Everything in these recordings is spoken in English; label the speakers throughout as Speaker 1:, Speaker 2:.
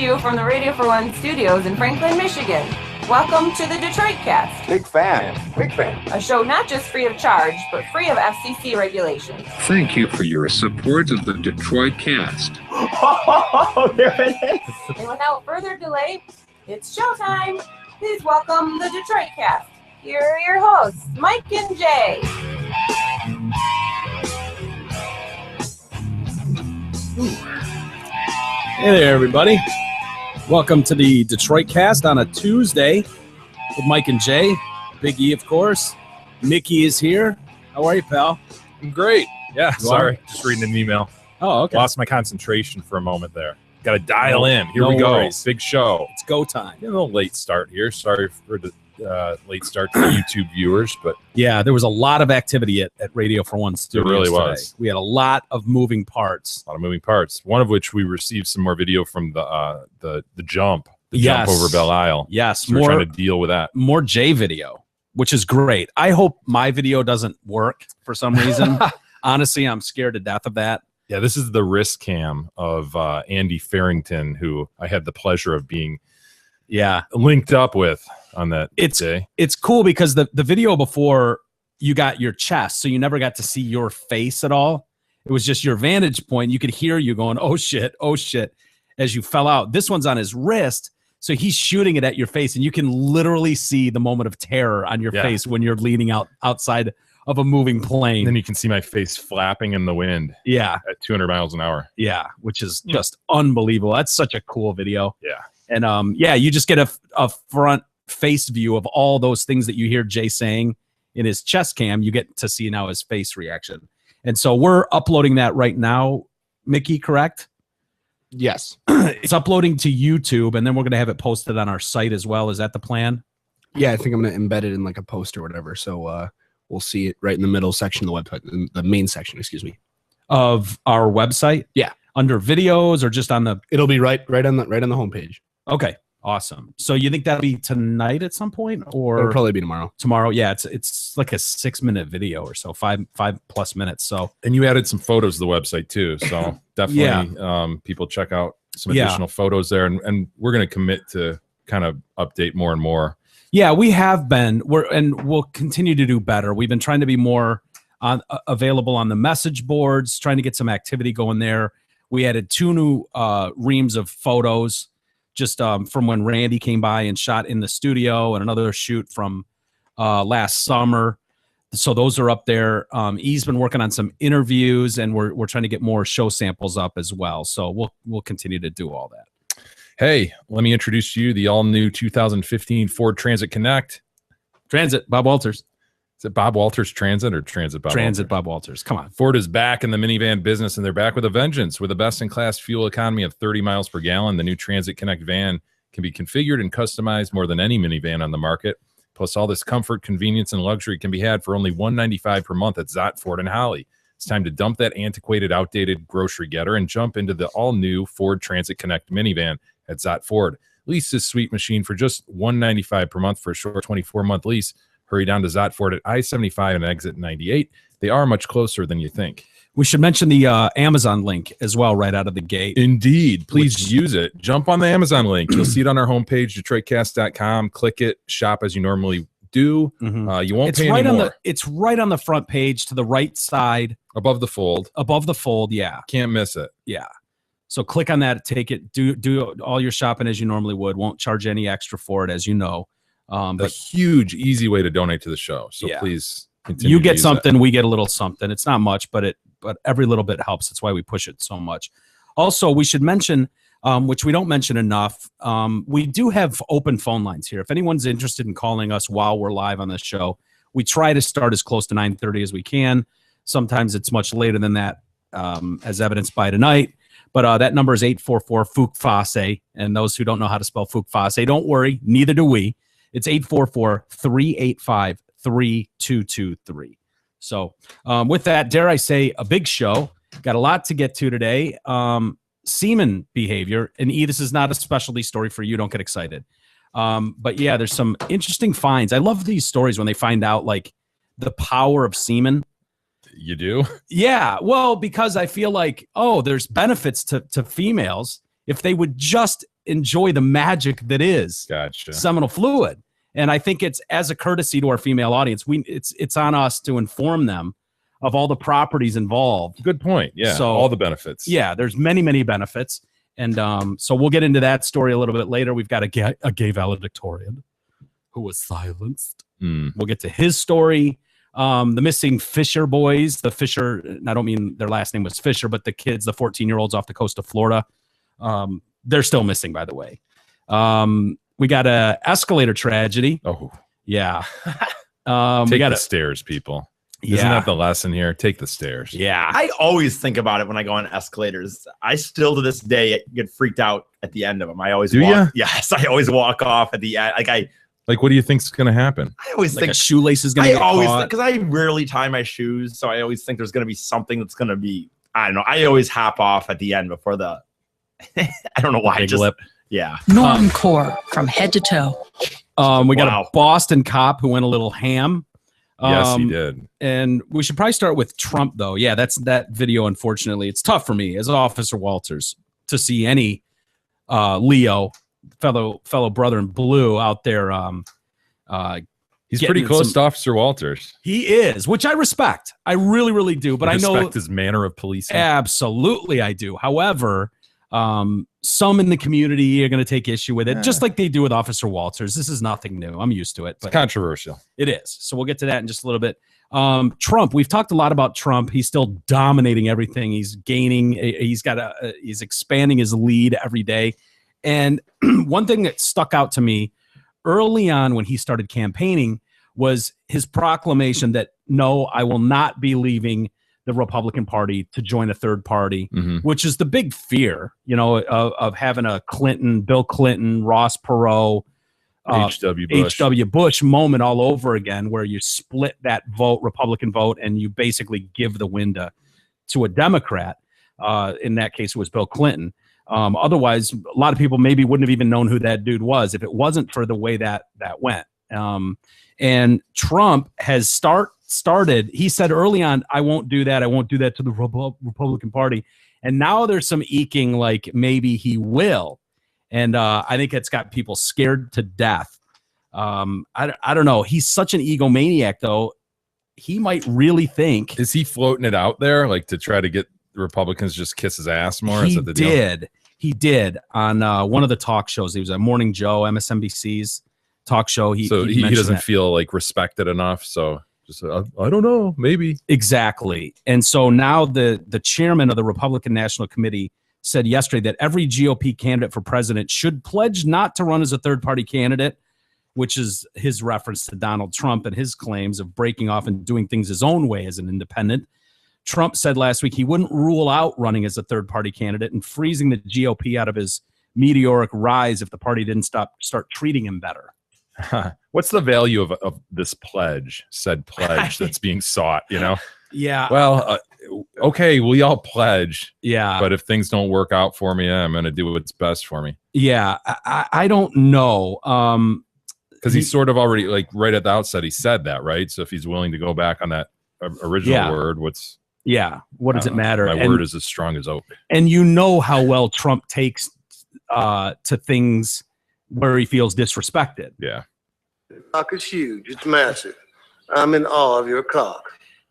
Speaker 1: you from the Radio for One studios in Franklin, Michigan. Welcome to the Detroit Cast.
Speaker 2: Big fan.
Speaker 1: A show not just free of charge, but free of FCC regulations.
Speaker 3: Thank you for your support of the Detroit Cast.
Speaker 2: Oh, there it is.
Speaker 1: And without further delay, it's showtime. Please welcome the Detroit Cast. Here are your hosts, Mike and Jay.
Speaker 4: Hey there, everybody. Welcome to the Detroit Cast on a Tuesday with Mike and Jay. Big E, of course. Mickey is here. How are you, pal?
Speaker 5: I'm great. Yeah,
Speaker 4: You
Speaker 5: sorry.
Speaker 4: are?
Speaker 5: Just reading an email.
Speaker 4: Oh, okay.
Speaker 5: Lost my concentration for a moment there. Got to dial in. Here
Speaker 4: No
Speaker 5: we go.
Speaker 4: worries.
Speaker 5: Big show.
Speaker 4: It's go time.
Speaker 5: A little late start here. Sorry for the late start to the YouTube viewers, but
Speaker 4: Yeah, there was a lot of activity at Radio for One Studios
Speaker 5: really
Speaker 4: today.
Speaker 5: was.
Speaker 4: We had a lot of moving parts.
Speaker 5: a lot of moving parts. One of which we received some more video from the jump. The
Speaker 4: Yes.
Speaker 5: jump over Belle Isle.
Speaker 4: Yes,
Speaker 5: So we're trying to deal with that.
Speaker 4: more Jay video, which is great. I hope my video doesn't work for some reason. Honestly, I'm scared to death of that.
Speaker 5: Yeah, this is the wrist cam of Andy Farrington, who I had the pleasure of being
Speaker 4: Yeah.
Speaker 5: linked up with on that
Speaker 4: It's-
Speaker 5: day.
Speaker 4: It's cool because the video before you got your chest, so you never got to see your face at all. It was just your vantage point. You could hear you going, oh shit, as you fell out. This one's on his wrist, so he's shooting it at your face, and you can literally see the moment of terror on your
Speaker 5: Yeah.
Speaker 4: face when you're leaning outside of a moving plane.
Speaker 5: And then you can see my face flapping in the wind
Speaker 4: yeah,
Speaker 5: at 200 miles an hour.
Speaker 4: which is just unbelievable. That's such a cool video.
Speaker 5: Yeah.
Speaker 4: And you just get a front face view of all those things that you hear Jay saying in his chest cam. You get to see now his face reaction. And so we're uploading that right now, Mickey, correct?
Speaker 6: Yes.
Speaker 4: It's uploading to YouTube, and then we're going to have it posted on our site as well. Is that the plan?
Speaker 6: Yeah, I think I'm going to embed it in like a post or whatever. So we'll see it right in the middle section of the website, the main section, excuse me.
Speaker 4: Of our website?
Speaker 6: Yeah.
Speaker 4: Under videos or just on the...
Speaker 6: It'll be right on the homepage.
Speaker 4: Okay, awesome. So you think that'll be tonight at some point or...
Speaker 6: It'll probably be tomorrow.
Speaker 4: Tomorrow? Yeah, it's like a 6-minute video or so, five plus minutes. So
Speaker 5: And you added some photos to the website too. So definitely people check out some
Speaker 4: Yeah.
Speaker 5: additional photos there. And we're going to commit to kind of update more and more.
Speaker 4: yeah, we have been. We'll continue to do better. We've been trying to be more available on the message boards, trying to get some activity going there. We added 2 new reams of photos just from when Randy came by and shot in the studio, and another shoot from last summer. So those are up there. He's been working on some interviews, and we're trying to get more show samples up as well. So we'll continue to do all that.
Speaker 5: Hey, let me introduce to you the all new 2015 Ford Transit Connect.
Speaker 4: Transit, Bob Walters.
Speaker 5: Is it Bob Walters Transit or Transit Bob
Speaker 4: Transit,
Speaker 5: Walters?
Speaker 4: Bob Walters. Come on.
Speaker 5: Ford is back in the minivan business, and they're back with a vengeance. With a best-in-class fuel economy of 30 miles per gallon, the new Transit Connect van can be configured and customized more than any minivan on the market. Plus, all this comfort, convenience, and luxury can be had for only $195 per month at Zott Ford and Holly. It's time to dump that antiquated, outdated grocery getter and jump into the all-new Ford Transit Connect minivan at Zott Ford. Lease this sweet machine for just $195 per month for a short 24-month lease. Hurry down to Zott Ford at I-75 and exit 98. They are much closer than you think.
Speaker 4: We should mention the Amazon link as well right out of the gate.
Speaker 5: Indeed. Please use it. Jump on the Amazon link. You'll see it on our homepage, DetroitCast.com. Click it. Shop as you normally do.
Speaker 4: Mhm.
Speaker 5: You won't
Speaker 4: It's
Speaker 5: pay
Speaker 4: right
Speaker 5: anymore.
Speaker 4: it's right on the front page to the right side
Speaker 5: Above the fold.
Speaker 4: above the fold. Yeah.
Speaker 5: Can't miss it.
Speaker 4: Yeah. So click on that, take it, do all your shopping as you normally would. Won't charge any extra for it, as you know.
Speaker 5: A
Speaker 4: But
Speaker 5: huge, easy way to donate to the show. So
Speaker 4: Yeah.
Speaker 5: please continue
Speaker 4: you
Speaker 5: to
Speaker 4: get
Speaker 5: use
Speaker 4: something, we get a little something. It's not much, but every little bit helps. That's why we push it so much. Also, we should mention, which we don't mention enough, we do have open phone lines here. If anyone's interested in calling us while we're live on this show, we try to start as close to 9:30 as we can. Sometimes it's much later than that, as evidenced by tonight. But that number is 844-FOOK-FASE. And those who don't know how to spell FOOK-FASE, don't worry, neither do we. It's 844-385-3223. So with that, dare I say, a big show. Got a lot to get to today. Semen behavior. And this is not a specialty story for you. Don't get excited. But yeah, there's some interesting finds. I love these stories when they find out like the power of semen.
Speaker 5: You do?
Speaker 4: Yeah, well, because I feel like, there's benefits to females if they would just enjoy the magic that is
Speaker 5: Gotcha.
Speaker 4: seminal fluid. And I think it's as a courtesy to our female audience, it's on us to inform them of all the properties involved.
Speaker 5: Good point. Yeah.
Speaker 4: So-
Speaker 5: all the benefits.
Speaker 4: Yeah, there's many benefits. And so we'll get into that story a little bit later. We've got a gay valedictorian who was silenced.
Speaker 5: Mm.
Speaker 4: We'll get to his story. The missing Fisher boys, the Fisher, and I don't mean their last name was Fisher, but the kids, the 14-year-olds off the coast of Florida, they're still missing, by the way. We got a escalator tragedy.
Speaker 5: Oh,
Speaker 4: Yeah.
Speaker 5: take
Speaker 4: we got
Speaker 5: the
Speaker 4: a
Speaker 5: stairs, people. Isn't
Speaker 4: yeah.
Speaker 5: that the lesson here? Take the stairs.
Speaker 4: Yeah.
Speaker 2: I always think about it when I go on escalators. I still to this day get freaked out at the end of them. I always
Speaker 5: Do
Speaker 2: walk.
Speaker 5: ya?
Speaker 2: Yes, I always walk off at the end.
Speaker 5: Like, what do you think's going to happen?
Speaker 2: I always
Speaker 4: Like
Speaker 2: think
Speaker 4: a shoelace is going
Speaker 2: I
Speaker 4: to get
Speaker 2: always
Speaker 4: caught.
Speaker 2: because I rarely tie my shoes, so I always think there's going to be something that's going to be. I don't know. I always hop off at the end before the. I don't know why.
Speaker 4: Big
Speaker 2: Just
Speaker 4: lip.
Speaker 2: yeah.
Speaker 7: Normcore from head to toe.
Speaker 4: We got
Speaker 2: Wow.
Speaker 4: a Boston cop who went a little ham.
Speaker 5: Yes, he did.
Speaker 4: And we should probably start with Trump, though. Yeah, that's that video. Unfortunately, it's tough for me as Officer Walters to see any Leo, fellow brother in blue, out there.
Speaker 5: He's
Speaker 4: getting
Speaker 5: pretty
Speaker 4: in
Speaker 5: close
Speaker 4: some-
Speaker 5: to Officer Walters.
Speaker 4: He is, which I respect. I really, really do. But I know
Speaker 5: respect his manner of policing.
Speaker 4: absolutely I do. However, some in the community are going to take issue with it, just like they do with Officer Walters. This is nothing new. I'm used to it.
Speaker 5: It's
Speaker 4: But
Speaker 5: controversial.
Speaker 4: it is. So we'll get to that in just a little bit. Trump, we've talked a lot about Trump. He's still dominating everything. He's gaining, he's expanding his lead every day. And one thing that stuck out to me early on when he started campaigning was his proclamation that, no, I will not be leaving the Republican Party to join a third party,
Speaker 5: Mhm.
Speaker 4: which is the big fear, of having a Bill Clinton, Ross Perot,
Speaker 5: H.W. Bush.
Speaker 4: H.W. Bush moment all over again, where you split that vote, Republican vote, and you basically give the win to a Democrat. In that case, it was Bill Clinton. Otherwise, a lot of people maybe wouldn't have even known who that dude was if it wasn't for the way that went. And Trump has started. He said early on, "I won't do that. I won't do that to the Republican Party." And now there's some eking like maybe he will. And I think it's got people scared to death. I don't know. He's such an egomaniac, though. He might really think
Speaker 5: Is he floating it out there, like to try to get the Republicans just kiss his ass more? Is
Speaker 4: he
Speaker 5: that the deal?
Speaker 4: did. He did on one of the talk shows. He was at Morning Joe, MSNBC's talk show. He mentioned
Speaker 5: doesn't
Speaker 4: that.
Speaker 5: feel like respected enough. So just I don't know, maybe.
Speaker 4: Exactly. And so now the chairman of the Republican National Committee said yesterday that every GOP candidate for president should pledge not to run as a third-party candidate, which is his reference to Donald Trump and his claims of breaking off and doing things his own way as an independent. Trump said last week he wouldn't rule out running as a third-party candidate and freezing the GOP out of his meteoric rise if the party didn't start treating him better.
Speaker 5: What's the value of this said pledge that's being sought,
Speaker 4: Yeah.
Speaker 5: Well, okay, we all pledge,
Speaker 4: Yeah.
Speaker 5: but if things don't work out for me, I'm going to do what's best for me.
Speaker 4: Yeah. I don't know.
Speaker 5: Because he's sort of already, like, right at the outset, he said that, right? So if he's willing to go back on that original
Speaker 4: Yeah.
Speaker 5: word,
Speaker 4: What does it matter?
Speaker 5: My word is as strong as oak.
Speaker 4: And you know how well Trump takes to things where he feels disrespected.
Speaker 5: Yeah.
Speaker 8: Cock is huge. It's massive. I'm in awe of your cock.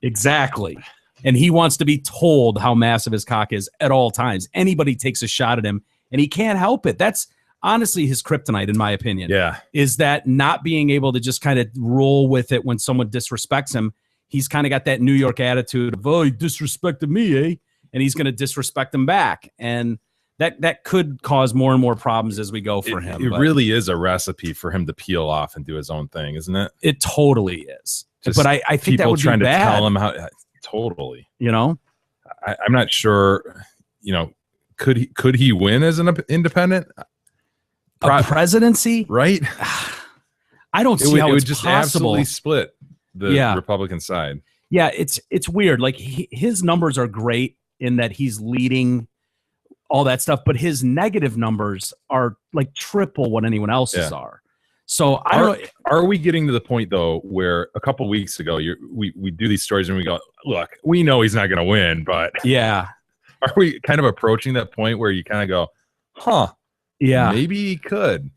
Speaker 4: Exactly. And he wants to be told how massive his cock is at all times. Anybody takes a shot at him, and he can't help it. That's honestly his kryptonite, in my opinion.
Speaker 5: Yeah.
Speaker 4: Is that not being able to just kind of roll with it when someone disrespects him. He's kind of got that New York attitude of, oh, he disrespected me, eh? And he's going to disrespect him back. And that could cause more and more problems as we go for him.
Speaker 5: It
Speaker 4: But
Speaker 5: really is a recipe for him to peel off and do his own thing, isn't it?
Speaker 4: it totally is.
Speaker 5: Just
Speaker 4: But I think that
Speaker 5: people
Speaker 4: would
Speaker 5: trying
Speaker 4: be
Speaker 5: to
Speaker 4: bad.
Speaker 5: tell him how. Totally. I'm not sure. Could he win as an independent?
Speaker 4: A presidency?
Speaker 5: Right?
Speaker 4: I don't see how
Speaker 5: it would
Speaker 4: it's
Speaker 5: just
Speaker 4: possible.
Speaker 5: absolutely split the
Speaker 4: Yeah.
Speaker 5: Republican side.
Speaker 4: Yeah, it's weird. Like his numbers are great in that he's leading all that stuff, but his negative numbers are like triple what anyone else's are. So I don't know.
Speaker 5: Are we getting to the point though where a couple weeks ago we do these stories and we go, look, we know he's not going to win, but
Speaker 4: Yeah.
Speaker 5: are we kind of approaching that point where you kind of go, huh?
Speaker 4: Yeah.
Speaker 5: Maybe he could.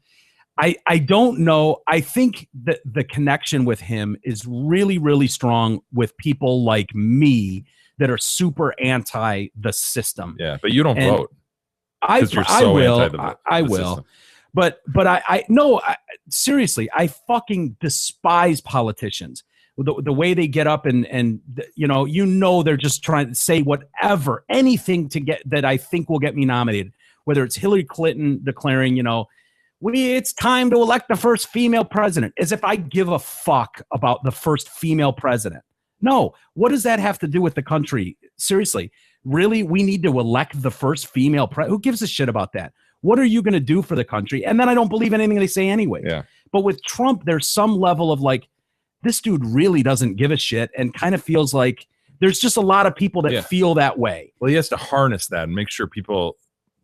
Speaker 4: I don't know. I think that the connection with him is really, really strong with people like me that are super anti the system.
Speaker 5: Yeah, but you don't
Speaker 4: And
Speaker 5: vote.
Speaker 4: I
Speaker 5: 'Cause you're so
Speaker 4: will.
Speaker 5: anti the-
Speaker 4: I
Speaker 5: the
Speaker 4: will.
Speaker 5: system.
Speaker 4: But I no, seriously, I fucking despise politicians. The way they get up and they're just trying to say whatever, anything to get that I think will get me nominated. Whether it's Hillary Clinton declaring, it's time to elect the first female president, as if I give a fuck about the first female president. No, what does that have to do with the country? Seriously, really, we need to elect the first female president? Who gives a shit about that? What are you going to do for the country? And then I don't believe anything they say anyway.
Speaker 5: Yeah.
Speaker 4: But with Trump, there's some level of like, this dude really doesn't give a shit, and kind of feels like there's just a lot of people that feel that way.
Speaker 5: Well, he has to harness that and make sure people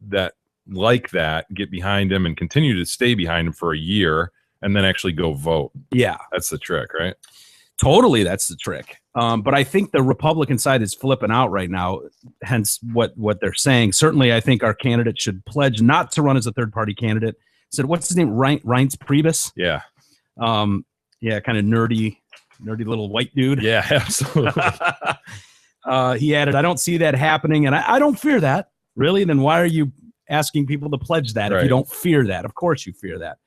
Speaker 5: that like that get behind him and continue to stay behind him for a year and then actually go vote.
Speaker 4: Yeah.
Speaker 5: That's the trick, right?
Speaker 4: Totally, that's the trick. But I think the Republican side is flipping out right now, hence what they're saying. Certainly, I think our candidate should pledge not to run as a third-party candidate. Said, what's his name? Reince Priebus?
Speaker 5: Yeah.
Speaker 4: Yeah, kind of nerdy little white dude.
Speaker 5: Yeah, absolutely.
Speaker 4: He added, I don't see that happening, and I don't fear that. Really? Then why are you asking people to pledge that if you don't fear that? Of course you fear that.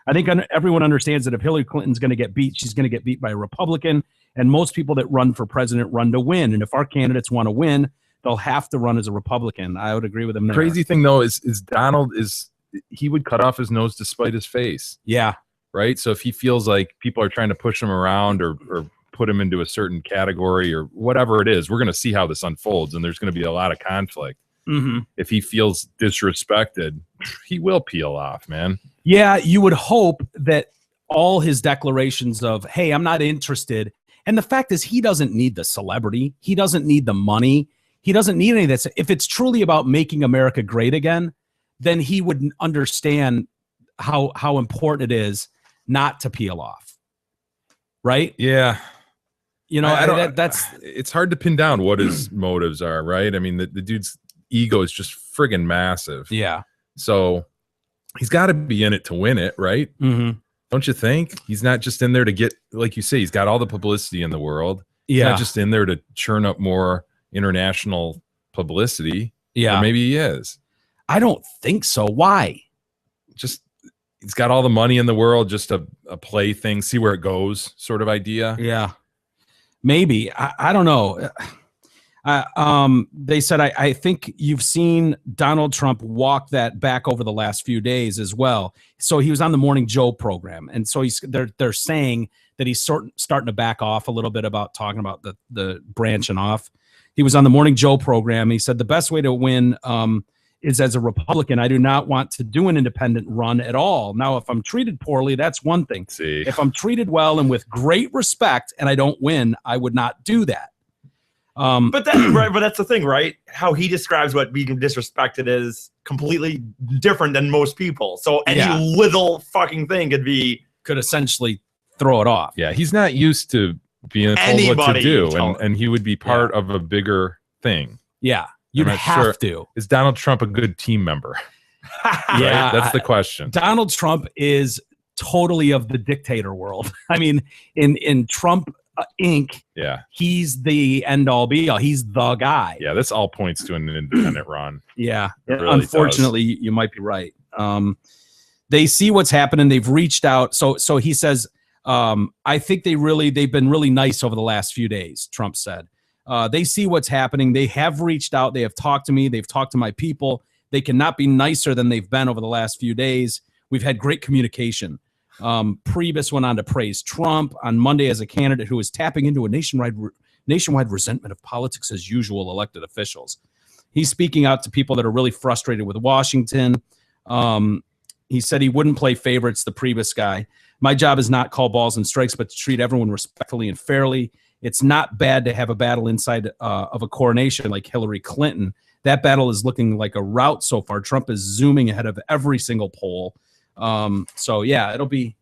Speaker 4: I think everyone understands that if Hillary Clinton's going to get beat, she's going to get beat by a Republican, and most people that run for president run to win. And if our candidates want to win, they'll have to run as a Republican. I would agree with him there.
Speaker 5: Crazy thing, though, is Donald he would cut off his nose to spite his face.
Speaker 4: Yeah.
Speaker 5: Right? So if he feels like people are trying to push him around or put him into a certain category or whatever it is, we're going to see how this unfolds, and there's going to be a lot of conflict.
Speaker 4: Mm-hmm.
Speaker 5: If he feels disrespected, he will peel off, man.
Speaker 4: Yeah, you would hope that all his declarations of, hey, I'm not interested. And the fact is, he doesn't need the celebrity. He doesn't need the money. He doesn't need any of that. If it's truly about making America great again, then he would understand how important it is not to peel off. Right?
Speaker 5: Yeah.
Speaker 4: That's
Speaker 5: it's hard to pin down what his motives are, right? I mean, the dude's ego is just friggin' massive.
Speaker 4: Yeah.
Speaker 5: So he's got to be in it to win it, right?
Speaker 4: Mm-hmm.
Speaker 5: Don't you think? He's not just in there to get, like you say, he's got all the publicity in the world. He's
Speaker 4: Yeah.
Speaker 5: not just in there to churn up more international publicity.
Speaker 4: Yeah.
Speaker 5: Or maybe he is.
Speaker 4: I don't think so. Why?
Speaker 5: Just he's got all the money in the world, just a play thing, see where it goes sort of idea.
Speaker 4: Yeah. Maybe. I don't know. They said, I think you've seen Donald Trump walk that back over the last few days as well. So he was on the Morning Joe program. And so they're saying that he's starting to back off a little bit about talking about the branching off. He was on the Morning Joe program. He said the best way to win is as a Republican. I do not want to do an independent run at all. Now, if I'm treated poorly, that's one thing.
Speaker 5: See,
Speaker 4: if I'm treated well and with great respect and I don't win, I would not do that.
Speaker 2: But that's the thing, right? How he describes what being disrespected is completely different than most people. So any little fucking thing could
Speaker 4: essentially throw it off.
Speaker 5: Yeah, he's not used to being told what to do, and he would be part of a bigger thing.
Speaker 4: Yeah, you'd have to.
Speaker 5: Is Donald Trump a good team member?
Speaker 4: Yeah,
Speaker 5: right? That's the question.
Speaker 4: Donald Trump is totally of the dictator world. I mean, in Trump Inc.
Speaker 5: Yeah,
Speaker 4: he's the end all be all. He's the guy.
Speaker 5: Yeah, this all points to an independent run.
Speaker 4: Yeah,
Speaker 5: really
Speaker 4: unfortunately, you might be right. They see what's happening. They've reached out. So he says, I think they've been really nice over the last few days. Trump said they see what's happening. They have reached out. They have talked to me. They've talked to my people. They cannot be nicer than they've been over the last few days. We've had great communication. Priebus went on to praise Trump on Monday as a candidate who is tapping into a nationwide resentment of politics as usual elected officials. He's speaking out to people that are really frustrated with Washington. He said he wouldn't play favorites, the Priebus guy. My job is not call balls and strikes, but to treat everyone respectfully and fairly. It's not bad to have a battle inside of a coronation like Hillary Clinton. That battle is looking like a rout so far. Trump is zooming ahead of every single poll. So yeah, it'll be.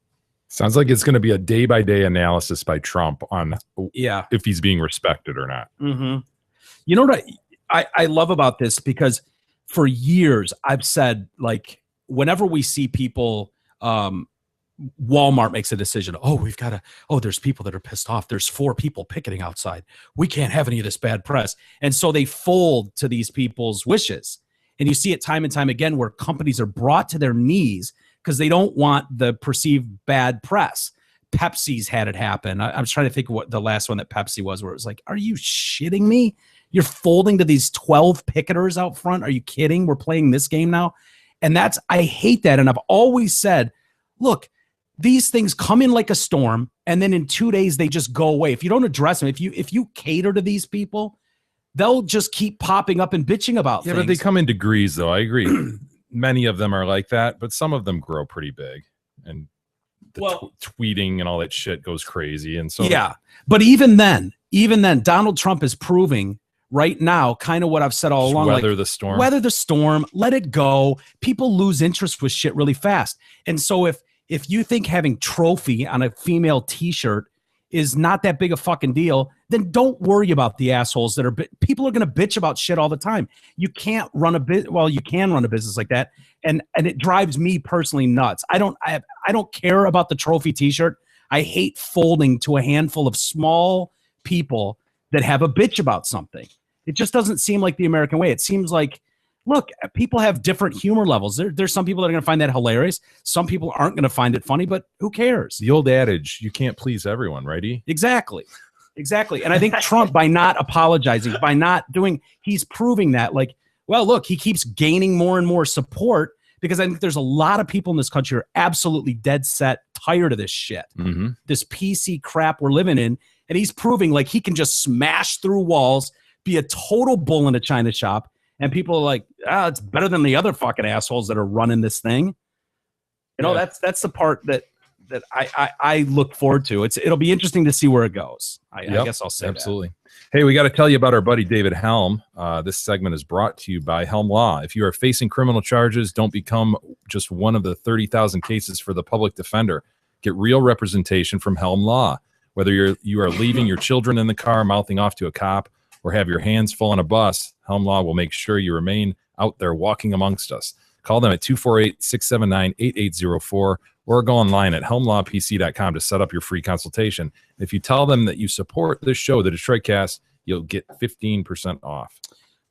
Speaker 5: Sounds like it's going to be a day-by-day analysis by Trump on if he's being respected or not.
Speaker 4: Mm-hmm. You know what I love about this, because for years I've said, like, whenever we see people, Walmart makes a decision. Oh, there's people that are pissed off. There's 4 people picketing outside. We can't have any of this bad press. And so they fold to these people's wishes. And you see it time and time again where companies are brought to their knees because they don't want the perceived bad press. Pepsi's had it happen. I'm trying to think of what the last one that Pepsi was, where it was like, are you shitting me? You're folding to these 12 picketers out front. Are you kidding? We're playing this game now. And I hate that. And I've always said, look, these things come in like a storm, and then in 2 days they just go away. If you don't address them, if you cater to these people, they'll just keep popping up and bitching about things.
Speaker 5: Yeah, but they come in degrees, though. I agree. Many of them are like that, but some of them grow pretty big, and the tweeting and all that shit goes crazy. And so,
Speaker 4: yeah, but even then, Donald Trump is proving right now kind of what I've said all along.
Speaker 5: Weather the storm.
Speaker 4: Weather the storm. Let it go. People lose interest with shit really fast. And so if you think having trophy on a female T-shirt is not that big a fucking deal, then don't worry about the assholes that are. People are going to bitch about shit all the time. You can't run a bit. Well, you can run a business like that, and it drives me personally nuts. I don't care about the trophy T-shirt. I hate folding to a handful of small people that have a bitch about something. It just doesn't seem like the American way. It seems like, look, people have different humor levels. There's some people that are going to find that hilarious. Some people aren't going to find it funny, but who cares?
Speaker 5: The old adage, you can't please everyone, right, E?
Speaker 4: Exactly. And I think Trump, by not apologizing, by not doing, he's proving that, like, well, look, he keeps gaining more and more support because I think there's a lot of people in this country who are absolutely dead set tired of this shit, this PC crap we're living in. And he's proving like he can just smash through walls, be a total bull in a china shop. And people are like, it's better than the other fucking assholes that are running this thing. You know, that's the part that I look forward to. It'll be interesting to see where it goes. I guess I'll say
Speaker 5: absolutely. That. Hey, we got to tell you about our buddy David Helm. This segment is brought to you by Helm Law. If you are facing criminal charges, don't become just one of the 30,000 cases for the public defender. Get real representation from Helm Law. Whether you are leaving your children in the car, mouthing off to a cop, or have your hands full on a bus, Helm Law will make sure you remain out there walking amongst us. Call them at 248-679-8804 or go online at helmlawpc.com to set up your free consultation. If you tell them that you support this show, the Detroit Cast, you'll get 15% off.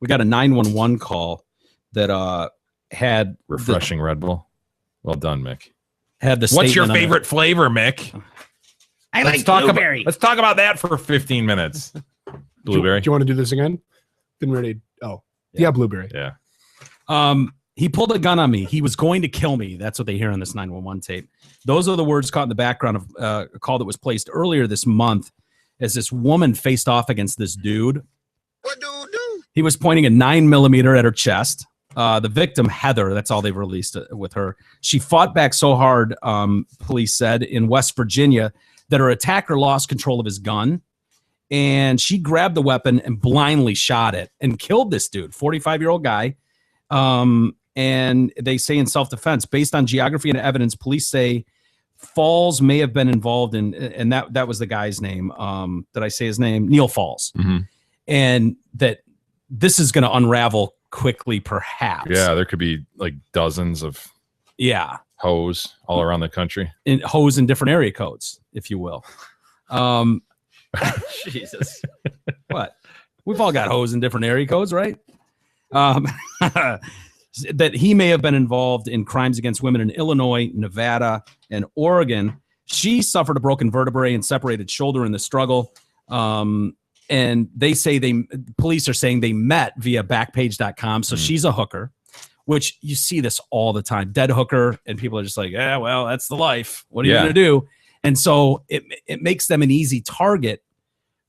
Speaker 4: We got a 911 call that had
Speaker 5: refreshing Red Bull. Well done, Mick.
Speaker 4: Had the
Speaker 5: What's your favorite flavor, Mick? Let's talk about that for 15 minutes. Blueberry.
Speaker 6: Do you want to do this again? Been ready. Oh, yeah, blueberry.
Speaker 5: Yeah.
Speaker 4: He pulled a gun on me. He was going to kill me. That's what they hear on this 911 tape. Those are the words caught in the background of a call that was placed earlier this month as this woman faced off against this dude.
Speaker 8: What do?
Speaker 4: He was pointing a 9mm at her chest. The victim, Heather, that's all they've released with her. She fought back so hard, police said, in West Virginia that her attacker lost control of his gun. And she grabbed the weapon and blindly shot it and killed this dude, 45-year-old guy. And they say in self-defense, based on geography and evidence, police say Falls may have been involved in, and that was the guy's name. Did I say his name? Neil Falls. And that this is going to unravel quickly, perhaps.
Speaker 5: Yeah, there could be like dozens of hoes all around the country.
Speaker 4: Hoes in different area codes, if you will.
Speaker 2: Jesus.
Speaker 4: What? We've all got hoes in different area codes, right? That he may have been involved in crimes against women in Illinois, Nevada, and Oregon. She suffered a broken vertebrae and separated shoulder in the struggle. And they say police are saying they met via Backpage.com. So she's a hooker, which you see this all the time. Dead hooker, and people are just like, yeah, well, that's the life. What are you going to do? And so it makes them an easy target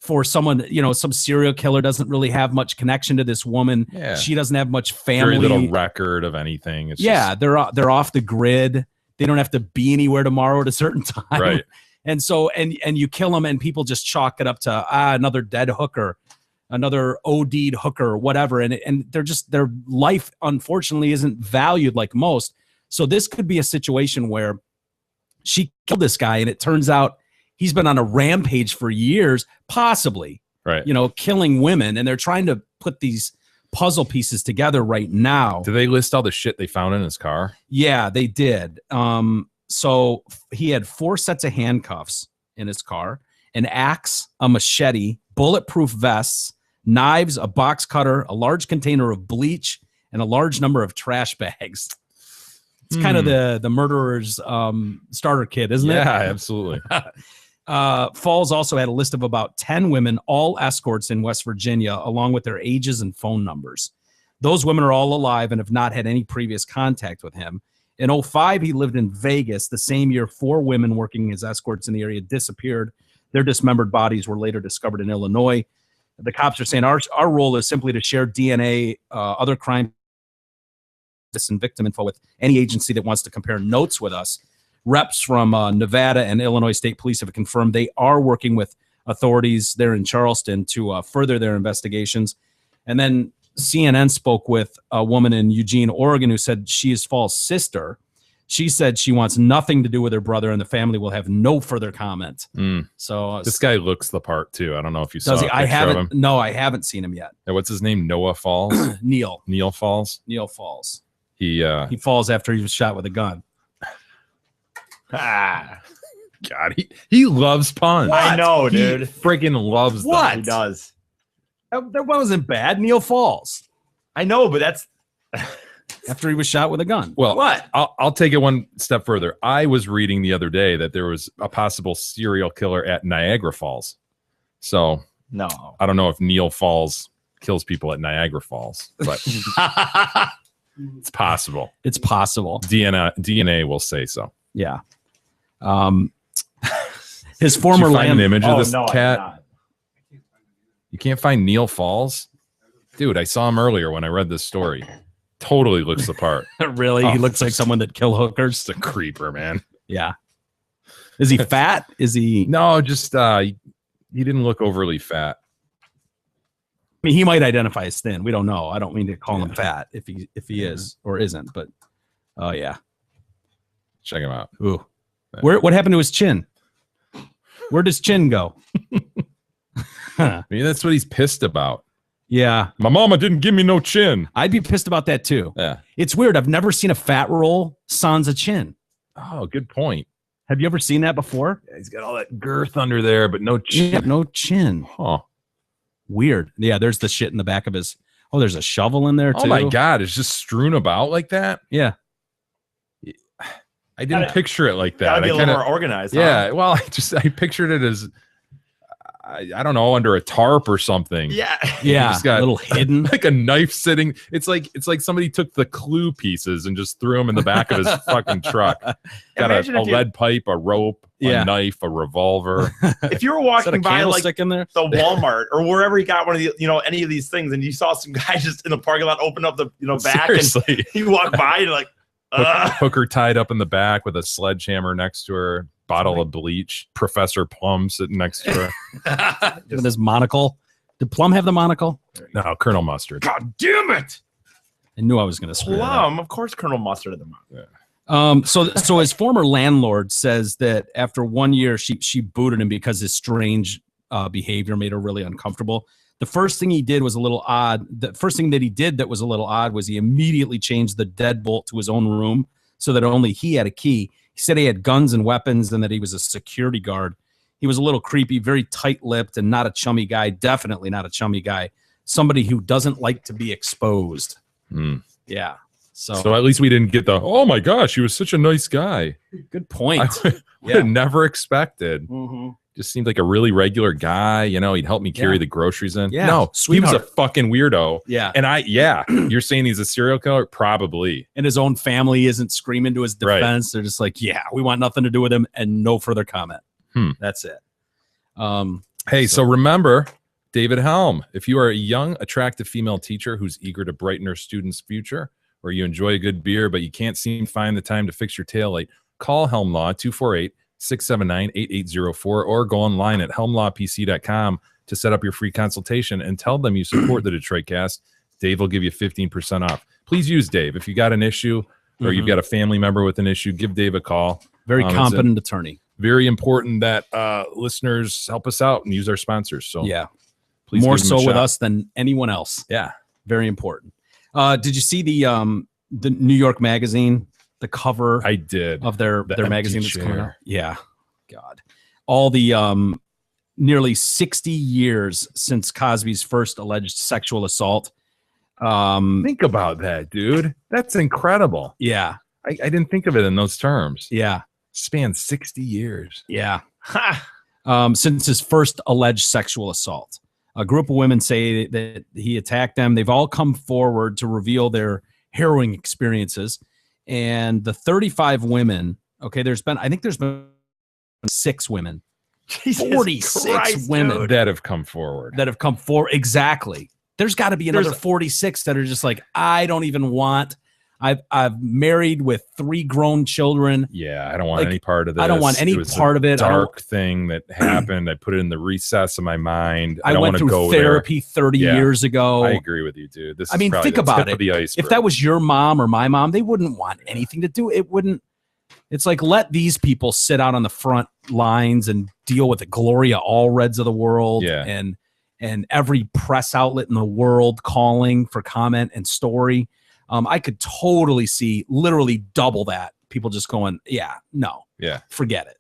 Speaker 4: for someone, some serial killer doesn't really have much connection to this woman.
Speaker 5: Yeah.
Speaker 4: She doesn't have much family.
Speaker 5: Very little record of anything. It's
Speaker 4: they're off the grid. They don't have to be anywhere tomorrow at a certain time.
Speaker 5: Right.
Speaker 4: And so, and you kill them and people just chalk it up to another dead hooker, another OD'd hooker, whatever. And their life, unfortunately, isn't valued like most. So this could be a situation where she killed this guy and it turns out he's been on a rampage for years, possibly,
Speaker 5: right?
Speaker 4: Killing women, and they're trying to put these puzzle pieces together right now.
Speaker 5: Do they list all the shit they found in his car?
Speaker 4: Yeah, they did. So he had 4 sets of handcuffs in his car, an axe, a machete, bulletproof vests, knives, a box cutter, a large container of bleach, and a large number of trash bags. It's kind of the murderer's starter kit, isn't it?
Speaker 5: Yeah, absolutely.
Speaker 4: Falls also had a list of about 10 women, all escorts in West Virginia, along with their ages and phone numbers. Those women are all alive and have not had any previous contact with him. In 2005, he lived in Vegas. The same year, 4 women working as escorts in the area disappeared. Their dismembered bodies were later discovered in Illinois. The cops are saying our role is simply to share DNA, other crime and victim info with any agency that wants to compare notes with us. Reps from Nevada and Illinois State Police have confirmed they are working with authorities there in Charleston to further their investigations. And then CNN spoke with a woman in Eugene, Oregon, who said she is Fall's sister. She said she wants nothing to do with her brother, and the family will have no further comment. So
Speaker 5: this guy looks the part too. I don't know if you saw.
Speaker 4: Does he?
Speaker 5: A picture of him.
Speaker 4: No, I haven't seen him yet.
Speaker 5: And what's his name? Noah Falls.
Speaker 4: Neil
Speaker 5: Falls.
Speaker 4: Neil Falls.
Speaker 5: He
Speaker 4: falls after he was shot with a gun.
Speaker 2: Ah,
Speaker 5: God, he loves puns.
Speaker 2: I know, dude.
Speaker 5: He freaking loves
Speaker 4: What?
Speaker 5: them.
Speaker 2: He does.
Speaker 4: That wasn't bad. Neil Falls
Speaker 2: I know, but that's
Speaker 4: after he was shot with a gun.
Speaker 5: Well,
Speaker 2: What?
Speaker 5: I'll take it one step further. I was reading the other day that there was a possible serial killer at Niagara Falls. So
Speaker 2: no.
Speaker 5: I don't know if Neil Falls kills people at Niagara Falls, but it's possible.
Speaker 4: It's possible.
Speaker 5: DNA will say so.
Speaker 4: Yeah. His former
Speaker 5: Did you find an
Speaker 4: land.
Speaker 5: image of
Speaker 2: Oh,
Speaker 5: this
Speaker 2: no, I did
Speaker 5: cat.
Speaker 2: not.
Speaker 5: You can't find Neil Falls? Dude, I saw him earlier when I read this story. Totally looks the part.
Speaker 4: Really? He looks like someone that kill hookers.
Speaker 5: Just a creeper, man.
Speaker 4: Yeah. Is he fat? Is he?
Speaker 5: No, just he didn't look overly fat.
Speaker 4: I mean, he might identify as thin. We don't know. I don't mean to call him fat if he is or isn't. But oh yeah.
Speaker 5: Check him out.
Speaker 4: Ooh. What happened to his chin? Where does chin go?
Speaker 5: Maybe that's what he's pissed about.
Speaker 4: Yeah.
Speaker 5: My mama didn't give me no chin.
Speaker 4: I'd be pissed about that too.
Speaker 5: Yeah.
Speaker 4: It's weird. I've never seen a fat roll sans a chin.
Speaker 5: Oh, good point.
Speaker 4: Have you ever seen that before?
Speaker 5: Yeah, he's got all that girth under there, but no chin.
Speaker 4: Yeah, no chin.
Speaker 5: Huh.
Speaker 4: Weird. Yeah, there's the shit in the back of his. Oh, there's a shovel in there too.
Speaker 5: Oh my God, it's just strewn about like that.
Speaker 4: Yeah.
Speaker 5: I didn't picture it like that.
Speaker 2: Gotta be a
Speaker 5: I
Speaker 2: little
Speaker 5: kinda,
Speaker 2: more organized.
Speaker 5: yeah.
Speaker 2: Huh?
Speaker 5: Well, I pictured it as I don't know, under a tarp or something.
Speaker 2: Yeah.
Speaker 4: Yeah.
Speaker 5: just got
Speaker 4: a little hidden.
Speaker 5: like a knife sitting. It's like somebody took the Clue pieces and just threw them in the back of his fucking truck. Got
Speaker 2: Imagine
Speaker 5: a
Speaker 2: if you-
Speaker 5: lead pipe, a rope,
Speaker 4: Yeah.
Speaker 5: a knife, a revolver.
Speaker 2: If you were
Speaker 4: Is that a
Speaker 2: walking by like
Speaker 4: candlestick in there?
Speaker 2: the Walmart or wherever he got one of the, any of these things, and you saw some guy just in the parking lot open up the, back,
Speaker 5: Seriously.
Speaker 2: and you walk by and you're like,
Speaker 5: Hooker tied up in the back with a sledgehammer next to her, bottle of bleach, Professor Plum sitting next to her.
Speaker 4: With his monocle. Did Plum have the monocle?
Speaker 5: No, Colonel Mustard.
Speaker 2: God damn it,
Speaker 4: I knew I was going to screw that up.
Speaker 2: Plum. Of course, Colonel Mustard at the moment.
Speaker 4: So his former landlord says that after 1 year, she booted him because his strange behavior made her really uncomfortable. The first thing he did was a little odd. The first thing that he did that was a little odd was he immediately changed the deadbolt to his own room so that only he had a key. He said he had guns and weapons and that he was a security guard. He was a little creepy, very tight-lipped, and not a chummy guy. Definitely not a chummy guy. Somebody who doesn't like to be exposed. Yeah.
Speaker 5: So at least we didn't get the, oh my gosh, he was such a nice guy.
Speaker 4: Good point.
Speaker 5: I would have never expected.
Speaker 4: Mm-hmm.
Speaker 5: Just seemed like a really regular guy. He'd help me carry
Speaker 4: Yeah.
Speaker 5: the groceries in.
Speaker 4: Yeah,
Speaker 5: No, he was a
Speaker 4: sweetheart.
Speaker 5: fucking weirdo.
Speaker 4: Yeah.
Speaker 5: And you're saying he's a serial killer? Probably.
Speaker 4: And his own family isn't screaming to his
Speaker 5: Right.
Speaker 4: defense. They're just like, yeah, we want nothing to do with him and no further comment. That's it.
Speaker 5: Hey, so remember David Helm. If you are a young, attractive female teacher who's eager to brighten her students' future, or you enjoy a good beer, but you can't seem to find the time to fix your taillight, call Helm Law 248-679-8804 or go online at helmlawpc.com to set up your free consultation and tell them you support the Detroit Cast. Dave will give you 15% off. Please use Dave. If you got an issue or you've got a family member with an issue, give Dave a call.
Speaker 4: Very
Speaker 5: It's
Speaker 4: competent attorney.
Speaker 5: very important that listeners help us out and use our sponsors. So
Speaker 4: Yeah.
Speaker 5: please
Speaker 4: More
Speaker 5: give them a
Speaker 4: so with
Speaker 5: shot.
Speaker 4: us than anyone else.
Speaker 5: Yeah.
Speaker 4: Very important. Did you see the New York Magazine, the cover
Speaker 5: I did.
Speaker 4: of their
Speaker 5: The
Speaker 4: magazine
Speaker 5: empty
Speaker 4: that's coming out?
Speaker 5: chair.
Speaker 4: Yeah. God. All the nearly 60 years since Cosby's first alleged sexual assault.
Speaker 5: Think about that, dude. That's incredible.
Speaker 4: Yeah.
Speaker 5: I didn't think of it in those terms.
Speaker 4: Yeah.
Speaker 5: Spanned 60 years.
Speaker 4: Yeah. Since his first alleged sexual assault. A group of women say that he attacked them. They've all come forward to reveal their harrowing experiences. And the 35 women, okay, I think there's been 6 women.
Speaker 2: Jesus
Speaker 4: 46
Speaker 2: Christ,
Speaker 4: women
Speaker 2: dude.
Speaker 5: That have come forward.
Speaker 4: that have come forward. Exactly. There's got to be another
Speaker 2: There's-
Speaker 4: 46 that are just like, I don't even want. I've married with 3 grown children.
Speaker 5: Yeah, I don't want
Speaker 4: Like,
Speaker 5: any part of this.
Speaker 4: I don't want any
Speaker 5: It was a
Speaker 4: part of it. I don't-
Speaker 5: Dark thing that happened. I put it in the recess of my mind. I
Speaker 4: I
Speaker 5: don't
Speaker 4: went
Speaker 5: want to
Speaker 4: through
Speaker 5: go
Speaker 4: therapy 30
Speaker 5: Yeah.
Speaker 4: years ago.
Speaker 5: there. I agree with you, dude. This
Speaker 4: I
Speaker 5: is
Speaker 4: mean,
Speaker 5: probably
Speaker 4: think
Speaker 5: the
Speaker 4: about
Speaker 5: tip of
Speaker 4: it.
Speaker 5: the iceberg.
Speaker 4: If that was your mom or my mom, they wouldn't want anything to do. It wouldn't. It's like, let these people sit out on the front lines and deal with the Gloria Allreds of the world,
Speaker 5: Yeah.
Speaker 4: and every press outlet in the world calling for comment and story. I could totally see literally double that. People just going, yeah, no,
Speaker 5: Yeah.
Speaker 4: forget it.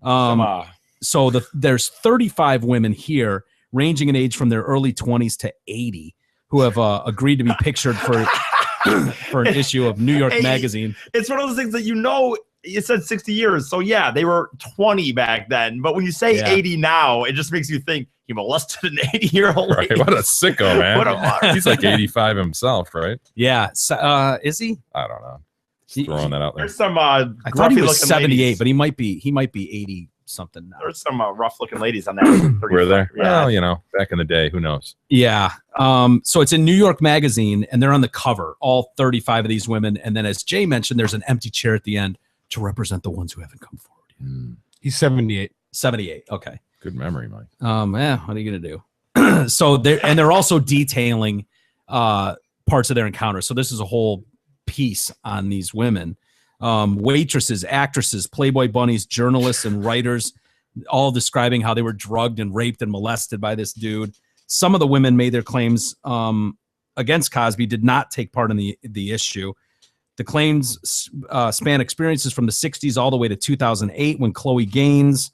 Speaker 2: Some,
Speaker 4: So there's 35 women here, ranging in age from their early 20s to 80, who have agreed to be pictured for for an issue of New York
Speaker 2: Hey,
Speaker 4: Magazine.
Speaker 2: it's one of those things that it said 60 years. So yeah, they were 20 back then. But when you say
Speaker 4: Yeah.
Speaker 2: 80 now, it just makes you think he molested an 80-year-old
Speaker 5: Right.
Speaker 2: lady.
Speaker 5: What a sicko, man.
Speaker 2: What a
Speaker 5: He's like 85 himself, right?
Speaker 4: Yeah, so, is he?
Speaker 5: I don't know. Just
Speaker 4: He-
Speaker 5: throwing that out there.
Speaker 2: There's some
Speaker 4: I thought he was
Speaker 2: gruffy-looking
Speaker 4: 78,
Speaker 2: ladies.
Speaker 4: but he might be 80 something now.
Speaker 2: There's some rough-looking ladies on that.
Speaker 5: We're there.
Speaker 2: Yeah.
Speaker 5: Well, back in the day, who knows?
Speaker 4: Yeah. So it's in New York Magazine, and they're on the cover, all 35 of these women. And then, as Jay mentioned, there's an empty chair at the end to represent the ones who haven't come forward yet.
Speaker 6: He's 78.
Speaker 4: 78. Okay.
Speaker 5: Good memory, Mike.
Speaker 4: What are you gonna do? So they're also detailing parts of their encounter. So this is a whole piece on these women. Waitresses, actresses, Playboy bunnies, journalists, and writers, all describing how they were drugged and raped and molested by this dude. Some of the women made their claims against Cosby, did not take part in the issue. The claims span experiences from the 60s all the way to 2008 when Chloe Gaines,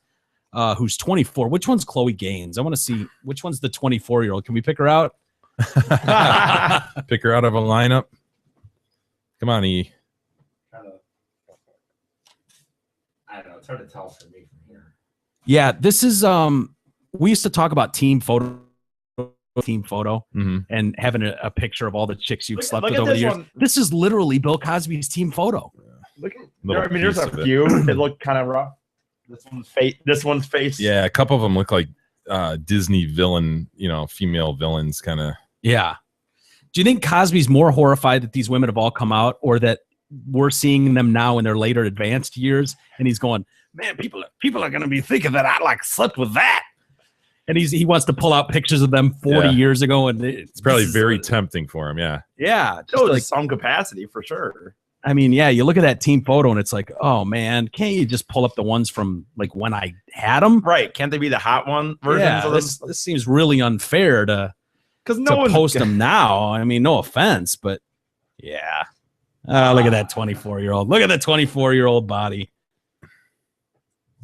Speaker 4: who's 24. Which one's Chloe Gaines? I want to see which one's the 24-year-old. Can we pick her out?
Speaker 5: Pick her out of a lineup. Come on, E.
Speaker 2: I don't know. It's hard to tell for me from here.
Speaker 4: Yeah, this is we used to talk about team photo
Speaker 5: Mhm.
Speaker 4: and having a picture of all the chicks you've slept
Speaker 2: Look
Speaker 4: with
Speaker 2: at
Speaker 4: over the
Speaker 2: this
Speaker 4: years.
Speaker 2: one.
Speaker 4: This is literally Bill Cosby's team photo.
Speaker 2: Look at,
Speaker 5: Little
Speaker 2: I mean, there's
Speaker 5: piece
Speaker 2: a
Speaker 5: of it.
Speaker 2: few. It looked kind of rough. This one's face.
Speaker 5: Yeah, a couple of them look like Disney villain, female villains kind of.
Speaker 4: Yeah. Do you think Cosby's more horrified that these women have all come out, or that we're seeing them now in their later advanced years, and he's going, man, people are going to be thinking that I slept with that, and he wants to pull out pictures of them 40
Speaker 5: Yeah.
Speaker 4: years ago, and
Speaker 5: It's probably very tempting for him. Yeah.
Speaker 4: yeah, just
Speaker 2: Shows
Speaker 4: like,
Speaker 2: some capacity for sure.
Speaker 4: I mean, yeah, you look at that team photo and it's like, oh man, can't you just pull up the ones from like when I had them?
Speaker 2: Right? Can't they be the hot one versions
Speaker 4: Yeah,
Speaker 2: of
Speaker 4: this
Speaker 2: them?
Speaker 4: seems really unfair to
Speaker 2: Because no one
Speaker 4: post them now. I mean, no offense, but yeah. Look at that 24-year-old. Look at the 24-year-old body.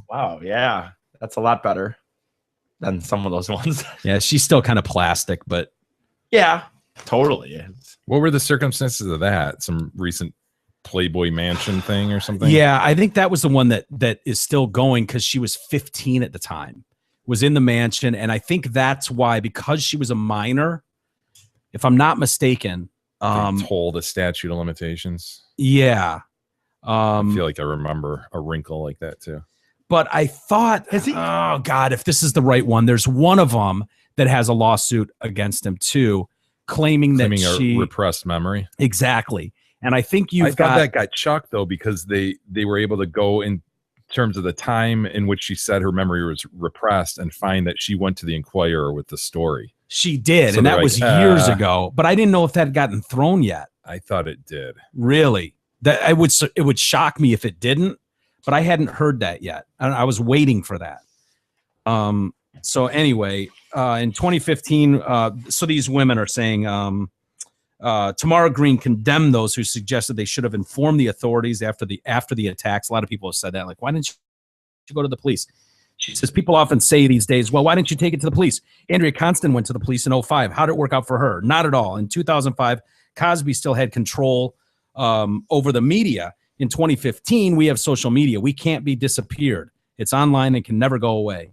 Speaker 2: Wow. Yeah, that's a lot better than some of those ones.
Speaker 4: Yeah, she's still kind of plastic, but
Speaker 2: Yeah, totally.
Speaker 5: What were the circumstances of that? Some recent Playboy Mansion thing or something?
Speaker 4: yeah, I think that was the one that is still going because she was 15 at the time, was in the mansion, and I think that's why, because she was a minor, if I'm not mistaken.
Speaker 5: Toll the statute of limitations.
Speaker 4: Yeah.
Speaker 5: I feel like I remember a wrinkle like that too.
Speaker 4: But I thought, oh God, if this is the right one, there's one of them that has a lawsuit against him too, claiming that
Speaker 5: Claiming
Speaker 4: she
Speaker 5: a repressed memory.
Speaker 4: exactly. And I think
Speaker 5: I
Speaker 4: you've
Speaker 5: thought
Speaker 4: got
Speaker 5: that got chucked though, because they were able to go in terms of the time in which she said her memory was repressed and find that she went to the Inquirer with the story.
Speaker 4: she did,
Speaker 5: So
Speaker 4: and
Speaker 5: they're
Speaker 4: that was
Speaker 5: like,
Speaker 4: years ago. But I didn't know if that had gotten thrown yet.
Speaker 5: I thought it did.
Speaker 4: Really, that it would shock me if it didn't. But I hadn't heard that yet. I was waiting for that. So anyway, in 2015, so these women are saying Tamara Green condemned those who suggested they should have informed the authorities after the attacks. A lot of people have said that, like, why didn't you go to the police? She says people often say these days, well, why didn't you take it to the police? Andrea Constant went to the police in 2005. How did it work out for her? Not at all. In 2005, Cosby still had control over the media. In 2015, we have social media. We can't be disappeared. It's online and can never go away.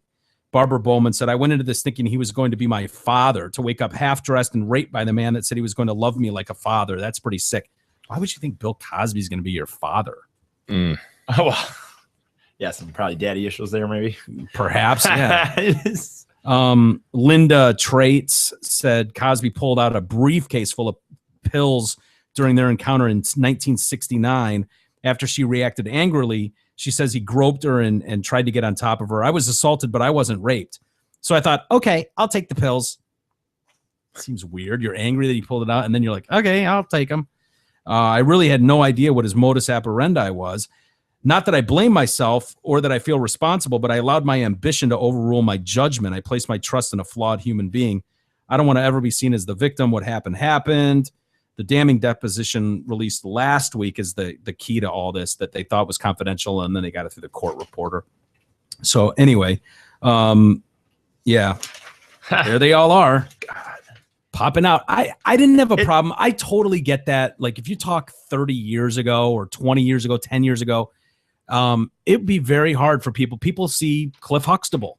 Speaker 4: Barbara Bowman said, I went into this thinking he was going to be my father, to wake up half-dressed and raped by the man that said he was going to love me like a father. That's pretty sick. Why would you think Bill Cosby's going to be your father?
Speaker 2: Oh, well. Yeah, some probably daddy issues there, maybe.
Speaker 4: Perhaps, yeah. Linda Traits said Cosby pulled out a briefcase full of pills during their encounter in 1969. After she reacted angrily, she says he groped her and tried to get on top of her. I was assaulted, but I wasn't raped. So I thought, okay, I'll take the pills. Seems weird. You're angry that he pulled it out, and then you're like, okay, I'll take them. I really had no idea what his modus operandi was. Not that I blame myself or that I feel responsible, but I allowed my ambition to overrule my judgment. I placed my trust in a flawed human being. I don't want to ever be seen as the victim. What happened. The damning deposition released last week is the key to all this, that they thought was confidential, and then they got it through the court reporter. So anyway, yeah, there they all are. God. Popping out. I didn't have a problem. I totally get that. Like, if you talk 30 years ago or 20 years ago, 10 years ago, it'd be very hard for people. People see Cliff Huxtable.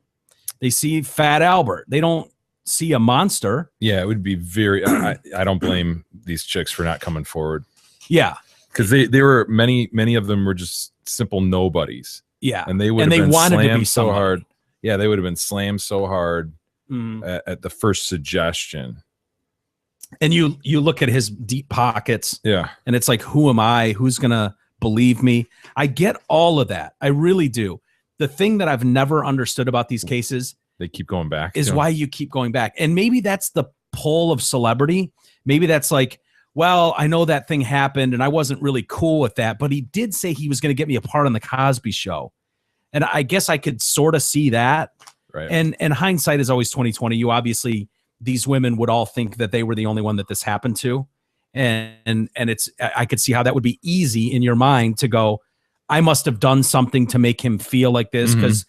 Speaker 4: They see Fat Albert. They don't see a monster.
Speaker 5: Yeah, it would be very, I don't blame these chicks for not coming forward.
Speaker 4: Yeah.
Speaker 5: Because they were, many of them were just simple nobodies.
Speaker 4: Yeah.
Speaker 5: And they would have been slammed so hard. Yeah, they would have been slammed so hard at the first suggestion.
Speaker 4: And you look at his deep pockets.
Speaker 5: Yeah.
Speaker 4: And it's like, who am I? Who's going to believe me? I get all of that. I really do. The thing that I've never understood about these cases,
Speaker 5: they keep going back,
Speaker 4: is why you keep going back. And maybe that's the pull of celebrity. Maybe that's like, well, I know that thing happened and I wasn't really cool with that, but he did say he was going to get me a part on the Cosby Show. And I guess I could sort of see that.
Speaker 5: Right.
Speaker 4: And hindsight is always 20/20. You obviously, these women would all think that they were the only one that this happened to. And it's, I could see how that would be easy in your mind to go, I must have done something to make him feel like this, because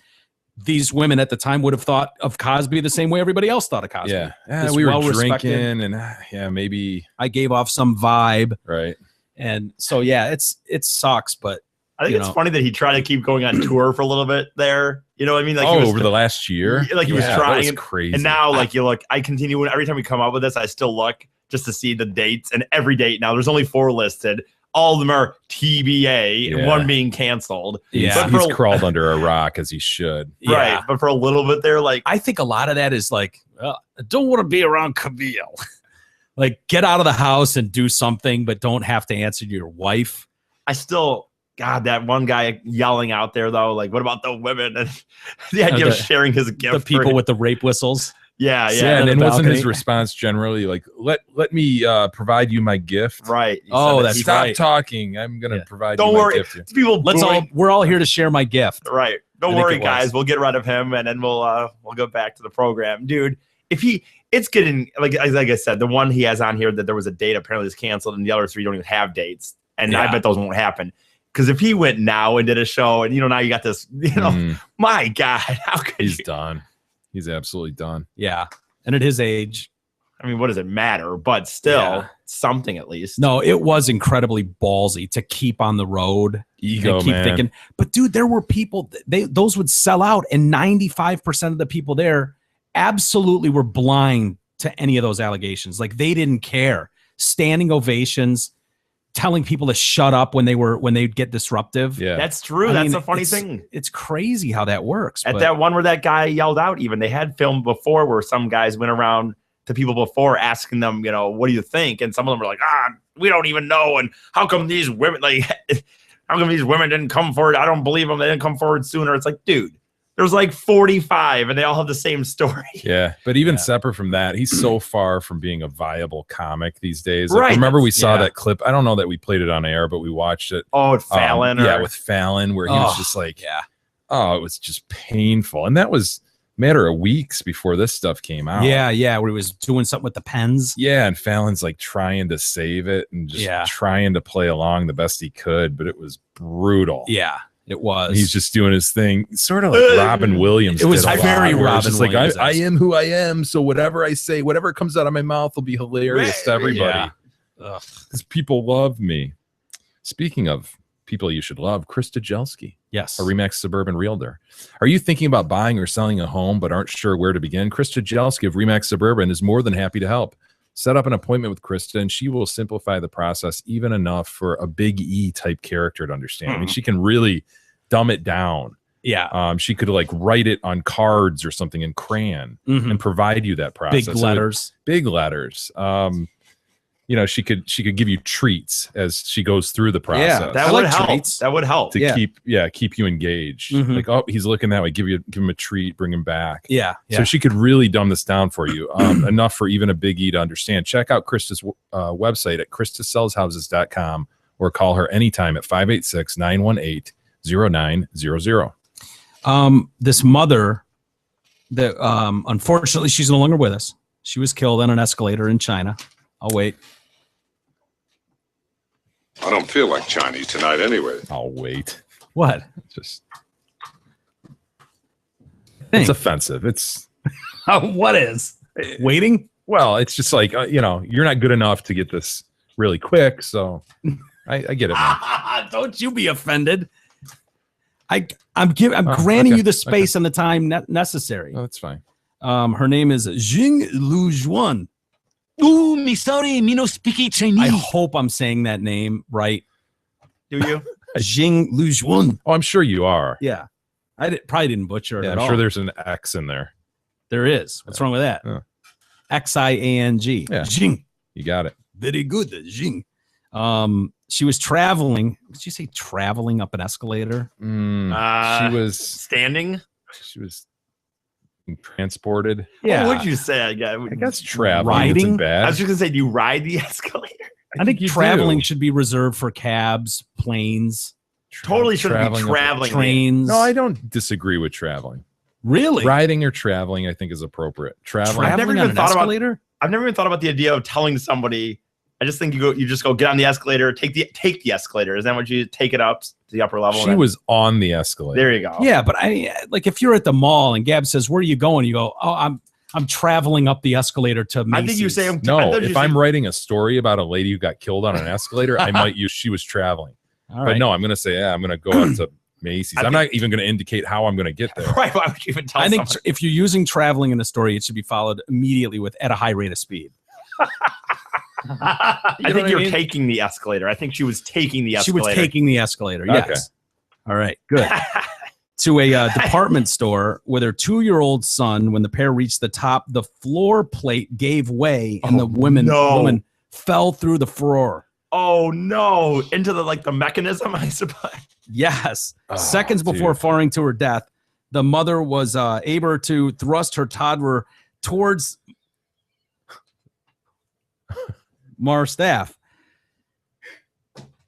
Speaker 4: these women at the time would have thought of Cosby the same way everybody else thought of Cosby.
Speaker 5: Yeah, we were drinking, and maybe
Speaker 4: I gave off some vibe.
Speaker 5: Right.
Speaker 4: And so, yeah, it sucks, but
Speaker 2: I think it's funny that he tried to keep going on tour for a little bit there. You know what I mean? Like,
Speaker 5: over the last year,
Speaker 2: like he was trying.
Speaker 5: That was crazy.
Speaker 2: And now, like, you look, I continue, every time we come up with this, I still look just to see the dates, and every date now, there's only 4 listed. All of them are TBA, and one being canceled.
Speaker 5: Yeah, he's crawled under a rock, as he should.
Speaker 2: Right,
Speaker 4: Yeah.
Speaker 2: but for a little bit there, like,
Speaker 4: I think a lot of that is like, I don't want to be around Camille. Like, get out of the house and do something, but don't have to answer to your wife.
Speaker 2: I still, God, that one guy yelling out there though, like, what about the women? And the idea of sharing his gift.
Speaker 4: The people with the rape whistles.
Speaker 2: Yeah.
Speaker 5: And wasn't his response generally like, let me provide you my gift?
Speaker 2: Right.
Speaker 4: That's
Speaker 5: stop
Speaker 4: right.
Speaker 5: talking. I'm gonna provide
Speaker 2: Don't
Speaker 5: you
Speaker 2: worry.
Speaker 5: my gift.
Speaker 2: People,
Speaker 4: we're all here to share my gift.
Speaker 2: Right. Don't worry, guys. We'll get rid of him, and then we'll go back to the program, dude. It's getting like I said, the one he has on here that there was a date apparently is canceled, and the other 3 don't even have dates, and I bet those won't happen. Because if he went now and did a show, and now you got this, my God, how could
Speaker 5: he's done? He's absolutely done.
Speaker 4: Yeah, and at his age,
Speaker 2: I mean, what does it matter? But still, something at least.
Speaker 4: No, it was incredibly ballsy to keep on the road.
Speaker 5: Ego,
Speaker 4: and keep
Speaker 5: man.
Speaker 4: thinking. But dude, there were people. Those would sell out, and 95% of the people there absolutely were blind to any of those allegations. Like, they didn't care. Standing ovations, telling people to shut up when they'd get disruptive.
Speaker 5: Yeah,
Speaker 2: that's true. That's a funny thing.
Speaker 4: It's crazy how that works.
Speaker 2: At that one where that guy yelled out, even they had filmed before where some guys went around to people before asking them, what do you think? And some of them were like, we don't even know. And how come these women didn't come forward? I don't believe them. They didn't come forward sooner. It's like, dude, there's like 45 and they all have the same story.
Speaker 5: Yeah. But even separate from that, he's so far from being a viable comic these days.
Speaker 2: Right.
Speaker 5: Like, remember we saw that clip. I don't know that we played it on air, but we watched it.
Speaker 2: Oh, with Fallon.
Speaker 5: With Fallon, where he was just like, it was just painful. And that was matter of weeks before this stuff came out.
Speaker 4: Yeah, where he was doing something with the pens.
Speaker 5: Yeah, and Fallon's like trying to save it and just trying to play along the best he could, but it was brutal.
Speaker 4: Yeah, it was.
Speaker 5: He's just doing his thing, sort of like Robin Williams.
Speaker 4: It was
Speaker 5: did a
Speaker 4: very
Speaker 5: lot, where it's
Speaker 4: Robin
Speaker 5: just like
Speaker 4: Williams.
Speaker 5: I am who I am, so whatever I say, whatever comes out of my mouth will be hilarious to everybody. Because people love me. Speaking of people you should love, Chris Stajelski.
Speaker 4: Yes.
Speaker 5: A RE/MAX Suburban Realtor. Are you thinking about buying or selling a home but aren't sure where to begin? Krista Jelski of RE/MAX Suburban is more than happy to help. Set up an appointment with Krista and she will simplify the process even enough for a big E type character to understand. I mean, she can really dumb it down.
Speaker 4: Yeah.
Speaker 5: She could like write it on cards or something in crayon and provide you that process.
Speaker 4: Big letters.
Speaker 5: Big letters. You know, she could give you treats as she goes through the process.
Speaker 2: Yeah, that would help. That would help
Speaker 5: to keep you engaged. Like, oh, he's looking that way. Give him a treat, bring him back.
Speaker 4: Yeah.
Speaker 5: So she could really dumb this down for you, enough for even a big E to understand. Check out Krista's website at KristaSellsHouses.com or call her anytime at 586-918-0900.
Speaker 4: This mother that unfortunately she's no longer with us. She was killed on an escalator in China. I'll wait.
Speaker 9: I don't feel like Chinese tonight anyway.
Speaker 5: I'll wait.
Speaker 4: What?
Speaker 5: Just it's offensive. It's
Speaker 4: what is waiting?
Speaker 5: Well, it's just like you know, you're not good enough to get this really quick. So I get it. Man.
Speaker 4: Don't you be offended. I'm granting you the space and the time necessary.
Speaker 5: Oh, that's fine.
Speaker 4: Her name is Jing Lujuan.
Speaker 10: Oh, me sorry, me no speak Chinese.
Speaker 4: I hope I'm saying that name right.
Speaker 2: Do you?
Speaker 4: Jing Lujuan.
Speaker 5: Oh, I'm sure you are.
Speaker 4: Yeah. Probably didn't butcher it at all.
Speaker 5: I'm sure there's an X in there.
Speaker 4: There is. What's wrong with that? Xiang.
Speaker 5: Yeah.
Speaker 4: Jing.
Speaker 5: You got it.
Speaker 4: Very good. Jing. She was traveling. Did you say traveling up an escalator?
Speaker 5: She was
Speaker 2: standing.
Speaker 5: She was transported.
Speaker 2: Yeah. What would you say? I
Speaker 5: guess traveling.
Speaker 4: Riding.
Speaker 5: Bad.
Speaker 2: I was just gonna say, do you ride the escalator?
Speaker 4: I think traveling should be reserved for cabs, planes.
Speaker 2: Totally shouldn't be traveling.
Speaker 4: Trains.
Speaker 5: No, I don't disagree with traveling.
Speaker 4: Really?
Speaker 5: Riding or traveling, I think, is appropriate. Traveling.
Speaker 2: I've never
Speaker 4: on
Speaker 2: even
Speaker 4: an
Speaker 2: thought
Speaker 4: escalator?
Speaker 2: about. I've never even thought about the idea of telling somebody. I just think you just go get on the escalator, take the escalator. Is that what you take it up to the upper level?
Speaker 5: She was on the escalator.
Speaker 2: There you go.
Speaker 4: Yeah, but like if you're at the mall and Gab says, "Where are you going?" You go, "Oh, I'm traveling up the escalator to Macy's."
Speaker 2: I think you say
Speaker 5: no. If I'm writing a story about a lady who got killed on an escalator, I might use she was traveling.
Speaker 4: All right.
Speaker 5: But no, I'm going to say, I'm going to go out to Macy's. I'm not even going to indicate how I'm going to get there.
Speaker 2: Right? Why would you even tell?
Speaker 4: I think if you're using traveling in a story, it should be followed immediately with at a high rate of speed.
Speaker 2: I think you're taking the escalator. I think she was taking the escalator.
Speaker 4: She was taking the escalator. Yes.
Speaker 5: Okay.
Speaker 4: All right. Good. To a department store with her 2-year-old son. When the pair reached the top, the floor plate gave way, and the woman fell through the floor.
Speaker 2: Oh no! Into the mechanism, I suppose.
Speaker 4: Yes. Seconds before falling to her death, the mother was able to thrust her toddler towards Mar staff,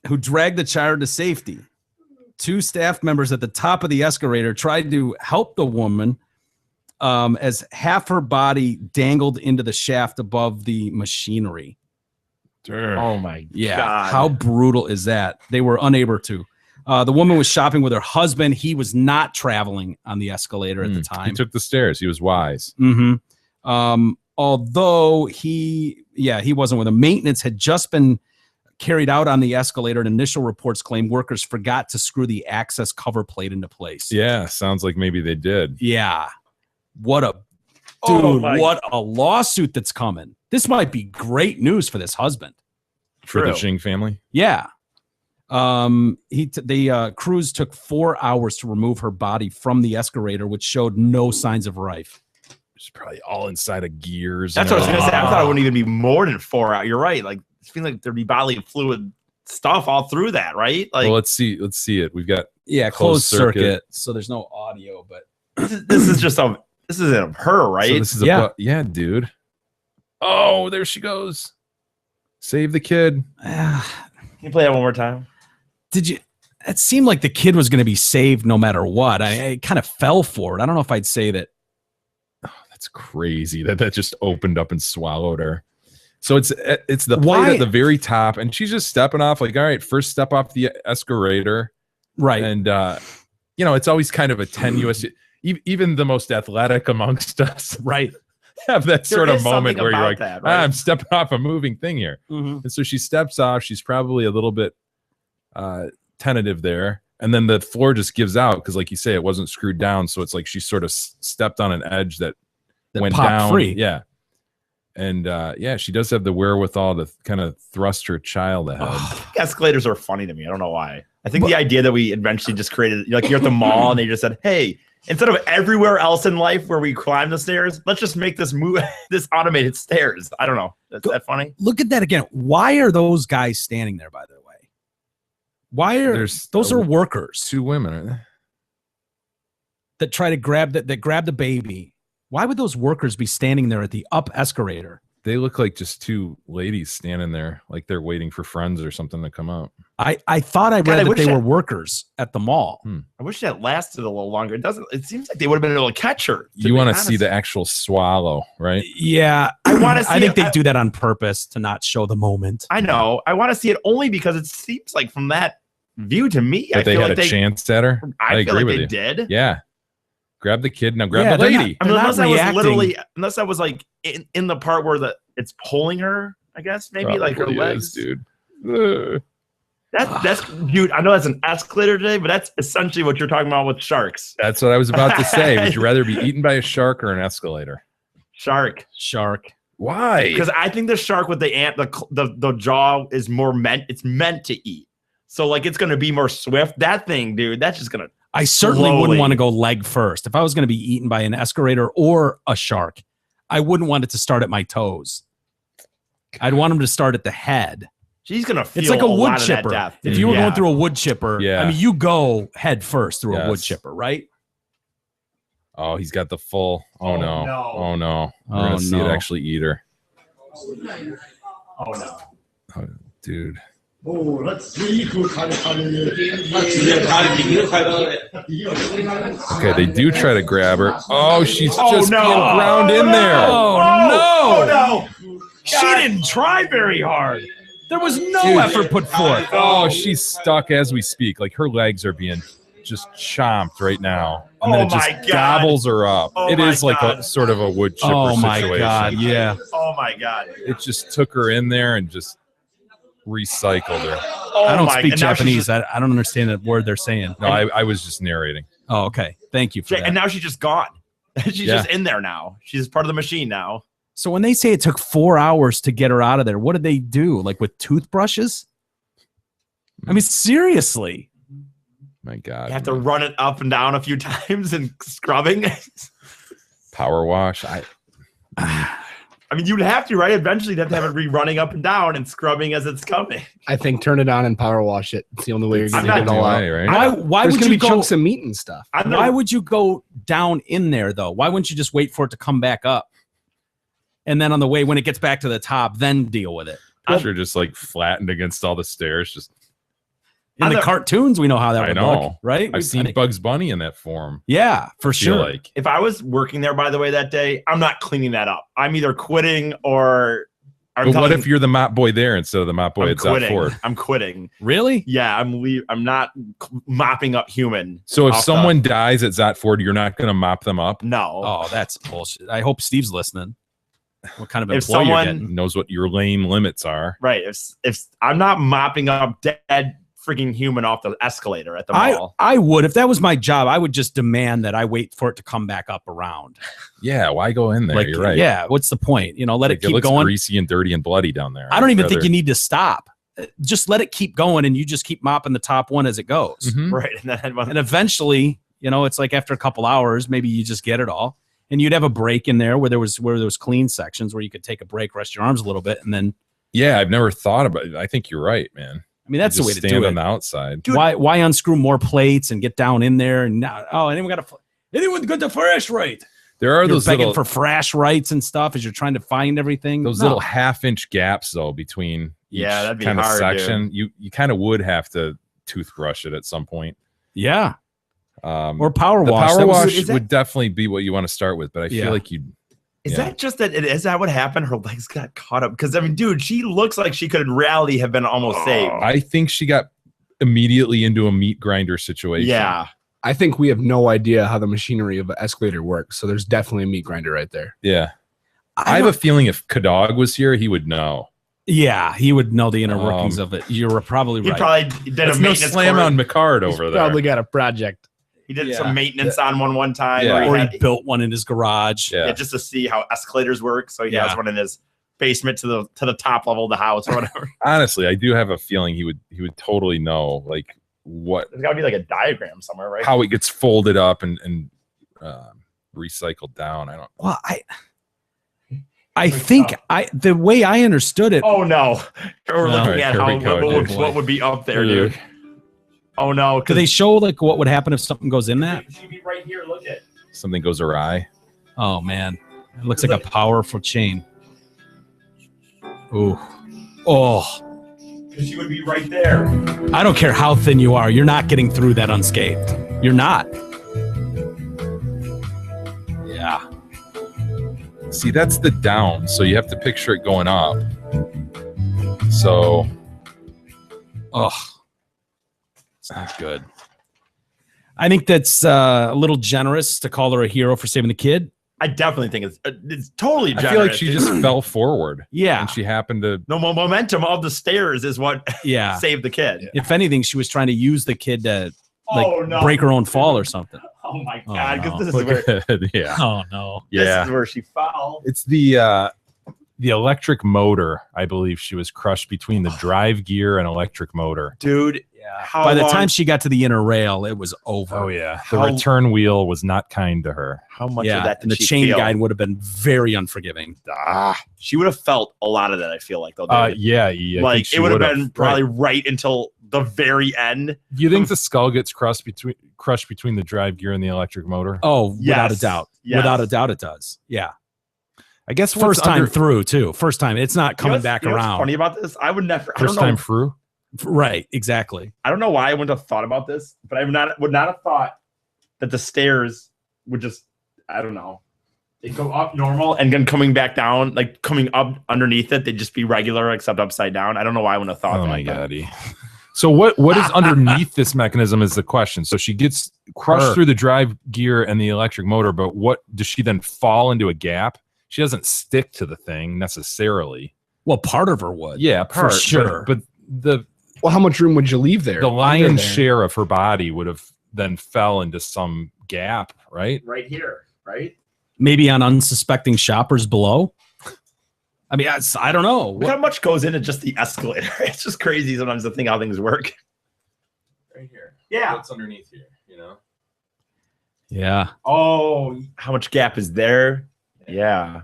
Speaker 4: who dragged the child to safety. 2 staff members at the top of the escalator tried to help the woman as half her body dangled into the shaft above the machinery.
Speaker 2: Oh my God.
Speaker 4: How brutal is that? They were unable to. The woman was shopping with her husband. He was not traveling on the escalator at the time.
Speaker 5: He took the stairs. He was wise.
Speaker 4: Although he wasn't with him. Maintenance had just been carried out on the escalator, and initial reports claim workers forgot to screw the access cover plate into place.
Speaker 5: Yeah, sounds like maybe they did.
Speaker 4: Yeah. What a lawsuit that's coming. This might be great news for this husband.
Speaker 5: For the Jing family?
Speaker 4: Yeah. The crews took 4 hours to remove her body from the escalator, which showed no signs of life.
Speaker 5: It's probably all inside of gears.
Speaker 2: That's what I was going to say. I thought it wouldn't even be more than 4 hours. You're right. Like, it feels like there'd be bodily fluid stuff all through that, right? Like,
Speaker 5: well, let's see it. We've got
Speaker 4: closed circuit, so there's no audio. But
Speaker 2: this isn't of her, right?
Speaker 5: So this is dude. Oh, there she goes. Save the kid.
Speaker 2: Can you play that one more time?
Speaker 4: It seemed like the kid was going to be saved no matter what. I kind of fell for it. I don't know if I'd say that
Speaker 5: It's crazy that just opened up and swallowed her. So it's the
Speaker 4: Why-
Speaker 5: plate at the very top, and she's just stepping off like, all right, first step off the escalator.
Speaker 4: Right.
Speaker 5: And it's always kind of a tenuous. Even the most athletic amongst us,
Speaker 4: right,
Speaker 5: have that
Speaker 2: There
Speaker 5: sort of
Speaker 2: is
Speaker 5: moment
Speaker 2: something
Speaker 5: where you're
Speaker 2: about
Speaker 5: like,
Speaker 2: that, right?
Speaker 5: I'm stepping off a moving thing here.
Speaker 4: Mhm.
Speaker 5: And so she steps off. She's probably a little bit tentative there. And then the floor just gives out because, like you say, it wasn't screwed down. So it's like she sort of stepped on an edge that went
Speaker 4: popped
Speaker 5: down.
Speaker 4: free.
Speaker 5: Yeah. And she does have the wherewithal to kind of thrust her child ahead.
Speaker 2: Escalators are funny to me. I don't know why. I think the idea that we eventually just created, like you're at the mall and they just said, hey, instead of everywhere else in life where we climb the stairs, let's just make this this automated stairs. I don't know. Is that funny?
Speaker 4: Look at that again. Why are those guys standing there, by the way? Why are those are workers?
Speaker 5: 2 women, aren't they?
Speaker 4: That try to grab that grab the baby. Why would those workers be standing there at the up escalator?
Speaker 5: They look like just 2 ladies standing there, like they're waiting for friends or something to come out.
Speaker 4: I thought I read that they were workers at the mall.
Speaker 2: I wish that lasted a little longer. It seems like they would have been able to catch her.
Speaker 5: You want to see the actual swallow, right?
Speaker 4: Yeah,
Speaker 2: I want to see
Speaker 4: I think
Speaker 2: it.
Speaker 4: they do that on purpose to not show the moment.
Speaker 2: I know. I want to see it only because it seems like from that view to me,
Speaker 5: That
Speaker 2: I
Speaker 5: they
Speaker 2: feel
Speaker 5: had
Speaker 2: like
Speaker 5: a chance at her.
Speaker 2: I feel
Speaker 5: agree
Speaker 2: like
Speaker 5: with
Speaker 2: they
Speaker 5: you.
Speaker 2: did.
Speaker 5: Yeah. Grab the kid. Now grab
Speaker 4: Yeah,
Speaker 5: the
Speaker 4: they're
Speaker 5: lady.
Speaker 2: I mean,
Speaker 4: They're
Speaker 2: unless
Speaker 4: not
Speaker 2: I was
Speaker 4: reacting.
Speaker 2: literally, unless I was like in the part where it's pulling her, I guess maybe like her
Speaker 5: Probably
Speaker 2: legs.
Speaker 5: is, dude. Ugh.
Speaker 2: That's dude. I know that's an escalator today, but that's essentially what you're talking about with sharks.
Speaker 5: That's what I was about to say. Would you rather be eaten by a shark or an escalator?
Speaker 2: Shark.
Speaker 5: Why?
Speaker 2: Because I think the shark with the jaw is more meant. It's meant to eat. So like it's gonna be more swift. That thing, dude. That's just gonna.
Speaker 4: I certainly
Speaker 2: slowly-
Speaker 4: wouldn't want to go leg first. If I was going to be eaten by an escalator or a shark, I wouldn't want it to start at my toes. I'd want him to start at the head.
Speaker 2: She's gonna feel
Speaker 4: It's like a wood
Speaker 2: lot of that
Speaker 4: chipper.
Speaker 2: death,
Speaker 4: If
Speaker 2: dude.
Speaker 4: you were
Speaker 2: Yeah.
Speaker 4: going through a wood chipper,
Speaker 5: Yeah.
Speaker 4: I mean, you go head first through a wood
Speaker 5: Yes.
Speaker 4: chipper, right?
Speaker 5: Oh, he's got the full. Oh, no.
Speaker 2: no.
Speaker 5: Oh no. We're
Speaker 4: Oh,
Speaker 5: gonna see
Speaker 4: no.
Speaker 5: it actually eat her.
Speaker 2: Oh no.
Speaker 5: Oh, dude. Okay, they do try to grab her. Oh, she's just
Speaker 2: no.
Speaker 5: being ground in there.
Speaker 4: Oh, no.
Speaker 2: no.
Speaker 4: She didn't try very hard. There was no
Speaker 5: Dude.
Speaker 4: effort put forth.
Speaker 5: Oh, she's stuck as we speak. Like her legs are being just chomped right now. And then
Speaker 2: Oh
Speaker 5: it just
Speaker 2: my God.
Speaker 5: gobbles her up.
Speaker 2: Oh
Speaker 5: It
Speaker 2: my
Speaker 5: is like
Speaker 2: God.
Speaker 5: a sort of a wood chipper
Speaker 4: Oh my
Speaker 5: situation.
Speaker 4: God, yeah.
Speaker 2: Oh my god.
Speaker 5: It just took her in there and just recycled her.
Speaker 2: Oh
Speaker 4: I don't
Speaker 2: my-
Speaker 4: speak
Speaker 2: and now she's
Speaker 4: Japanese.
Speaker 2: just-
Speaker 4: I don't understand the word they're saying.
Speaker 5: No, I was just narrating.
Speaker 4: Oh, okay. Thank you for that.
Speaker 2: And now she's just gone. She's
Speaker 5: Yeah.
Speaker 2: just in there now. She's part of the machine now.
Speaker 4: So when they say it took 4 hours to get her out of there, what did they do? Like with toothbrushes? I mean, seriously.
Speaker 5: My God.
Speaker 2: You have to run it up and down a few times and scrubbing.
Speaker 5: Power wash.
Speaker 2: I mean, you'd have to, right? Eventually, you'd have to have it rerunning up and down and scrubbing as it's coming.
Speaker 6: I think turn it on and power wash it. It's the only way you're
Speaker 2: I'm
Speaker 6: going to
Speaker 2: not
Speaker 6: get it all out.
Speaker 5: way, right?
Speaker 4: Why
Speaker 6: There's
Speaker 4: would
Speaker 6: going to
Speaker 4: you
Speaker 6: be
Speaker 4: go?
Speaker 6: chunks of meat and stuff.
Speaker 2: I'm
Speaker 4: Why
Speaker 2: not,
Speaker 4: would you go down in there though? Why wouldn't you just wait for it to come back up, and then on the way when it gets back to the top, then deal with it?
Speaker 5: I'm sure just like flattened against all the stairs. Just
Speaker 4: In the
Speaker 2: I'm
Speaker 4: cartoons, we know how that
Speaker 5: I
Speaker 4: would
Speaker 5: know.
Speaker 4: look, right?
Speaker 5: I've seen Bugs Bunny in that form.
Speaker 4: Yeah, for
Speaker 5: I feel
Speaker 4: sure.
Speaker 5: like
Speaker 2: if I was working there, by the way, that day, I'm not cleaning that up. I'm either quitting or I'm
Speaker 5: but what
Speaker 2: telling-
Speaker 5: if you're the mop boy there instead of the mop boy
Speaker 2: I'm
Speaker 5: at South
Speaker 2: quitting.
Speaker 5: Ford?
Speaker 2: I'm quitting.
Speaker 4: Really?
Speaker 2: Yeah, I'm not mopping up human.
Speaker 5: So if
Speaker 2: off
Speaker 5: someone dies at Zot Ford, you're not going to mop them up?
Speaker 2: No.
Speaker 4: Oh, that's bullshit. I hope Steve's listening. What kind of
Speaker 2: If
Speaker 4: employee you're
Speaker 2: someone-
Speaker 4: getting?
Speaker 5: Knows what your lame limits are.
Speaker 2: Right. If I'm not mopping up dead freaking human off the escalator at the mall.
Speaker 4: I would, if that was my job, I would just demand that I wait for it to come back up around.
Speaker 5: Yeah, why go in there?
Speaker 4: Like,
Speaker 5: You're right.
Speaker 4: yeah, what's the point? You know, let
Speaker 5: Like,
Speaker 4: it keep
Speaker 5: looks
Speaker 4: going.
Speaker 5: greasy and dirty and bloody down there.
Speaker 4: I don't even think
Speaker 5: rather-
Speaker 4: you need to stop. Just let it keep going, and you just keep mopping the top one as it goes.
Speaker 5: Mhm.
Speaker 2: Right. And then
Speaker 4: And eventually, you know, it's like after a couple hours, maybe you just get it all, and you'd have a break in there where there was clean sections where you could take a break, rest your arms a little bit, and then.
Speaker 5: Yeah, I've never thought about it. I think you're right, man.
Speaker 4: I mean, that's
Speaker 5: You
Speaker 4: the way
Speaker 5: just
Speaker 4: to
Speaker 5: stand
Speaker 4: do
Speaker 5: on
Speaker 4: it.
Speaker 5: the outside.
Speaker 4: Why unscrew more plates and get down in there and now? Oh, anyone got the fresh right?
Speaker 5: There are
Speaker 4: You're
Speaker 5: those
Speaker 4: begging
Speaker 5: little,
Speaker 4: for fresh rights and stuff as you're trying to find everything.
Speaker 5: those
Speaker 4: No.
Speaker 5: little half-inch gaps though between each
Speaker 2: Yeah, that'd be
Speaker 5: kind of
Speaker 2: hard,
Speaker 5: section. You kind of would have to toothbrush it at some point.
Speaker 4: Yeah.
Speaker 5: Or
Speaker 4: Or power
Speaker 5: the
Speaker 4: wash.
Speaker 5: power
Speaker 4: That was-
Speaker 5: wash
Speaker 2: is that-
Speaker 5: would definitely be what you want to start with, but I
Speaker 4: Yeah.
Speaker 5: feel like you
Speaker 2: Is that just that? Is that what happened? Her legs got caught up because I mean, dude, she looks like she could in reality have been almost saved.
Speaker 5: I think she got immediately into a meat grinder situation.
Speaker 2: Yeah.
Speaker 6: I think we have no idea how the machinery of an escalator works. So there's definitely a meat grinder right there.
Speaker 5: Yeah. I have a feeling if Kadog was here, he would know.
Speaker 4: Yeah, he would know the inner workings of it. You're probably right.
Speaker 2: He probably did
Speaker 5: There's
Speaker 2: a
Speaker 5: no
Speaker 2: maintenance
Speaker 5: slam
Speaker 2: course.
Speaker 5: on McCard over there.
Speaker 6: Probably got a project.
Speaker 2: He did some maintenance on one time.
Speaker 5: Yeah.
Speaker 4: Or
Speaker 2: Or
Speaker 4: he built one in his garage.
Speaker 5: Yeah.
Speaker 2: just to see how escalators work. So he has one in his basement to the top level of the house or whatever.
Speaker 5: Honestly, I do have a feeling he would totally know like what
Speaker 2: There's got to be like a diagram somewhere, right?
Speaker 5: how it gets folded up and recycled down. I don't.
Speaker 4: Well, I think the way I understood it.
Speaker 2: Oh no, we're
Speaker 5: All
Speaker 2: looking
Speaker 5: right,
Speaker 2: at
Speaker 5: here
Speaker 2: how
Speaker 5: we go,
Speaker 2: what
Speaker 5: dude.
Speaker 2: would be up there, dude. Oh no,
Speaker 4: Do they show like what would happen if something goes in that?
Speaker 2: she'd be right here. Look at.
Speaker 5: Something goes awry.
Speaker 4: Oh man, it looks like a powerful chain. Ooh, oh.
Speaker 2: She would be right there.
Speaker 4: I don't care how thin you are, you're not getting through that unscathed. You're not. Yeah.
Speaker 5: See, that's the down. So you have to picture it going up. So,
Speaker 4: it's not good. I think that's a little generous to call her a hero for saving the kid.
Speaker 2: I definitely think it's totally
Speaker 5: I
Speaker 2: generous.
Speaker 5: feel like she just fell forward.
Speaker 4: Yeah.
Speaker 5: And she happened to.
Speaker 2: the momentum of the stairs is what saved the kid.
Speaker 4: If anything, she was trying to use the kid to break her own fall or something.
Speaker 2: Oh my god! Because
Speaker 4: no.
Speaker 2: this is where
Speaker 5: Yeah.
Speaker 4: Oh no.
Speaker 5: Yeah.
Speaker 2: this is where she fell.
Speaker 5: It's the electric motor. I believe she was crushed between the drive gear and electric motor.
Speaker 2: Dude,
Speaker 4: By the time she got to the inner rail, it was over.
Speaker 5: Oh yeah, the return wheel was not kind to her.
Speaker 2: how much of that did
Speaker 4: and the
Speaker 2: she
Speaker 4: chain
Speaker 2: feel?
Speaker 4: guide would have been very unforgiving.
Speaker 2: She would have felt a lot of that. I feel like though. dude.
Speaker 5: Yeah, I think
Speaker 2: like
Speaker 5: she
Speaker 2: it would have
Speaker 5: would've.
Speaker 2: been probably right until the very end.
Speaker 5: Do you think the skull gets crushed between the drive gear and the electric motor?
Speaker 4: Oh, without a
Speaker 2: Yes.
Speaker 4: doubt.
Speaker 2: Yes.
Speaker 4: Without a doubt, it does. Yeah.
Speaker 5: I guess
Speaker 4: First time through, too. First time. It's not coming back
Speaker 2: you know what's
Speaker 4: around.
Speaker 2: funny about this? I would never. I
Speaker 5: First
Speaker 2: don't know,
Speaker 5: time through.
Speaker 4: Right. Exactly.
Speaker 2: I don't know why I wouldn't have thought about this, but I would not have thought that the stairs would just. I don't know. They go up normal and then coming back down, like coming up underneath it, they'd just be regular except upside down. I don't know why I wouldn't have thought.
Speaker 5: Oh
Speaker 2: that,
Speaker 5: my
Speaker 2: but-
Speaker 5: god. So what is underneath this mechanism is the question. So she gets crushed through the drive gear and the electric motor, but what does she then fall into a gap? She doesn't stick to the thing necessarily.
Speaker 4: Well, part of her would.
Speaker 5: Yeah,
Speaker 4: for sure.
Speaker 5: But the
Speaker 6: Well, how much room would you leave there?
Speaker 5: the
Speaker 6: Under
Speaker 5: lion's
Speaker 6: there?
Speaker 5: share of her body would have then fell into some gap, right?
Speaker 2: Right here, right?
Speaker 4: Maybe on unsuspecting shoppers below. I mean, I don't know.
Speaker 2: Look how much goes into just the escalator. It's just crazy sometimes to think how things work.
Speaker 5: Right here.
Speaker 2: Yeah.
Speaker 5: What's underneath here, you know?
Speaker 4: Yeah.
Speaker 2: Oh, how much gap is there? Yeah.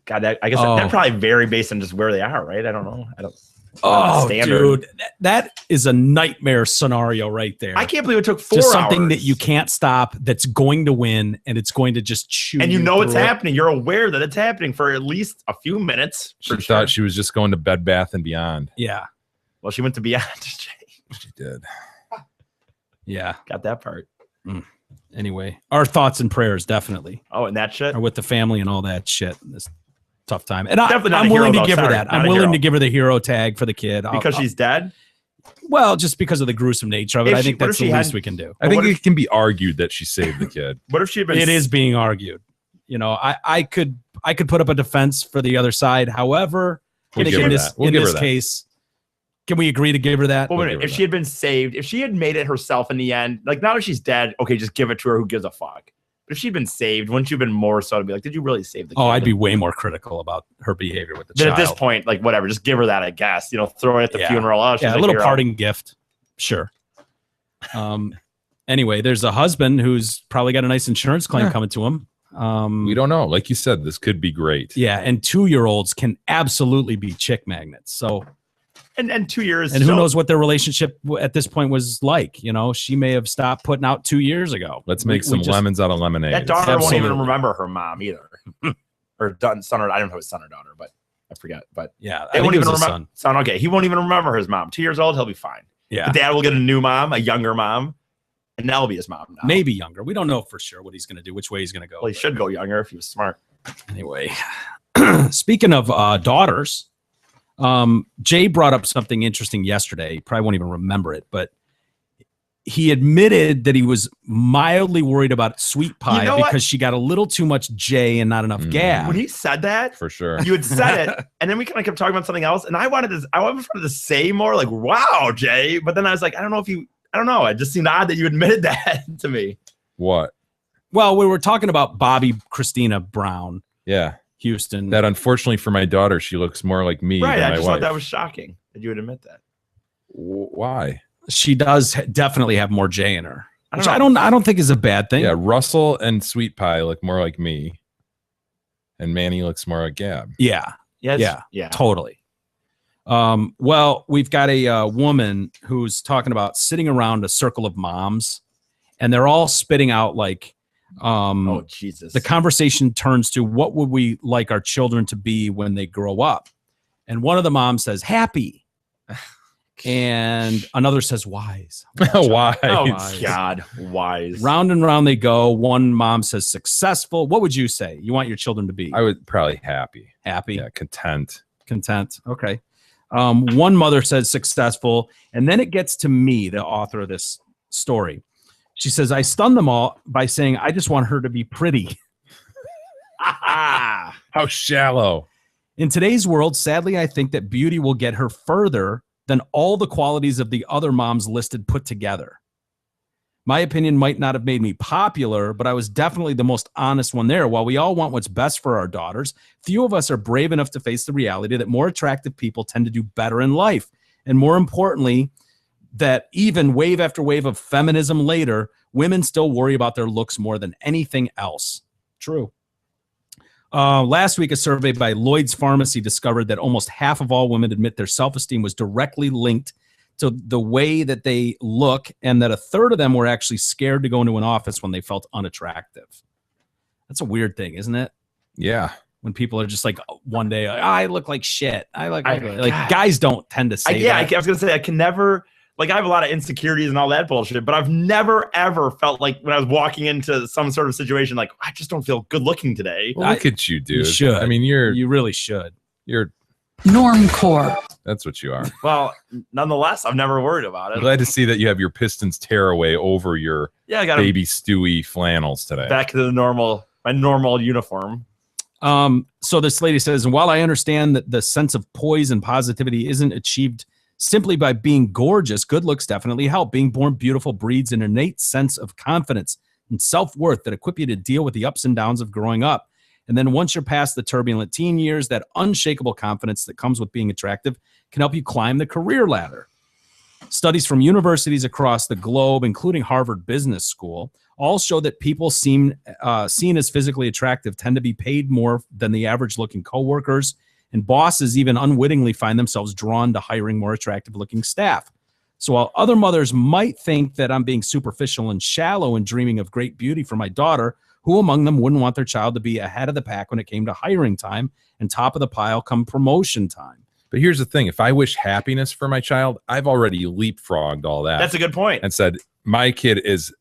Speaker 2: God, I guess that probably vary based on just where they are, right? I don't know. I don't.
Speaker 4: Oh,
Speaker 2: standard.
Speaker 4: dude, that is a nightmare scenario right there.
Speaker 2: I can't believe it took 4
Speaker 4: just
Speaker 2: hours.
Speaker 4: something that you can't stop. That's going to win, and it's going to just chew.
Speaker 2: And you know it's
Speaker 4: through it.
Speaker 2: happening. You're aware that it's happening for at least a few minutes.
Speaker 5: She
Speaker 2: For
Speaker 5: thought she was just going to Bed Bath and Beyond.
Speaker 4: Yeah.
Speaker 2: Well, she went to Beyond.
Speaker 5: She did.
Speaker 4: Yeah.
Speaker 2: Got that part.
Speaker 4: Anyway, our thoughts and prayers definitely
Speaker 2: Oh, and that shit.
Speaker 4: are with the family and all that shit. This tough time, and
Speaker 2: Definitely not
Speaker 4: I'm
Speaker 2: a
Speaker 4: willing
Speaker 2: hero,
Speaker 4: to give
Speaker 2: though.
Speaker 4: her
Speaker 2: Sorry,
Speaker 4: that.
Speaker 2: not
Speaker 4: I'm
Speaker 2: a
Speaker 4: willing
Speaker 2: hero.
Speaker 4: to give her the hero tag for the kid
Speaker 2: Because she's dead?
Speaker 4: well, just because of the gruesome nature of it.
Speaker 2: If
Speaker 4: I
Speaker 2: she-
Speaker 4: think
Speaker 2: what
Speaker 4: that's
Speaker 2: if
Speaker 4: the
Speaker 2: she
Speaker 4: least
Speaker 2: had-
Speaker 4: we can do.
Speaker 5: I think
Speaker 2: what if-
Speaker 5: it can be argued that she saved the kid.
Speaker 2: What if she had been
Speaker 4: It is being argued. You know, I could put up a defense for the other side. However,
Speaker 5: We'll
Speaker 4: I think
Speaker 5: give
Speaker 4: in
Speaker 5: her
Speaker 4: this
Speaker 5: that. We'll
Speaker 4: in
Speaker 5: give her
Speaker 4: this
Speaker 5: that.
Speaker 4: case, can we agree to give her that?
Speaker 2: Well, wait a
Speaker 5: give
Speaker 2: minute.
Speaker 5: her
Speaker 2: If she had been saved, if she had made it herself in the end, like now that she's dead, okay, just give it to her. Who gives a fuck? But if she'd been saved, wouldn't you have been more so to be like, did you really save the kid?
Speaker 4: Oh, I'd be way more critical about her behavior with the
Speaker 2: Then
Speaker 4: child.
Speaker 2: at this point, like whatever, just give her that, I guess. You know, throw it at the
Speaker 4: Yeah.
Speaker 2: funeral. Oh, she's
Speaker 4: Yeah, a little
Speaker 2: hero.
Speaker 4: parting gift. Sure. Anyway, there's a husband who's probably got a nice insurance claim coming to him.
Speaker 5: We don't know. Like you said, this could be great.
Speaker 4: Yeah, and 2-year-olds can absolutely be chick magnets. So,
Speaker 2: And 2 years.
Speaker 4: and who
Speaker 2: so-
Speaker 4: knows what their relationship at this point was like? You know, she may have stopped putting out 2 years ago.
Speaker 5: Let's make some lemons out of lemonade.
Speaker 2: That daughter won't even
Speaker 4: Absolutely.
Speaker 2: remember her mom either. Or son or I don't know if it's son or daughter, but I forget. But
Speaker 4: Yeah,
Speaker 2: they
Speaker 4: I
Speaker 2: won't
Speaker 4: think it
Speaker 2: even
Speaker 4: was a
Speaker 2: remember
Speaker 4: son.
Speaker 2: son. Okay, he won't even remember his mom. 2 years old, he'll be fine.
Speaker 4: Yeah,
Speaker 2: The dad will get a new mom, a younger mom, and that'll be his mom now.
Speaker 4: maybe younger. We don't know for sure what he's going to do, which way he's going to go.
Speaker 2: Well, he should go younger if he was smart.
Speaker 4: Anyway, speaking of daughters, Jay brought up something interesting yesterday. You probably won't even remember it, but he admitted that he was mildly worried about Sweet Pie because she got a little too much J and not enough Gab.
Speaker 2: When he said that,
Speaker 5: For sure.
Speaker 2: you had said it, and then we kind of kept talking about something else, and I wanted to say more, like, wow, Jay, but then I was like, I don't know. It just seemed odd that you admitted that to me.
Speaker 5: What?
Speaker 4: Well, we were talking about Bobby Christina Brown,
Speaker 5: Yeah.
Speaker 4: Houston.
Speaker 5: That unfortunately for my daughter, she looks more like me
Speaker 2: Right,
Speaker 5: than
Speaker 2: I
Speaker 5: my
Speaker 2: just
Speaker 5: wife.
Speaker 2: thought that was shocking that you would admit that.
Speaker 5: Why?
Speaker 4: She does definitely have more J in her, which
Speaker 2: I
Speaker 4: I
Speaker 2: don't
Speaker 4: don't think is a bad thing.
Speaker 5: Yeah, Russell and Sweet Pie look more like me, and Manny looks more like Gab.
Speaker 4: Yeah,
Speaker 2: Yeah,
Speaker 4: totally. Well, we've got a woman who's talking about sitting around a circle of moms, and they're all spitting out like,
Speaker 2: oh Jesus.
Speaker 4: the conversation turns to what would we like our children to be when they grow up, and one of the moms says happy. And another says wise.
Speaker 5: Why?
Speaker 2: Oh God, wise.
Speaker 4: Round and round they go. One mom says successful. What would you say you want your children to be?
Speaker 5: I would probably happy.
Speaker 4: Happy.
Speaker 5: Yeah, content.
Speaker 4: Content. Okay. One mother says successful. And then it gets to me, the author of this story. She says, I stunned them all by saying, I just want her to be pretty.
Speaker 5: How shallow.
Speaker 4: In today's world, sadly, I think that beauty will get her further than all the qualities of the other moms listed put together. My opinion might not have made me popular, but I was definitely the most honest one there. While we all want what's best for our daughters, few of us are brave enough to face the reality that more attractive people tend to do better in life. And more importantly, that even wave after wave of feminism later, women still worry about their looks more than anything else. True. Last week, a survey by Lloyd's Pharmacy discovered that almost half of all women admit their self-esteem was directly linked to the way that they look, and that a third of them were actually scared to go into an office when they felt unattractive. That's a weird thing, isn't it?
Speaker 5: Yeah.
Speaker 4: When people are just like, one day, I look like shit. I look like guys don't tend to say that.
Speaker 2: I was going to say, I can never, like, I have a lot of insecurities and all that bullshit, but I've never, ever felt like when I was walking into some sort of situation, like, I just don't feel good looking today.
Speaker 5: Well, look at you, dude.
Speaker 4: You should.
Speaker 5: I mean,
Speaker 4: you really should.
Speaker 5: You're
Speaker 7: Normcore.
Speaker 5: That's what you are.
Speaker 2: Well, nonetheless, I've never worried about it.
Speaker 5: I'm glad to see that you have your Pistons tearaway over your
Speaker 2: I got
Speaker 5: baby Stewie flannels today.
Speaker 2: back to my normal uniform.
Speaker 4: So this lady says, and while I understand that the sense of poise and positivity isn't achieved simply by being gorgeous, good looks definitely help. Being born beautiful breeds an innate sense of confidence and self-worth that equip you to deal with the ups and downs of growing up. And then once you're past the turbulent teen years, that unshakable confidence that comes with being attractive can help you climb the career ladder. Studies from universities across the globe, including Harvard Business School, all show that people seen as physically attractive tend to be paid more than the average-looking coworkers, and bosses even unwittingly find themselves drawn to hiring more attractive-looking staff. So while other mothers might think that I'm being superficial and shallow and dreaming of great beauty for my daughter, who among them wouldn't want their child to be ahead of the pack when it came to hiring time and top of the pile come promotion time?
Speaker 5: But here's the thing. If I wish happiness for my child, I've already leapfrogged all that.
Speaker 2: That's a good point.
Speaker 5: And said, my kid is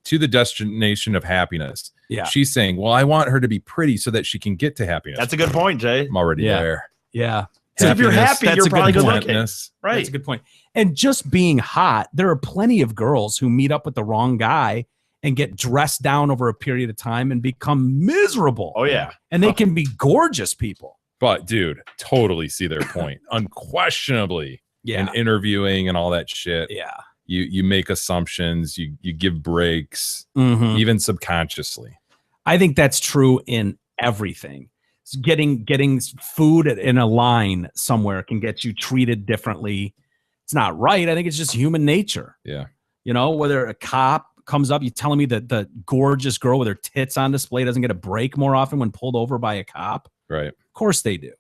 Speaker 5: to the destination of happiness.
Speaker 4: Yeah.
Speaker 5: She's saying, well, I want her to be pretty so that she can get to happiness.
Speaker 2: That's a good point, Jay.
Speaker 5: I'm already there.
Speaker 4: Yeah.
Speaker 2: So if you're happy,
Speaker 4: That's
Speaker 2: you're
Speaker 4: a
Speaker 2: probably
Speaker 4: good
Speaker 2: good
Speaker 4: point.
Speaker 2: looking. Right.
Speaker 4: That's a good point. And just being hot, there are plenty of girls who meet up with the wrong guy and get dressed down over a period of time and become miserable.
Speaker 2: Oh, yeah.
Speaker 4: And they can be gorgeous people.
Speaker 5: But dude, totally see their point. Unquestionably.
Speaker 4: Yeah.
Speaker 5: In interviewing and all that shit.
Speaker 4: Yeah.
Speaker 5: You make assumptions, you give breaks,
Speaker 4: Mhm.
Speaker 5: even subconsciously.
Speaker 4: I think that's true in everything. Getting food in a line somewhere can get you treated differently. It's not right. I think it's just human nature.
Speaker 5: Yeah.
Speaker 4: You know, whether a cop comes up, you telling me that the gorgeous girl with her tits on display doesn't get a break more often when pulled over by a cop?
Speaker 5: Right.
Speaker 4: Of course they do.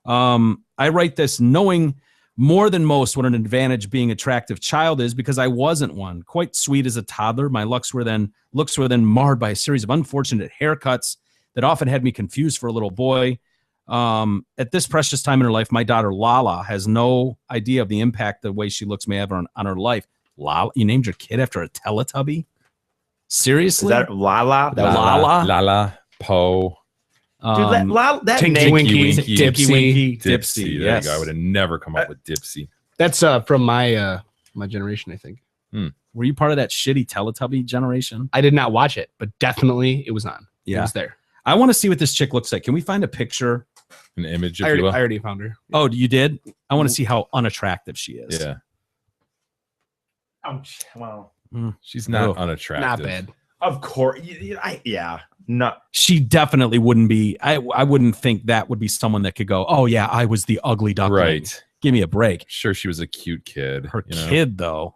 Speaker 4: I write this knowing more than most what an advantage being attractive child is, because I wasn't one. Quite sweet as a toddler, my looks were then marred by a series of unfortunate haircuts that often had me confused for a little boy. At this precious time in her life, my daughter Lala has no idea of the impact the way she looks may have on her life. Lala, you named your kid after a Teletubby? Seriously?
Speaker 2: Is that Lala?
Speaker 4: Lala?
Speaker 5: Lala, Poe.
Speaker 2: That
Speaker 6: Tinky
Speaker 2: name,
Speaker 6: Winky,
Speaker 4: Tinky
Speaker 6: Dipsy.
Speaker 4: Winky,
Speaker 5: Dipsy. There
Speaker 4: yes.
Speaker 5: you go. I would have never come up with Dipsy.
Speaker 6: That's from my generation, I think.
Speaker 4: Were you part of that shitty Teletubby generation?
Speaker 6: I did not watch it, but definitely it was on. It
Speaker 4: Yeah.
Speaker 6: was there.
Speaker 4: I want to see what this chick looks like. Can we find a picture?
Speaker 5: An image,
Speaker 6: I
Speaker 5: if you will.
Speaker 6: already found her.
Speaker 4: Oh, you did? I want to see how unattractive she is.
Speaker 5: Yeah.
Speaker 2: Well,
Speaker 5: She's not
Speaker 4: Oh,
Speaker 5: unattractive.
Speaker 6: Not bad.
Speaker 2: of course. No.
Speaker 4: She definitely wouldn't be. I wouldn't think that would be someone that could go, oh, yeah, I was the ugly duckling.
Speaker 5: Right.
Speaker 4: Give me a break.
Speaker 5: Sure, she was a cute kid.
Speaker 4: Her
Speaker 5: you know?
Speaker 4: kid, though.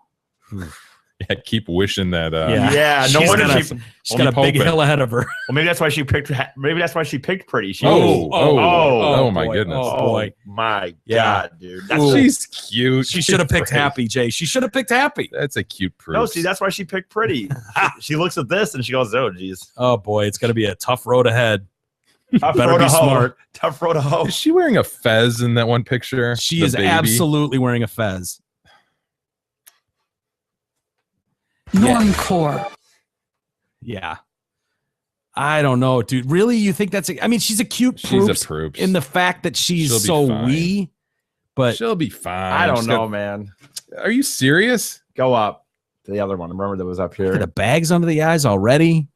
Speaker 5: Yeah, keep wishing that.
Speaker 2: Yeah, no
Speaker 4: She's
Speaker 2: wonder
Speaker 4: got
Speaker 2: she.
Speaker 4: She's got a big
Speaker 5: hoping.
Speaker 4: hill ahead of her.
Speaker 2: Well, maybe that's why she picked. Maybe that's why she picked pretty. She
Speaker 5: Oh, my
Speaker 4: boy.
Speaker 5: goodness.
Speaker 4: Oh, boy.
Speaker 2: my
Speaker 4: Yeah.
Speaker 2: God, dude.
Speaker 5: She's cute.
Speaker 4: She should have picked
Speaker 5: Pretty.
Speaker 4: Happy, Jay. She should have picked Happy.
Speaker 5: That's a cute proof.
Speaker 2: No, see, that's why she picked pretty. she looks at this and she goes, "Oh, geez,
Speaker 4: Oh, boy. It's going to be a tough road ahead.
Speaker 2: tough
Speaker 4: Better
Speaker 2: road
Speaker 4: be
Speaker 2: to hoe.
Speaker 4: smart.
Speaker 2: Tough road to hoe."
Speaker 5: Is she wearing a fez in that one picture?
Speaker 4: She
Speaker 5: The
Speaker 4: is
Speaker 5: baby?
Speaker 4: absolutely wearing a fez.
Speaker 7: Normcore.
Speaker 4: Yeah. I don't know, dude. Really? You think that's I mean, she's a cute
Speaker 5: She's a
Speaker 4: proops
Speaker 5: proops.
Speaker 4: in the fact that she's
Speaker 5: She'll be
Speaker 4: so
Speaker 5: fine.
Speaker 4: wee, but
Speaker 5: She'll be fine.
Speaker 2: I don't
Speaker 5: She's
Speaker 2: know,
Speaker 5: got-
Speaker 2: man.
Speaker 5: Are you serious?
Speaker 2: Go up to the other one. Remember that was up
Speaker 4: look at the
Speaker 2: here.
Speaker 4: bags under the eyes already.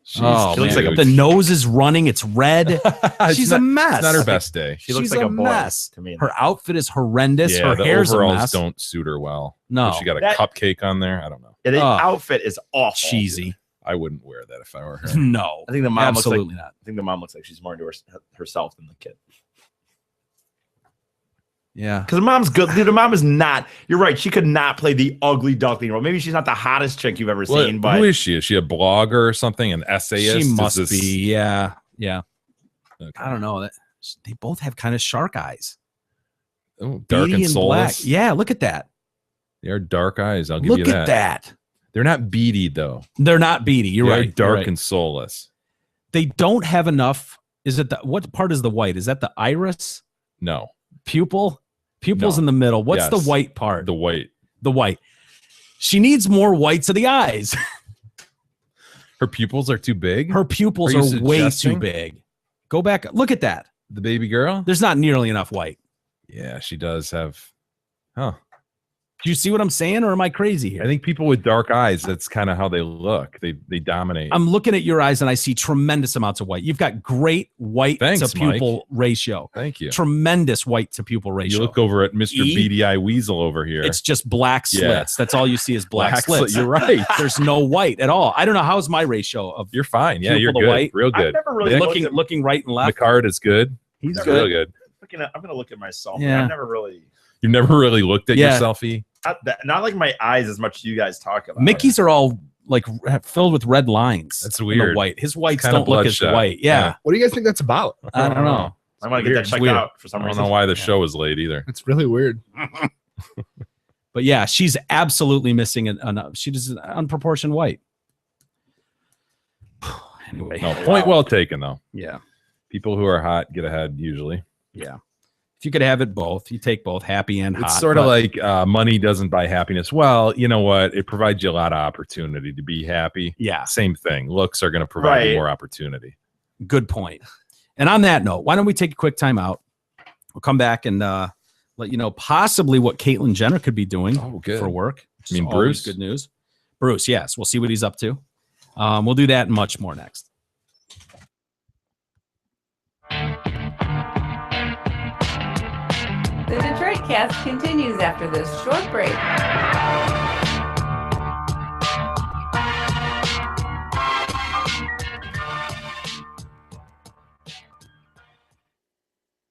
Speaker 5: She's
Speaker 4: Oh,
Speaker 2: she looks
Speaker 4: man.
Speaker 2: like
Speaker 4: The nose is running. It's red.
Speaker 5: It's
Speaker 4: She's
Speaker 5: not,
Speaker 4: a mess.
Speaker 5: It's not her best day.
Speaker 2: She looks
Speaker 4: She's
Speaker 2: like
Speaker 4: a
Speaker 2: a boy
Speaker 4: mess.
Speaker 2: to me.
Speaker 4: Her outfit is horrendous.
Speaker 5: Yeah,
Speaker 4: Her
Speaker 5: the
Speaker 4: hair's a
Speaker 5: overalls
Speaker 4: mess.
Speaker 5: don't suit her well.
Speaker 4: No.
Speaker 5: She got a
Speaker 2: That-
Speaker 5: cupcake on there. I don't know.
Speaker 2: Yeah, the
Speaker 4: Oh.
Speaker 2: outfit is awful.
Speaker 4: Cheesy.
Speaker 5: I wouldn't wear that if I were her.
Speaker 4: No.
Speaker 2: I think the mom
Speaker 4: Absolutely
Speaker 2: looks like.
Speaker 4: not.
Speaker 2: I think the mom looks like she's more into herself than the kid.
Speaker 4: Yeah.
Speaker 2: Because the mom's good. Dude, the mom is not. You're right. She could not play the ugly duckling role. Maybe she's not the hottest chick you've ever
Speaker 5: Well,
Speaker 2: seen, but
Speaker 5: who is she? Is she a blogger or something? An essayist?
Speaker 4: She
Speaker 5: Is
Speaker 4: must
Speaker 5: this-
Speaker 4: be. Yeah. Yeah.
Speaker 5: Okay.
Speaker 4: I don't know. They both have kind of shark eyes.
Speaker 5: Oh, dark
Speaker 4: Beady
Speaker 5: and soulless.
Speaker 4: Yeah, look at that.
Speaker 5: They are dark eyes. I'll give
Speaker 4: Look
Speaker 5: you that.
Speaker 4: at that.
Speaker 5: They're not beady though.
Speaker 4: They're not beady. You're
Speaker 5: They're
Speaker 4: right.
Speaker 5: dark
Speaker 4: You're right.
Speaker 5: and soulless.
Speaker 4: They don't have enough. Is it what part is the white? Is that the iris?
Speaker 5: No,
Speaker 4: Pupil? Pupil's
Speaker 5: No.
Speaker 4: in the middle. What's
Speaker 5: Yes.
Speaker 4: the white part?
Speaker 5: the white.
Speaker 4: The white. She needs more whites of the eyes.
Speaker 5: Her pupils are too big.
Speaker 4: Her pupils
Speaker 5: Are
Speaker 4: are
Speaker 5: you
Speaker 4: way too
Speaker 5: suggesting?
Speaker 4: big. Go back. Look at that.
Speaker 5: The baby girl.
Speaker 4: There's not nearly enough white.
Speaker 5: Yeah, she does have. Huh.
Speaker 4: Do you see what I'm saying, or am I crazy here?
Speaker 5: I think people with dark eyes. That's kind of how they look. They dominate.
Speaker 4: I'm looking at your eyes and I see tremendous amounts of white. You've got great white
Speaker 5: Thanks,
Speaker 4: to pupil ratio.
Speaker 5: Thank you.
Speaker 4: Tremendous white to pupil
Speaker 5: You
Speaker 4: ratio.
Speaker 5: look over at Mr.
Speaker 4: E?
Speaker 5: Beady Eye Weasel over here.
Speaker 4: It's just black
Speaker 5: Yeah.
Speaker 4: slits. That's all you see is black slits.
Speaker 5: You're right.
Speaker 4: There's no white at all. I don't know how's my ratio of
Speaker 5: You're fine. Yeah, you're
Speaker 4: Pupil to
Speaker 5: good.
Speaker 4: white.
Speaker 5: Real
Speaker 2: I've
Speaker 5: good.
Speaker 2: never really
Speaker 5: Nick,
Speaker 2: looked at,
Speaker 4: looking right and left.
Speaker 5: Picard is good.
Speaker 4: He's
Speaker 5: Real
Speaker 4: good.
Speaker 5: good.
Speaker 2: I'm gonna look at myself.
Speaker 4: Yeah.
Speaker 2: I've never really.
Speaker 5: You've never really looked at
Speaker 4: Yeah.
Speaker 5: yourself, E?
Speaker 2: Not like my eyes as much as you guys talk about.
Speaker 4: Mickey's are all like filled with red lines.
Speaker 5: That's
Speaker 4: in the
Speaker 5: weird.
Speaker 4: white. His whites
Speaker 5: Kinda
Speaker 4: don't look as
Speaker 5: bloodshot.
Speaker 4: white. Yeah.
Speaker 6: What do you guys think that's about?
Speaker 4: I don't know.
Speaker 2: I want to get
Speaker 5: Weird.
Speaker 2: that checked
Speaker 4: Weird.
Speaker 2: out for some
Speaker 5: I don't
Speaker 2: reason.
Speaker 5: know why the show is late either.
Speaker 6: It's really weird.
Speaker 4: But yeah, she's absolutely missing she does an unproportioned white. Anyway.
Speaker 5: No, point well taken though.
Speaker 4: Yeah.
Speaker 5: People who are hot get ahead usually.
Speaker 4: Yeah. If you could have it both, you take both, happy and hot.
Speaker 5: It's sort of
Speaker 4: but-
Speaker 5: like money doesn't buy happiness. Well, you know what? It provides you a lot of opportunity to be happy.
Speaker 4: yeah,
Speaker 5: Same thing. Looks are going to provide you
Speaker 2: Right.
Speaker 5: more opportunity.
Speaker 4: good point. And on that note, why don't we take a quick time out? We'll come back and let you know possibly what Caitlyn Jenner could be doing
Speaker 5: Oh, good.
Speaker 4: for work. which
Speaker 5: You
Speaker 4: is
Speaker 5: mean
Speaker 4: always
Speaker 5: Bruce?
Speaker 4: Good news. Bruce, yes. We'll see what he's up to. We'll do that and much more next.
Speaker 1: The Detroit Cast continues after this short break.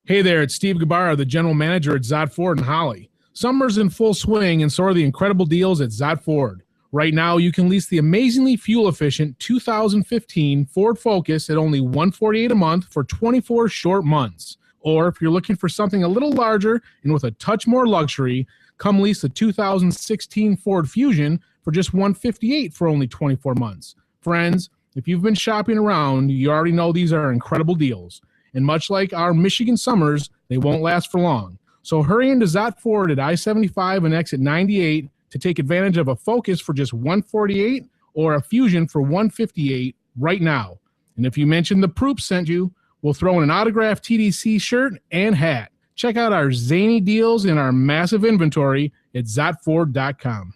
Speaker 11: Hey there, it's Steve Gabarra, the general manager at Zod Ford in Holly. Summer's in full swing, and so are the incredible deals at Zod Ford. Right now, you can lease the amazingly fuel-efficient 2015 Ford Focus at only $148 a month for 24 short months. Or if you're looking for something a little larger and with a touch more luxury, come lease the 2016 Ford Fusion for just $158 for only 24 months. Friends, if you've been shopping around, you already know these are incredible deals. And much like our Michigan summers, they won't last for long. So hurry into Zott Ford at I-75 and exit 98 to take advantage of a Focus for just $148 or a Fusion for $158 right now. And if you mention the Proop sent you, We'll throw in an autographed TDC shirt and hat. Check out our zany deals and our massive inventory at zotford.com.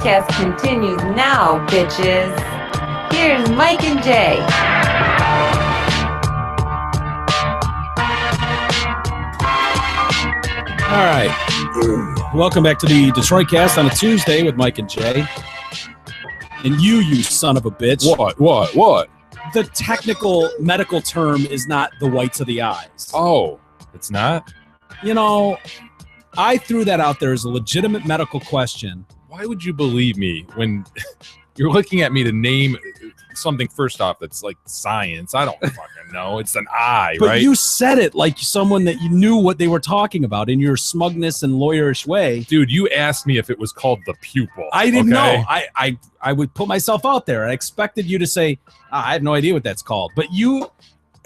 Speaker 1: Cast continues now, bitches. Here's Mike and Jay.
Speaker 4: All right. Welcome back to the Detroit Cast on a Tuesday with Mike and Jay. And you son of a bitch.
Speaker 5: What?
Speaker 4: The technical medical term is not the whites of the eyes.
Speaker 5: Oh, it's not?
Speaker 4: You know, I threw that out there as a legitimate medical question.
Speaker 5: Why would you believe me when you're looking at me to name something first off that's like science? I don't fucking know. It's an eye,
Speaker 4: But
Speaker 5: right?
Speaker 4: you said it like someone that you knew what they were talking about in your smugness and lawyerish way.
Speaker 5: Dude, you asked me if it was called the pupil.
Speaker 4: I didn't
Speaker 5: okay?
Speaker 4: know. I would put myself out there. I expected you to say, I have no idea what that's called. But you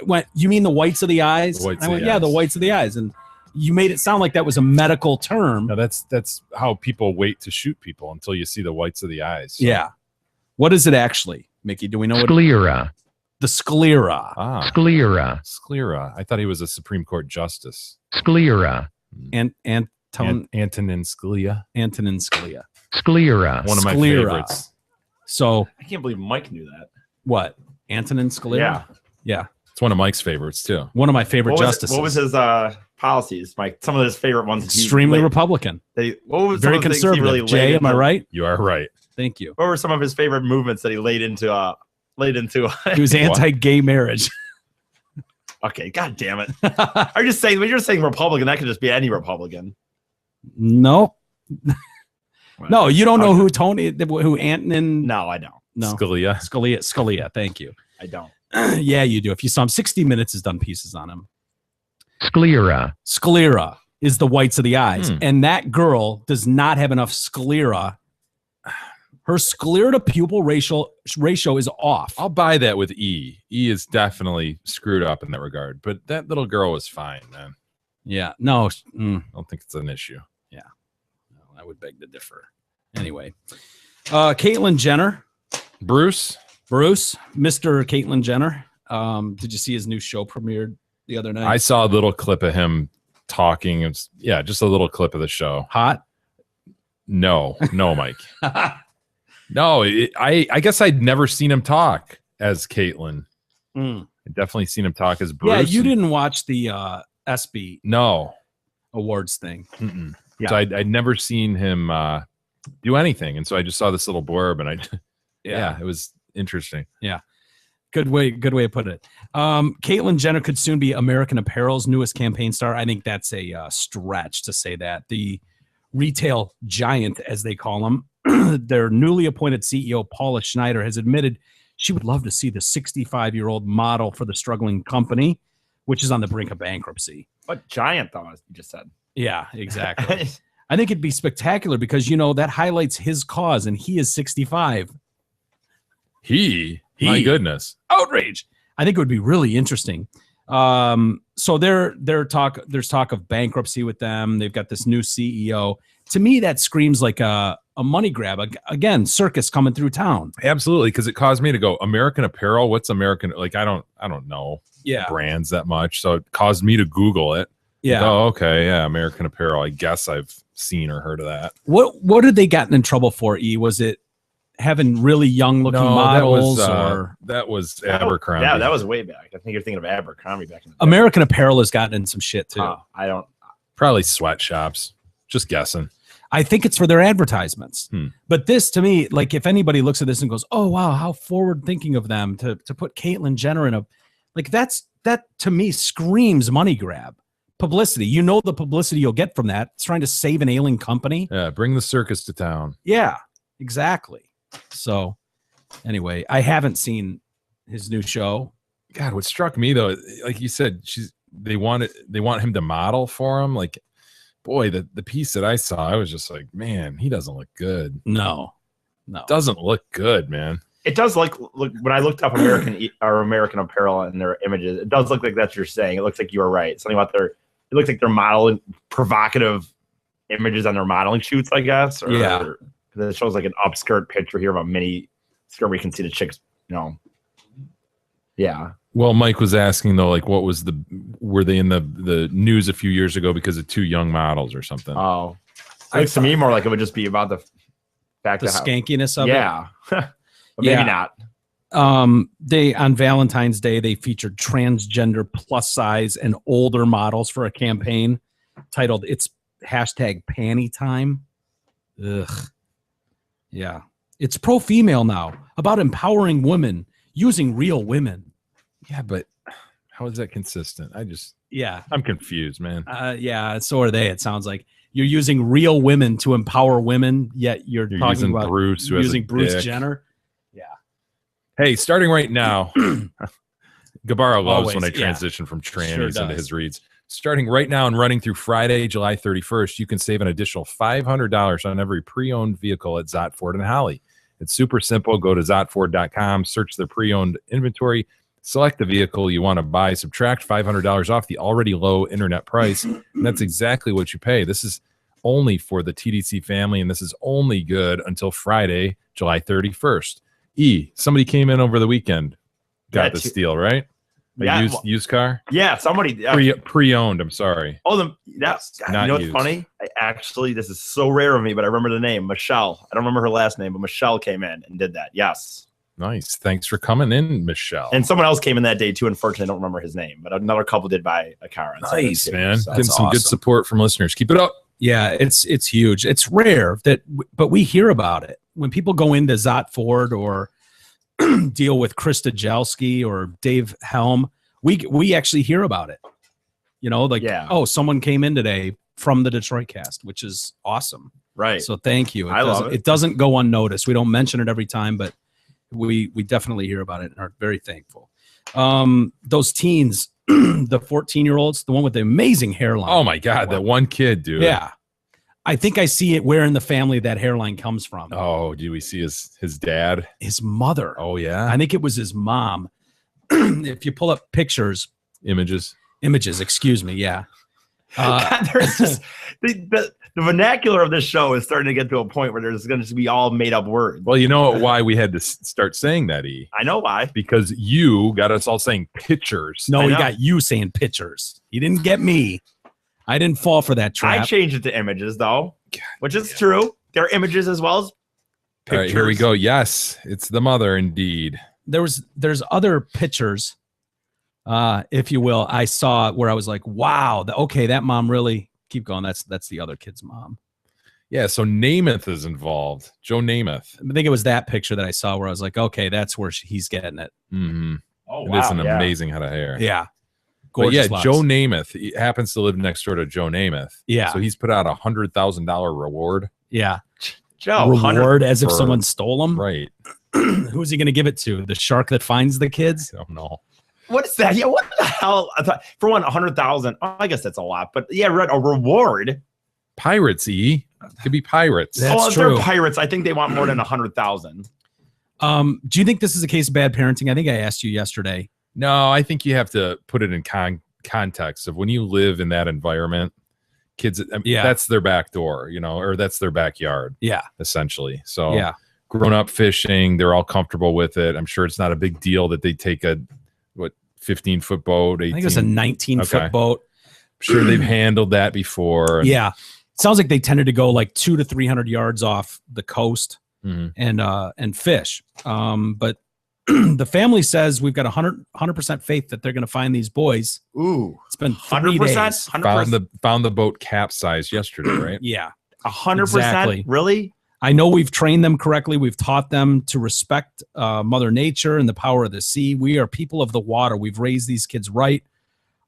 Speaker 4: went, you mean the whites of the eyes?
Speaker 5: The whites
Speaker 4: I
Speaker 5: of
Speaker 4: went,
Speaker 5: the
Speaker 4: yeah,
Speaker 5: eyes.
Speaker 4: the whites of the eyes. And you made it sound like that was a medical term.
Speaker 5: No, that's how people wait to shoot people until you see the whites of the eyes. So-
Speaker 4: Yeah. What is it actually, Mickey? Do we know what?
Speaker 12: Sclera.
Speaker 4: The sclera.
Speaker 5: Ah,
Speaker 12: Sclera.
Speaker 5: Sclera. I thought he was a Supreme Court justice.
Speaker 12: Sclera.
Speaker 4: Antonin
Speaker 5: Scalia.
Speaker 4: Antonin Scalia.
Speaker 12: Sclera.
Speaker 5: One of my
Speaker 4: Sclera.
Speaker 5: favorites.
Speaker 4: So
Speaker 2: I can't believe Mike knew that.
Speaker 4: what? Antonin Scalia?
Speaker 2: Yeah.
Speaker 4: Yeah.
Speaker 5: It's one of Mike's favorites too.
Speaker 4: One of my favorite
Speaker 2: What was,
Speaker 4: justices.
Speaker 2: what was his policies, Mike? Some of his favorite ones. that he
Speaker 4: Extremely
Speaker 2: laid-
Speaker 4: Republican.
Speaker 2: What was some
Speaker 4: Very
Speaker 2: of the things he
Speaker 4: conservative.
Speaker 2: really
Speaker 4: Jay,
Speaker 2: laid
Speaker 4: am I
Speaker 2: into-
Speaker 4: right?
Speaker 5: You are right.
Speaker 4: Thank you.
Speaker 2: What were some of his favorite movements that he laid into?
Speaker 4: He was anti-gay marriage.
Speaker 2: Okay, god damn it! I'm just saying when you're saying Republican, that could just be any Republican.
Speaker 4: No. No, you don't know
Speaker 2: Okay.
Speaker 4: who Antonin.
Speaker 2: No, I don't.
Speaker 4: No.
Speaker 5: Scalia.
Speaker 4: Scalia. Thank you.
Speaker 2: I don't.
Speaker 4: Yeah, you do. If you saw him, 60 Minutes has done pieces on him.
Speaker 12: Sclera.
Speaker 4: Sclera is the whites of the eyes.
Speaker 5: Hmm.
Speaker 4: And that girl does not have enough sclera. Her sclera to pupil ratio is off.
Speaker 5: I'll buy that with E. E is definitely screwed up in that regard, but that little girl was fine, man.
Speaker 4: Yeah. No.
Speaker 5: I don't think it's an issue.
Speaker 4: I would beg to differ. Anyway. Caitlyn Jenner.
Speaker 5: Bruce,
Speaker 4: Mr. Caitlyn Jenner. Did you see his new show premiered the other night?
Speaker 5: I saw a little clip of him talking. It's, yeah, just a little clip of the show.
Speaker 4: Hot?
Speaker 5: No, Mike. No, I guess I'd never seen him talk as Caitlyn.
Speaker 4: Mm.
Speaker 5: I'd definitely seen him talk as Bruce.
Speaker 4: Yeah, you didn't watch the ESPY
Speaker 5: No.
Speaker 4: awards thing.
Speaker 5: Mm-mm.
Speaker 4: Yeah.
Speaker 5: So I'd never seen him do anything. And so I just saw this little blurb and yeah, it was interesting.
Speaker 4: Yeah. Good way to put it. Caitlyn Jenner could soon be American Apparel's newest campaign star. I think that's a stretch to say that. The retail giant, as they call him, their newly appointed CEO, Paula Schneider, has admitted she would love to see the 65-year-old model for the struggling company, which is on the brink of bankruptcy.
Speaker 2: What giant though? As you just said.
Speaker 4: Yeah, exactly. I think it'd be spectacular because, that highlights his cause, and he is 65.
Speaker 5: My goodness.
Speaker 4: Outrage. I think it would be really interesting. So there's talk of bankruptcy with them. They've got this new CEO. To me, that screams like a money grab. Again, circus coming through town.
Speaker 5: Absolutely, because it caused me to go, American Apparel. What's American? Like I don't know brands that much, so it caused me to Google it.
Speaker 4: Yeah.
Speaker 5: Like, oh, okay. Yeah, American Apparel. I guess I've seen or heard of that.
Speaker 4: What had they gotten in trouble for? E, was it having really young looking models
Speaker 5: that was Abercrombie.
Speaker 2: Yeah, that was way back. I think you're thinking of Abercrombie back in the day.
Speaker 4: American Apparel has gotten in some shit too.
Speaker 2: I don't.
Speaker 5: Probably sweatshops. Just guessing.
Speaker 4: I think it's for their advertisements. But this, to me, like if anybody looks at this and goes, "Oh wow, how forward thinking of them to put Caitlyn Jenner in a," like that to me screams money grab, publicity. The publicity you'll get from that. It's trying to save an ailing company.
Speaker 5: Yeah, bring the circus to town.
Speaker 4: Yeah, exactly. So, anyway, I haven't seen his new show.
Speaker 5: God, what struck me though, like you said, they want him to model for him. Like, boy, the piece that I saw, I was just like, man, he doesn't look good.
Speaker 4: No,
Speaker 5: doesn't look good, man.
Speaker 2: It does look when I looked up American Apparel and their images, it does look like that's what you're saying. It looks like you were right. Something about it looks like they're modeling provocative images on their modeling shoots, I guess.
Speaker 4: Yeah.
Speaker 2: It shows like an upskirt picture here of a mini skirt where you can see the chicks, Yeah.
Speaker 5: Well, Mike was asking though, like, were they in the news a few years ago because of two young models or something?
Speaker 2: Oh, it looks to me more like it would just be about back
Speaker 4: the
Speaker 2: to how-
Speaker 4: skankiness of it.
Speaker 2: Yeah. But maybe
Speaker 4: Yeah.
Speaker 2: not.
Speaker 4: They on Valentine's Day they featured transgender plus size and older models for a campaign titled "It's #Panty Time." Ugh. Yeah, it's pro female now, about empowering women using real women.
Speaker 5: Yeah, but how is that consistent?
Speaker 4: Yeah,
Speaker 5: I'm confused, man.
Speaker 4: yeah, so are they. It sounds like you're using real women to empower women, yet you're talking
Speaker 5: using
Speaker 4: about
Speaker 5: Bruce, who has a
Speaker 4: using Bruce
Speaker 5: dick.
Speaker 4: Jenner.
Speaker 5: Hey, starting right now, Gabarro loves
Speaker 4: Always,
Speaker 5: when I
Speaker 4: yeah.
Speaker 5: transition from trannies
Speaker 4: Sure
Speaker 5: into
Speaker 4: does.
Speaker 5: his reads. Starting right now and running through Friday, July 31st, you can save an additional $500 on every pre-owned vehicle at Zott Ford and Holly. It's super simple. Go to ZottFord.com, search the pre-owned inventory, select the vehicle you want to buy, subtract $500 off the already low internet price, and that's exactly what you pay. This is only for the TDC family, and this is only good until Friday, July 31st. Somebody came in over the weekend, got the steal, right? A used car?
Speaker 2: Yeah, somebody
Speaker 5: Pre-owned, I'm sorry.
Speaker 2: Yes.
Speaker 5: Not
Speaker 2: You know what's
Speaker 5: used.
Speaker 2: funny? This is so rare of me, but I remember the name, Michelle. I don't remember her last name, but Michelle came in and did that. Yes.
Speaker 5: Nice. Thanks for coming in, Michelle.
Speaker 2: And someone else came in that day too. Unfortunately, I don't remember his name, but another couple did buy a car. on Saturday,
Speaker 5: Nice,
Speaker 2: too.
Speaker 5: man.
Speaker 2: So
Speaker 5: Getting
Speaker 2: that's
Speaker 5: some good
Speaker 2: awesome.
Speaker 5: support from listeners. Keep it up.
Speaker 4: Yeah, it's huge. It's rare but we hear about it when people go into Zott Ford or deal with Krista Jalski or Dave Helm. We actually hear about it. You know, like oh, someone came in today from the Detroit Cast, which is awesome.
Speaker 2: Right.
Speaker 4: So thank you.
Speaker 2: I love it.
Speaker 4: It doesn't go unnoticed. We don't mention it every time, but we definitely hear about it and are very thankful. Those teens, the 14-year-olds, the one with the amazing hairline.
Speaker 5: Oh my God, that one kid, dude.
Speaker 4: Yeah. I think I see it where in the family that hairline comes from.
Speaker 5: Oh, do we see his dad?
Speaker 4: His mother.
Speaker 5: Oh, yeah.
Speaker 4: I think it was his mom. If you pull up pictures.
Speaker 5: Images,
Speaker 4: excuse me. Yeah.
Speaker 2: There's just the vernacular of this show is starting to get to a point where there's going to be all made up words.
Speaker 5: Well, you know why we had to start saying that,
Speaker 2: I know why.
Speaker 5: Because you got us all saying pictures.
Speaker 4: No, he got you saying pictures. He didn't get me. I didn't fall for that trap.
Speaker 2: I changed it to images though, which is true. There are images as well as pictures.
Speaker 5: All right, here we go. Yes, it's the mother indeed.
Speaker 4: There's other pictures, if you will. I saw where I was like, wow, okay, that mom really keep going. That's the other kid's mom.
Speaker 5: Yeah, so Namath is involved. Joe Namath.
Speaker 4: I think it was that picture that I saw where I was like, okay, that's where he's getting it.
Speaker 5: Mm-hmm.
Speaker 2: Oh,
Speaker 5: It is an amazing head of hair.
Speaker 4: Yeah.
Speaker 5: But yeah,
Speaker 4: Gorgeous locks.
Speaker 5: Joe Namath he happens to live next door to Joe Namath.
Speaker 4: Yeah.
Speaker 5: So he's put out $100,000 reward.
Speaker 4: Yeah.
Speaker 2: Joe,
Speaker 4: reward as if
Speaker 5: for-
Speaker 4: someone stole them.
Speaker 5: Right.
Speaker 4: Who's he going to give it to? The shark that finds the kids?
Speaker 5: I don't know.
Speaker 2: What is that? Yeah, what the hell? I thought, for one, 100,000. I guess that's a lot, but yeah, a reward.
Speaker 5: Pirates, could be pirates.
Speaker 4: That's
Speaker 2: If they're
Speaker 4: true.
Speaker 2: pirates, I think they want more than 100,000.
Speaker 4: Do you think this is a case of bad parenting? I think I asked you yesterday.
Speaker 5: No, I think you have to put it in context of when you live in that environment. Kids,
Speaker 4: Yeah.
Speaker 5: that's their back door, or that's their backyard.
Speaker 4: Yeah.
Speaker 5: Essentially. So
Speaker 4: Yeah.
Speaker 5: grown up fishing, they're all comfortable with it. I'm sure it's not a big deal that they take a 15-foot boat. 18?
Speaker 4: I think it was a 19-foot
Speaker 5: Okay.
Speaker 4: boat.
Speaker 5: I'm sure they've handled that before.
Speaker 4: Yeah. It sounds like they tended to go like 200 to 300 yards off the coast
Speaker 5: Mhm.
Speaker 4: and fish. But the family says we've got 100% faith that they're going to find these boys.
Speaker 2: Ooh,
Speaker 4: It's been 3
Speaker 2: 100%.
Speaker 4: days.
Speaker 2: 100%.
Speaker 5: Found the boat capsized yesterday, right?
Speaker 4: Yeah.
Speaker 2: 100%.
Speaker 4: Exactly.
Speaker 2: Really?
Speaker 4: I know we've trained them correctly. We've taught them to respect Mother Nature and the power of the sea. We are people of the water. We've raised these kids right.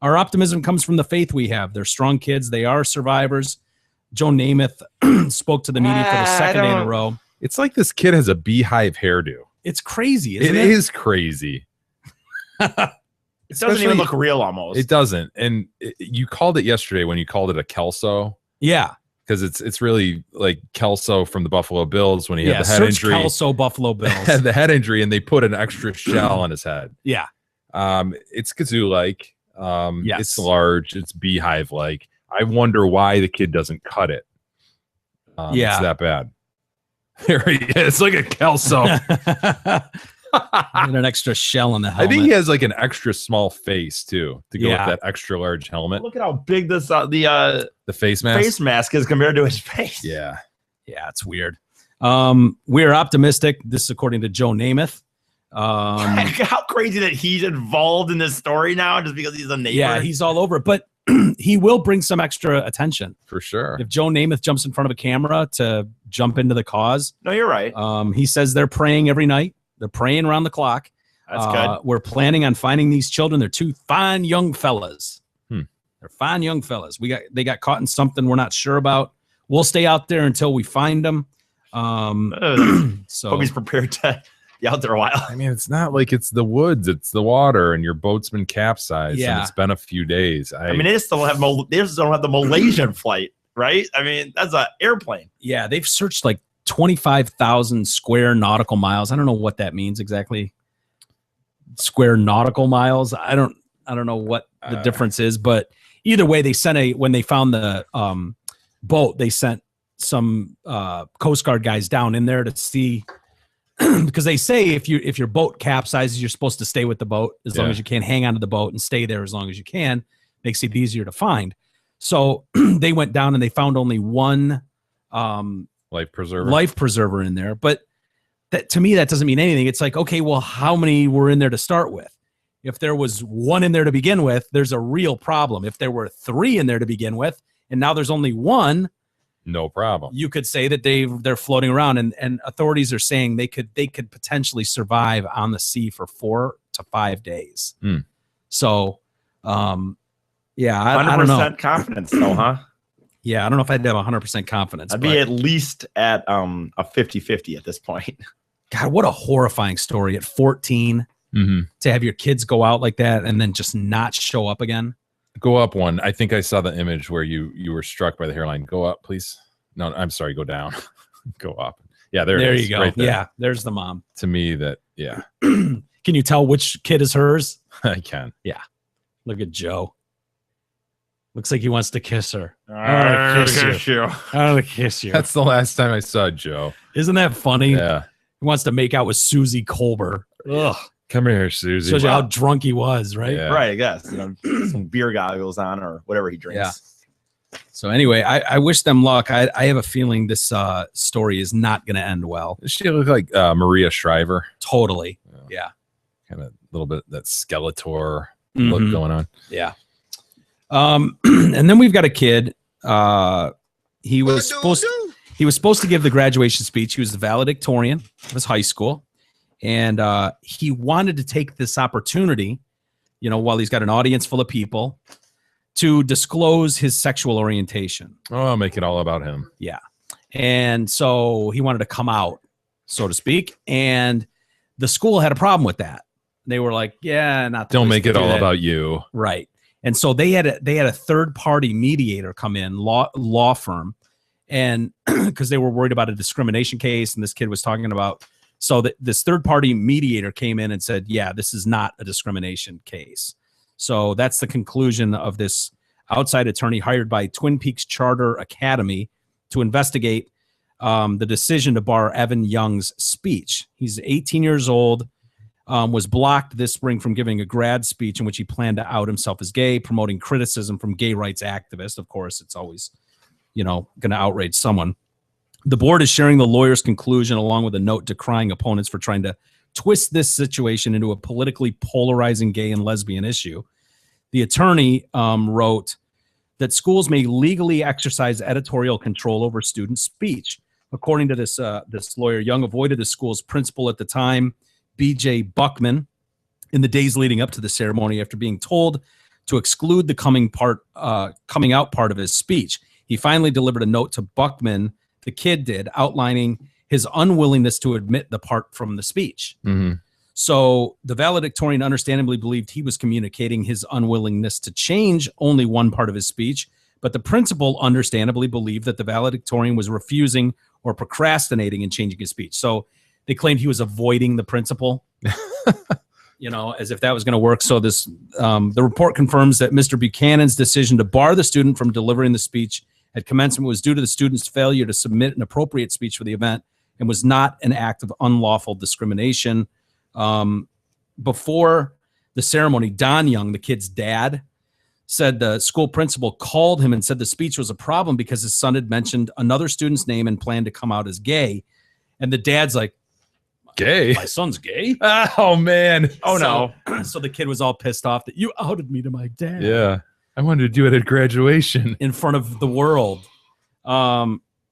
Speaker 4: Our optimism comes from the faith we have. They're strong kids. They are survivors. Joe Namath spoke to the media for the second day in a row.
Speaker 5: It's like this kid has a beehive hairdo.
Speaker 4: It's crazy, isn't
Speaker 5: It
Speaker 4: it?
Speaker 5: is crazy.
Speaker 2: It doesn't
Speaker 5: Especially-
Speaker 2: even look real almost.
Speaker 5: It doesn't. And you called it yesterday when you called it a Kelso.
Speaker 4: Yeah.
Speaker 5: Because it's really like Kelso from the Buffalo Bills when he had the head
Speaker 4: search
Speaker 5: injury.
Speaker 4: Kelso Buffalo Bills.
Speaker 5: Had the head injury and they put an extra shell on his head.
Speaker 4: Yeah.
Speaker 5: It's kazoo like.
Speaker 4: Yes.
Speaker 5: It's large. It's beehive like. I wonder why the kid doesn't cut it.
Speaker 4: Yeah.
Speaker 5: It's that bad. There he is. Look at Kelso.
Speaker 4: And an extra shell in the
Speaker 5: I
Speaker 4: helmet.
Speaker 5: think he has like an extra small face too to go
Speaker 4: Yeah.
Speaker 5: with that extra large helmet.
Speaker 2: Look at how big the
Speaker 5: The face mask.
Speaker 2: face mask is compared to his face.
Speaker 5: Yeah.
Speaker 4: Yeah, it's weird. We're optimistic. This is according to Joe Namath.
Speaker 2: How crazy that he's involved in this story now just because he's a neighbor.
Speaker 4: Yeah, he's all over it. But he will bring some extra attention.
Speaker 5: For sure.
Speaker 4: If Joe Namath jumps in front of a camera to jump into the cause.
Speaker 2: No, you're right.
Speaker 4: He says they're praying every night. They're praying around the clock.
Speaker 2: That's good.
Speaker 4: We're planning on finding these children. They're two fine young fellas.
Speaker 5: Hmm.
Speaker 4: They're fine young fellas. They got caught in something we're not sure about. We'll stay out there until we find them. So
Speaker 2: hope he's prepared to be out there a while.
Speaker 5: I mean, it's not like it's the woods, it's the water, and your boat's been capsized.
Speaker 4: Yeah.
Speaker 5: And it's been a few days.
Speaker 2: I mean, they just don't have the Malaysian flight, right? I mean, that's an airplane.
Speaker 4: Yeah, they've searched like 25,000 square nautical miles. I don't know what that means exactly. Square nautical miles. I don't know what the difference is, but either way, they sent when they found the boat, they sent some Coast Guard guys down in there to see, because they say if your boat capsizes, you're supposed to stay with the boat as long as you can, hang onto the boat and stay there as long as you can. Makes it easier to find. So they went down and they found only one
Speaker 5: life preserver
Speaker 4: in there. But that, to me, that doesn't mean anything. It's like, okay, well, how many were in there to start with? If there was one in there to begin with, there's a real problem. If there were 3 in there to begin with, and now there's only 1,
Speaker 5: no problem.
Speaker 4: You could say that they're floating around, and authorities are saying they could potentially survive on the sea for 4 to 5 days. So, yeah, I don't know.
Speaker 2: 100% confidence, though, huh?
Speaker 4: Yeah, I don't know if I'd have 100% confidence.
Speaker 2: I'd be at least at a 50-50 at this point.
Speaker 4: God, what a horrifying story at 14 to have your kids go out like that and then just not show up again.
Speaker 5: Go up one. I think I saw the image where you were struck by the hairline. Go up, please. No, I'm sorry. Go down. Go up. Yeah, there it is.
Speaker 4: You go.
Speaker 5: Right there.
Speaker 4: Yeah, there's the mom.
Speaker 5: To me, yeah.
Speaker 4: Can you tell which kid is hers?
Speaker 5: I can.
Speaker 4: Yeah. Look at Joe. Looks like he wants to kiss her.
Speaker 2: I want to kiss you.
Speaker 4: I want to kiss you.
Speaker 5: That's the last time I saw Joe.
Speaker 4: Isn't that funny?
Speaker 5: Yeah.
Speaker 4: He wants to make out with Susie Colbert. Ugh.
Speaker 5: Come here, Susie.
Speaker 4: Shows you how drunk he was, right?
Speaker 5: Yeah.
Speaker 2: Right, I guess. Some beer goggles on or whatever he drinks.
Speaker 4: Yeah. So anyway, I wish them luck. I have a feeling this story is not going to end well.
Speaker 5: Does she look like Maria Shriver?
Speaker 4: Totally. Yeah.
Speaker 5: Kind of a little bit that Skeletor look going on.
Speaker 4: Yeah. And then we've got a kid. He was supposed to give the graduation speech. He was the valedictorian of his high school. And he wanted to take this opportunity, while he's got an audience full of people, to disclose his sexual orientation.
Speaker 5: Oh, I'll make it all about him.
Speaker 4: Yeah. And so he wanted to come out, so to speak. And the school had a problem with that. They were like, yeah, not the
Speaker 5: Don't
Speaker 4: place
Speaker 5: make
Speaker 4: to
Speaker 5: it
Speaker 4: do
Speaker 5: all
Speaker 4: that.
Speaker 5: about you.
Speaker 4: Right. And so they had a third-party mediator come in, law firm, and because they were worried about a discrimination case, and this kid was talking about. So this third-party mediator came in and said, yeah, this is not a discrimination case. So that's the conclusion of this outside attorney hired by Twin Peaks Charter Academy to investigate the decision to bar Evan Young's speech. He's 18 years old, was blocked this spring from giving a grad speech in which he planned to out himself as gay, promoting criticism from gay rights activists. Of course, it's always, going to outrage someone. The board is sharing the lawyer's conclusion along with a note decrying opponents for trying to twist this situation into a politically polarizing gay and lesbian issue. The attorney wrote that schools may legally exercise editorial control over student speech. According to this lawyer, Young avoided the school's principal at the time, B.J. Buckman, in the days leading up to the ceremony after being told to exclude the coming out part of his speech. He finally delivered a note to Buckman, the kid did, outlining his unwillingness to admit the part from the speech. So the valedictorian understandably believed he was communicating his unwillingness to change only one part of his speech, but the principal understandably believed that the valedictorian was refusing or procrastinating in changing his speech. So they claimed he was avoiding the principal, as if that was going to work. So the report confirms that Mr. Buchanan's decision to bar the student from delivering the speech at commencement was due to the student's failure to submit an appropriate speech for the event and was not an act of unlawful discrimination. Before the ceremony, Don Young, the kid's dad, said the school principal called him and said the speech was a problem because his son had mentioned another student's name and planned to come out as gay. And the dad's like,
Speaker 5: gay?
Speaker 4: My son's gay?
Speaker 5: Oh, man.
Speaker 2: Oh, no.
Speaker 4: So the kid was all pissed off that you outed me to my dad.
Speaker 5: Yeah. I wanted to do it at graduation.
Speaker 4: In front of the world.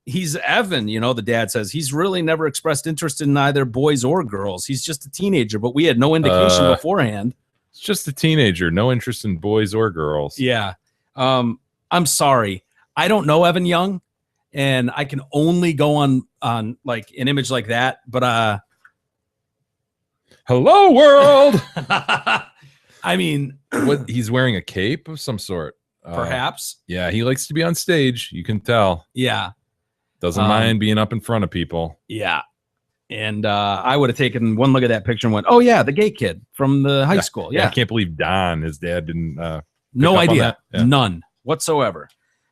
Speaker 4: He's Evan, the dad says. He's really never expressed interest in either boys or girls. He's just a teenager, but we had no indication beforehand.
Speaker 5: It's just a teenager. No interest in boys or girls.
Speaker 4: Yeah. I'm sorry. I don't know Evan Young, and I can only go on like an image like that, but
Speaker 5: hello world.
Speaker 4: I mean,
Speaker 5: what, he's wearing a cape of some sort.
Speaker 4: Perhaps.
Speaker 5: Yeah, he likes to be on stage. You can tell.
Speaker 4: Yeah.
Speaker 5: Doesn't mind being up in front of people.
Speaker 4: Yeah. And I would have taken one look at that picture and went, oh, yeah, the gay kid from the high school. Yeah.
Speaker 5: I can't believe Don, his dad, didn't.
Speaker 4: No idea. Yeah. None whatsoever.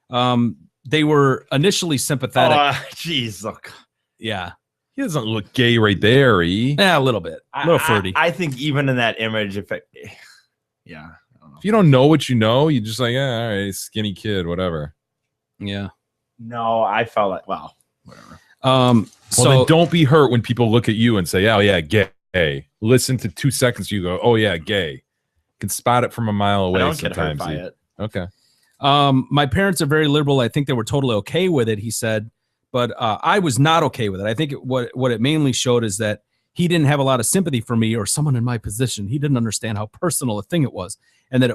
Speaker 4: They were initially sympathetic.
Speaker 2: Jeez. Look.
Speaker 4: Yeah.
Speaker 5: He doesn't look gay right there,
Speaker 4: Yeah, a little bit. A little flirty.
Speaker 2: I think even in that image, yeah.
Speaker 5: If you don't know what you know, you just like, all right, skinny kid, whatever.
Speaker 4: Yeah.
Speaker 2: No, I felt like, well, whatever.
Speaker 5: So then don't be hurt when people look at you and say, oh, yeah, gay. Listen to 2 seconds, you go, oh, yeah, gay. You can spot it from a mile away.
Speaker 2: I don't
Speaker 5: sometimes.
Speaker 2: get hurt by it.
Speaker 5: Okay.
Speaker 4: My parents are very liberal. I think they were totally okay with it, he said, but I was not okay with it. I think what it mainly showed is that he didn't have a lot of sympathy for me or someone in my position. He didn't understand how personal a thing it was, and that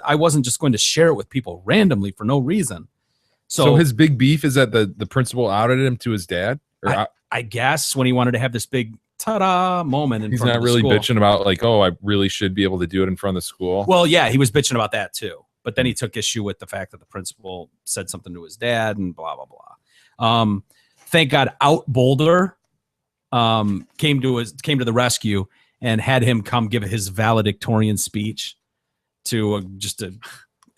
Speaker 4: I wasn't just going to share it with people randomly for no reason.
Speaker 5: So his big beef is that the principal outed him to his dad? Or
Speaker 4: I guess when he wanted to have this big ta-da moment in
Speaker 5: he's
Speaker 4: front
Speaker 5: not
Speaker 4: of the
Speaker 5: really
Speaker 4: school.
Speaker 5: bitching about like, oh, I really should be able to do it in front of the school.
Speaker 4: Well, yeah, he was bitching about that too. But then he took issue with the fact that the principal said something to his dad and blah, blah, blah. Thank God Out Boulder came to the rescue and had him come give his valedictorian speech to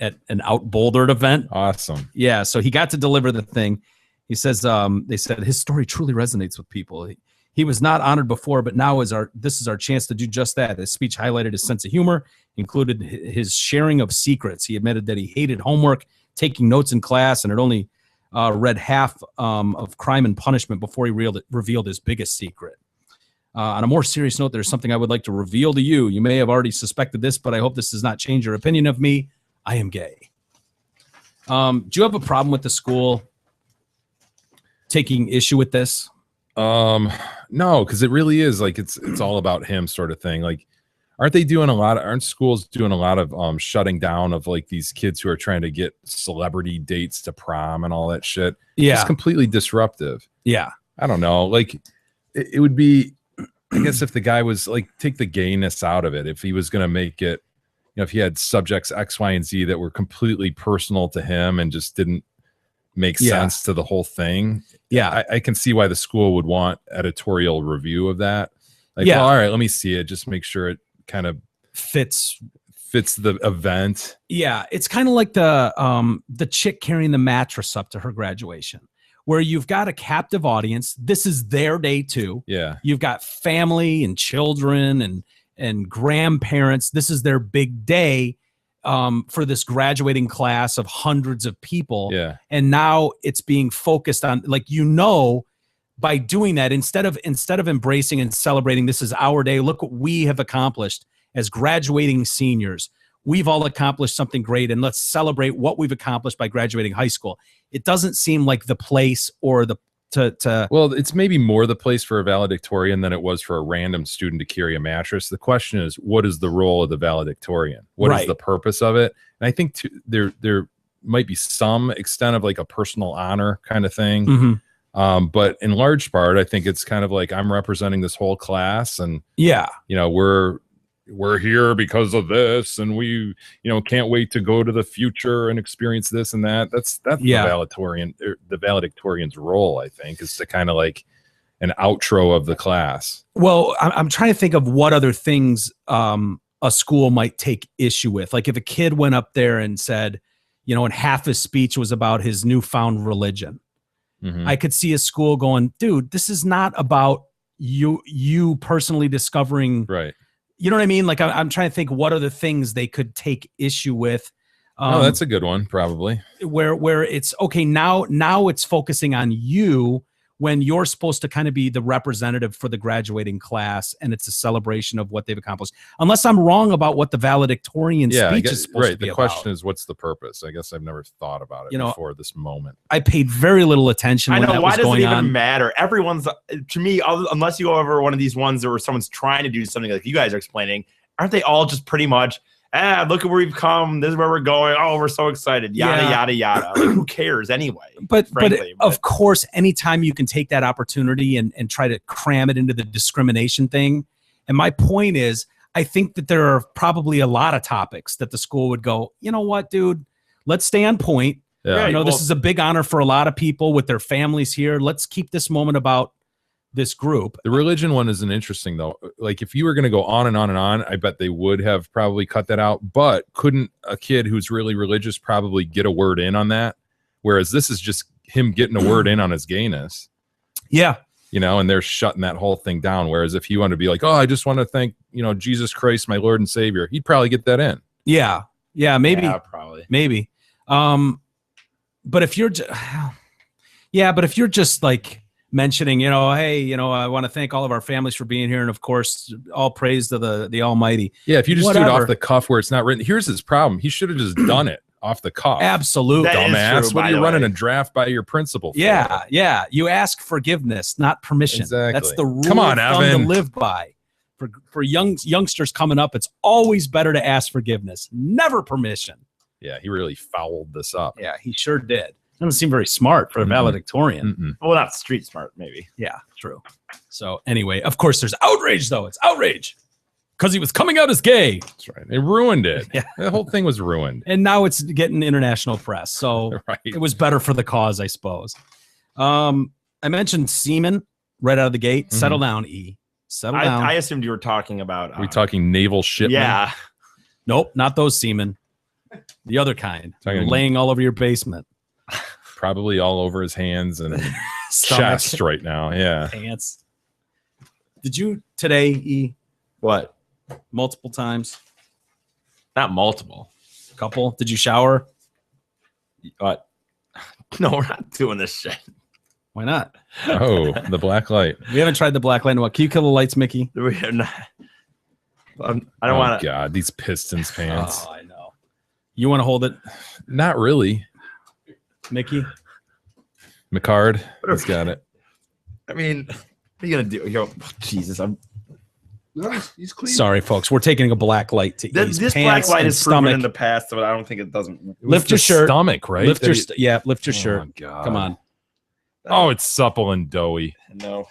Speaker 4: at an Out Boulder event.
Speaker 5: Awesome.
Speaker 4: Yeah, so he got to deliver the thing. He says they said his story truly resonates with people. He was not honored before, but now this is our chance to do just that. His speech highlighted his sense of humor, included his sharing of secrets. He admitted that he hated homework, taking notes in class, and had only read half of Crime and Punishment before he revealed his biggest secret. On a more serious note, there's something I would like to reveal to you. You may have already suspected this, but I hope this does not change your opinion of me. I am gay. Do you have a problem with the school taking issue with this?
Speaker 5: No, because it really is like it's all about him sort of thing. Like, aren't schools doing a lot of shutting down of like these kids who are trying to get celebrity dates to prom and all that shit?
Speaker 4: Yeah.
Speaker 5: It's completely disruptive.
Speaker 4: Yeah.
Speaker 5: I don't know. Like it would be, I guess, if the guy was like, take the gayness out of it, if he was going to make it, if he had subjects X, Y, and Z that were completely personal to him and just didn't make sense to the whole thing.
Speaker 4: Yeah.
Speaker 5: I can see why the school would want editorial review of that. Like, well, all right, let me see it. Just make sure it kind of
Speaker 4: fits
Speaker 5: the event.
Speaker 4: Yeah. It's kind of like the chick carrying the mattress up to her graduation, where you've got a captive audience. This is their day too.
Speaker 5: Yeah.
Speaker 4: You've got family and children and grandparents. This is their big day for this graduating class of hundreds of people.
Speaker 5: Yeah.
Speaker 4: And now it's being focused on, like, by doing that, instead of embracing and celebrating, this is our day. Look what we have accomplished as graduating seniors. We've all accomplished something great, and let's celebrate what we've accomplished by graduating high school. It doesn't seem like the place or
Speaker 5: well, it's maybe more the place for a valedictorian than it was for a random student to carry a mattress. The question is, what is the role of the valedictorian? What is the purpose of it? And I think there might be some extent of like a personal honor kind of thing.
Speaker 4: Mm-hmm.
Speaker 5: But in large part, I think it's kind of like I'm representing this whole class, and we're here because of this, and we can't wait to go to the future and experience this and that. That's the valedictorian's role, I think, is to kind of like an outro of the class.
Speaker 4: Well, I'm trying to think of what other things a school might take issue with. Like if a kid went up there and said, and half his speech was about his newfound religion.
Speaker 5: Mm-hmm.
Speaker 4: I could see a school going, dude, this is not about you personally discovering.
Speaker 5: Right.
Speaker 4: You know what I mean? Like I'm trying to think what other things they could take issue with.
Speaker 5: That's a good one, probably.
Speaker 4: Where it's okay now it's focusing on you, when you're supposed to kind of be the representative for the graduating class and it's a celebration of what they've accomplished. Unless I'm wrong about what the valedictorian speech is supposed to be
Speaker 5: the
Speaker 4: about.
Speaker 5: question is, what's the purpose? I guess I've never thought about it before this moment.
Speaker 4: I paid very little attention when that was going on.
Speaker 2: Why does it even matter? Everyone's, to me, unless you go over one of these ones where someone's trying to do something like you guys are explaining, aren't they all just pretty much, look at where we've come. This is where we're going. Oh, we're so excited. Yada, yada, yada. Like, who cares anyway?
Speaker 4: But of course, anytime you can take that opportunity and try to cram it into the discrimination thing. And my point is, I think that there are probably a lot of topics that the school would go, you know what, dude, let's stay on point.
Speaker 5: Yeah.
Speaker 4: This is a big honor for a lot of people with their families here. Let's keep this moment about this group.
Speaker 5: The religion one isn't interesting though. Like if you were going to go on and on and on, I bet they would have probably cut that out. But couldn't a kid who's really religious probably get a word in on that? Whereas this is just him getting a word in on his gayness.
Speaker 4: Yeah.
Speaker 5: And they're shutting that whole thing down. Whereas if he wanted to be like, oh, I just want to thank, Jesus Christ, my Lord and Savior, he'd probably get that in.
Speaker 4: Yeah. Yeah, maybe.
Speaker 2: Yeah, probably.
Speaker 4: Maybe. But if you're just like mentioning, hey, I want to thank all of our families for being here. And of course, all praise to the Almighty.
Speaker 5: Yeah. If you just do it off the cuff where it's not written, here's his problem. He should have just done it off the cuff.
Speaker 4: Absolutely.
Speaker 5: Dumbass. What are you running a draft by your principal for?
Speaker 4: Yeah. Yeah. You ask forgiveness, not permission.
Speaker 5: Exactly.
Speaker 4: That's the rule
Speaker 5: Come on,
Speaker 4: of thumb
Speaker 5: Evan.
Speaker 4: to live by. For youngsters coming up, it's always better to ask forgiveness, never permission.
Speaker 5: Yeah. He really fouled this up.
Speaker 4: Yeah, he sure did. Doesn't seem very smart for a valedictorian.
Speaker 5: Mm-mm.
Speaker 2: Well, not street smart, maybe.
Speaker 4: Yeah, true. So anyway, of course, there's outrage, though. It's outrage because he was coming out as gay.
Speaker 5: That's right. It ruined it.
Speaker 4: Yeah.
Speaker 5: The whole thing was ruined.
Speaker 4: And now it's getting international press. So It was better for the cause, I suppose. I mentioned semen right out of the gate.
Speaker 5: Mm-hmm.
Speaker 4: Settle down, E. Settle down.
Speaker 2: I assumed you were talking about.
Speaker 5: Are we talking naval shipment?
Speaker 2: Yeah.
Speaker 4: Nope, not those semen. The other kind. Laying all over your basement.
Speaker 5: Probably all over his hands and chest right now. Yeah.
Speaker 4: Pants. Did you today, E?
Speaker 2: What?
Speaker 4: Multiple times?
Speaker 2: Not multiple.
Speaker 4: Couple? Did you shower?
Speaker 2: What? No, we're not doing this shit.
Speaker 4: Why not?
Speaker 5: Oh, the black light.
Speaker 4: We haven't tried the black light in a while. Can you kill the lights, Mickey?
Speaker 2: We have not. I don't want to.
Speaker 5: God, these Pistons pants.
Speaker 4: Oh, I know. You want to hold it?
Speaker 5: Not really.
Speaker 4: Mickey?
Speaker 5: McCard, he's got it.
Speaker 2: I mean, what are you going to do? Jesus,
Speaker 6: No, he's clean.
Speaker 4: Sorry, folks. We're taking a black light to
Speaker 2: This
Speaker 4: E's
Speaker 2: black
Speaker 4: pants
Speaker 2: light
Speaker 4: and
Speaker 2: is proven
Speaker 4: stomach.
Speaker 2: in the past, but I don't think it doesn't.
Speaker 4: Lift your shirt.
Speaker 5: Stomach, right?
Speaker 4: Lift your lift your shirt.
Speaker 5: God.
Speaker 4: Come on.
Speaker 5: Oh, it's supple and doughy.
Speaker 2: No,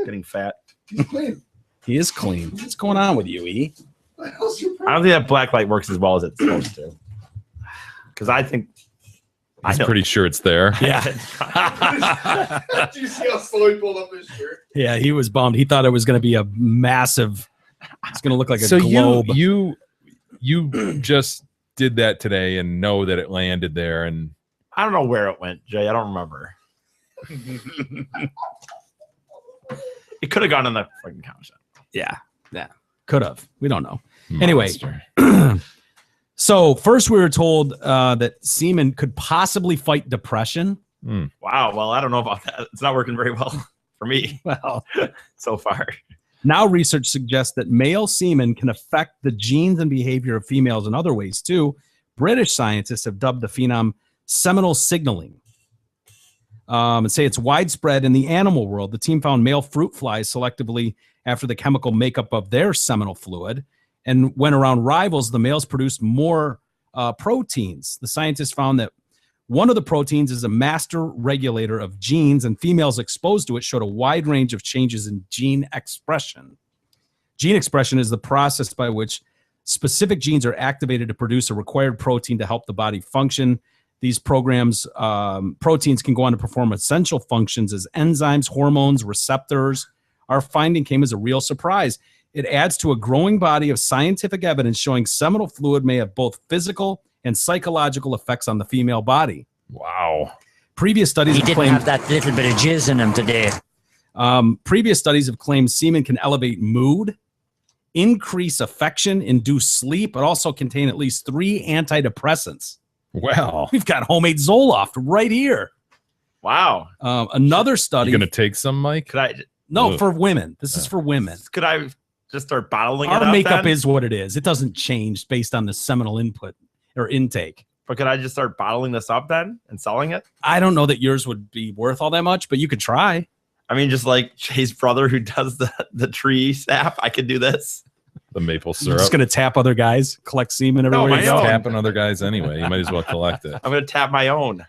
Speaker 2: getting fat.
Speaker 6: He's clean.
Speaker 4: He is clean. What's going on with you, E?
Speaker 6: What the hell's your
Speaker 2: I don't think that black light works as well as it's supposed to. Because I think
Speaker 5: I'm pretty sure it's there.
Speaker 4: Yeah.
Speaker 6: Did you see how slow he pulled up his shirt?
Speaker 4: Yeah, he was bummed. He thought it was going to be a massive. It's going to look like a
Speaker 5: So
Speaker 4: globe.
Speaker 5: you just did that today and know that it landed there, and
Speaker 2: I don't know where it went, Jay. I don't remember. It could have gone in the fucking cow shop.
Speaker 4: Yeah, could have. We don't know.
Speaker 5: Monster.
Speaker 4: Anyway, so first we were told that semen could possibly fight depression.
Speaker 2: Wow. Well, I don't know about that. It's not working very well for me.
Speaker 4: Well,
Speaker 2: so far.
Speaker 4: Now research suggests that male semen can affect the genes and behavior of females in other ways too. British scientists have dubbed the phenom seminal signaling. And say it's widespread in the animal world. The team found male fruit flies selectively after the chemical makeup of their seminal fluid. And when around rivals, the males produced more proteins. The scientists found that one of the proteins is a master regulator of genes, and females exposed to it showed a wide range of changes in gene expression. Gene expression is the process by which specific genes are activated to produce a required protein to help the body function. These proteins can go on to perform essential functions as enzymes, hormones, receptors. Our finding came as a real surprise. It adds to a growing body of scientific evidence showing seminal fluid may have both physical and psychological effects on the female body.
Speaker 5: Wow.
Speaker 4: Previous studies
Speaker 10: He
Speaker 4: have
Speaker 10: didn't
Speaker 4: claimed
Speaker 10: have that little bit of jizz in him today.
Speaker 4: previous studies have claimed semen can elevate mood, increase affection, induce sleep, but also contain at least 3 antidepressants.
Speaker 5: Wow.
Speaker 4: We've got homemade Zoloft right here.
Speaker 2: Wow.
Speaker 4: Another study.
Speaker 5: You gonna take some, Mike?
Speaker 2: Could I?
Speaker 4: No,
Speaker 5: Ugh.
Speaker 4: for women. This is for women.
Speaker 2: Could I just start bottling it
Speaker 4: Our
Speaker 2: up
Speaker 4: makeup
Speaker 2: then?
Speaker 4: is what it is. It doesn't change based on the seminal input or intake.
Speaker 2: But could I just start bottling this up then and selling it?
Speaker 4: I don't know that yours would be worth all that much, but you could try.
Speaker 2: I mean, just like Jay's brother who does the tree sap, I could do this.
Speaker 5: The maple
Speaker 4: You're
Speaker 5: syrup.
Speaker 4: just gonna tap other guys, collect semen
Speaker 2: No,
Speaker 4: everywhere
Speaker 2: my
Speaker 4: you go.
Speaker 2: own.
Speaker 5: Tapping other guys anyway. You might as well collect it.
Speaker 2: I'm going to tap my own.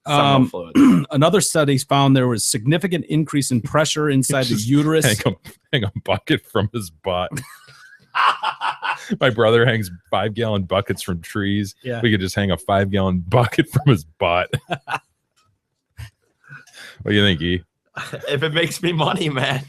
Speaker 2: seminal fluid.
Speaker 4: Another study found there was significant increase in pressure inside the
Speaker 5: Just
Speaker 4: uterus.
Speaker 5: hang a bucket from his butt. My brother hangs 5-gallon buckets from trees.
Speaker 4: Yeah.
Speaker 5: We could just hang a 5-gallon bucket from his butt. What do you think, E?
Speaker 2: If it makes me money, man.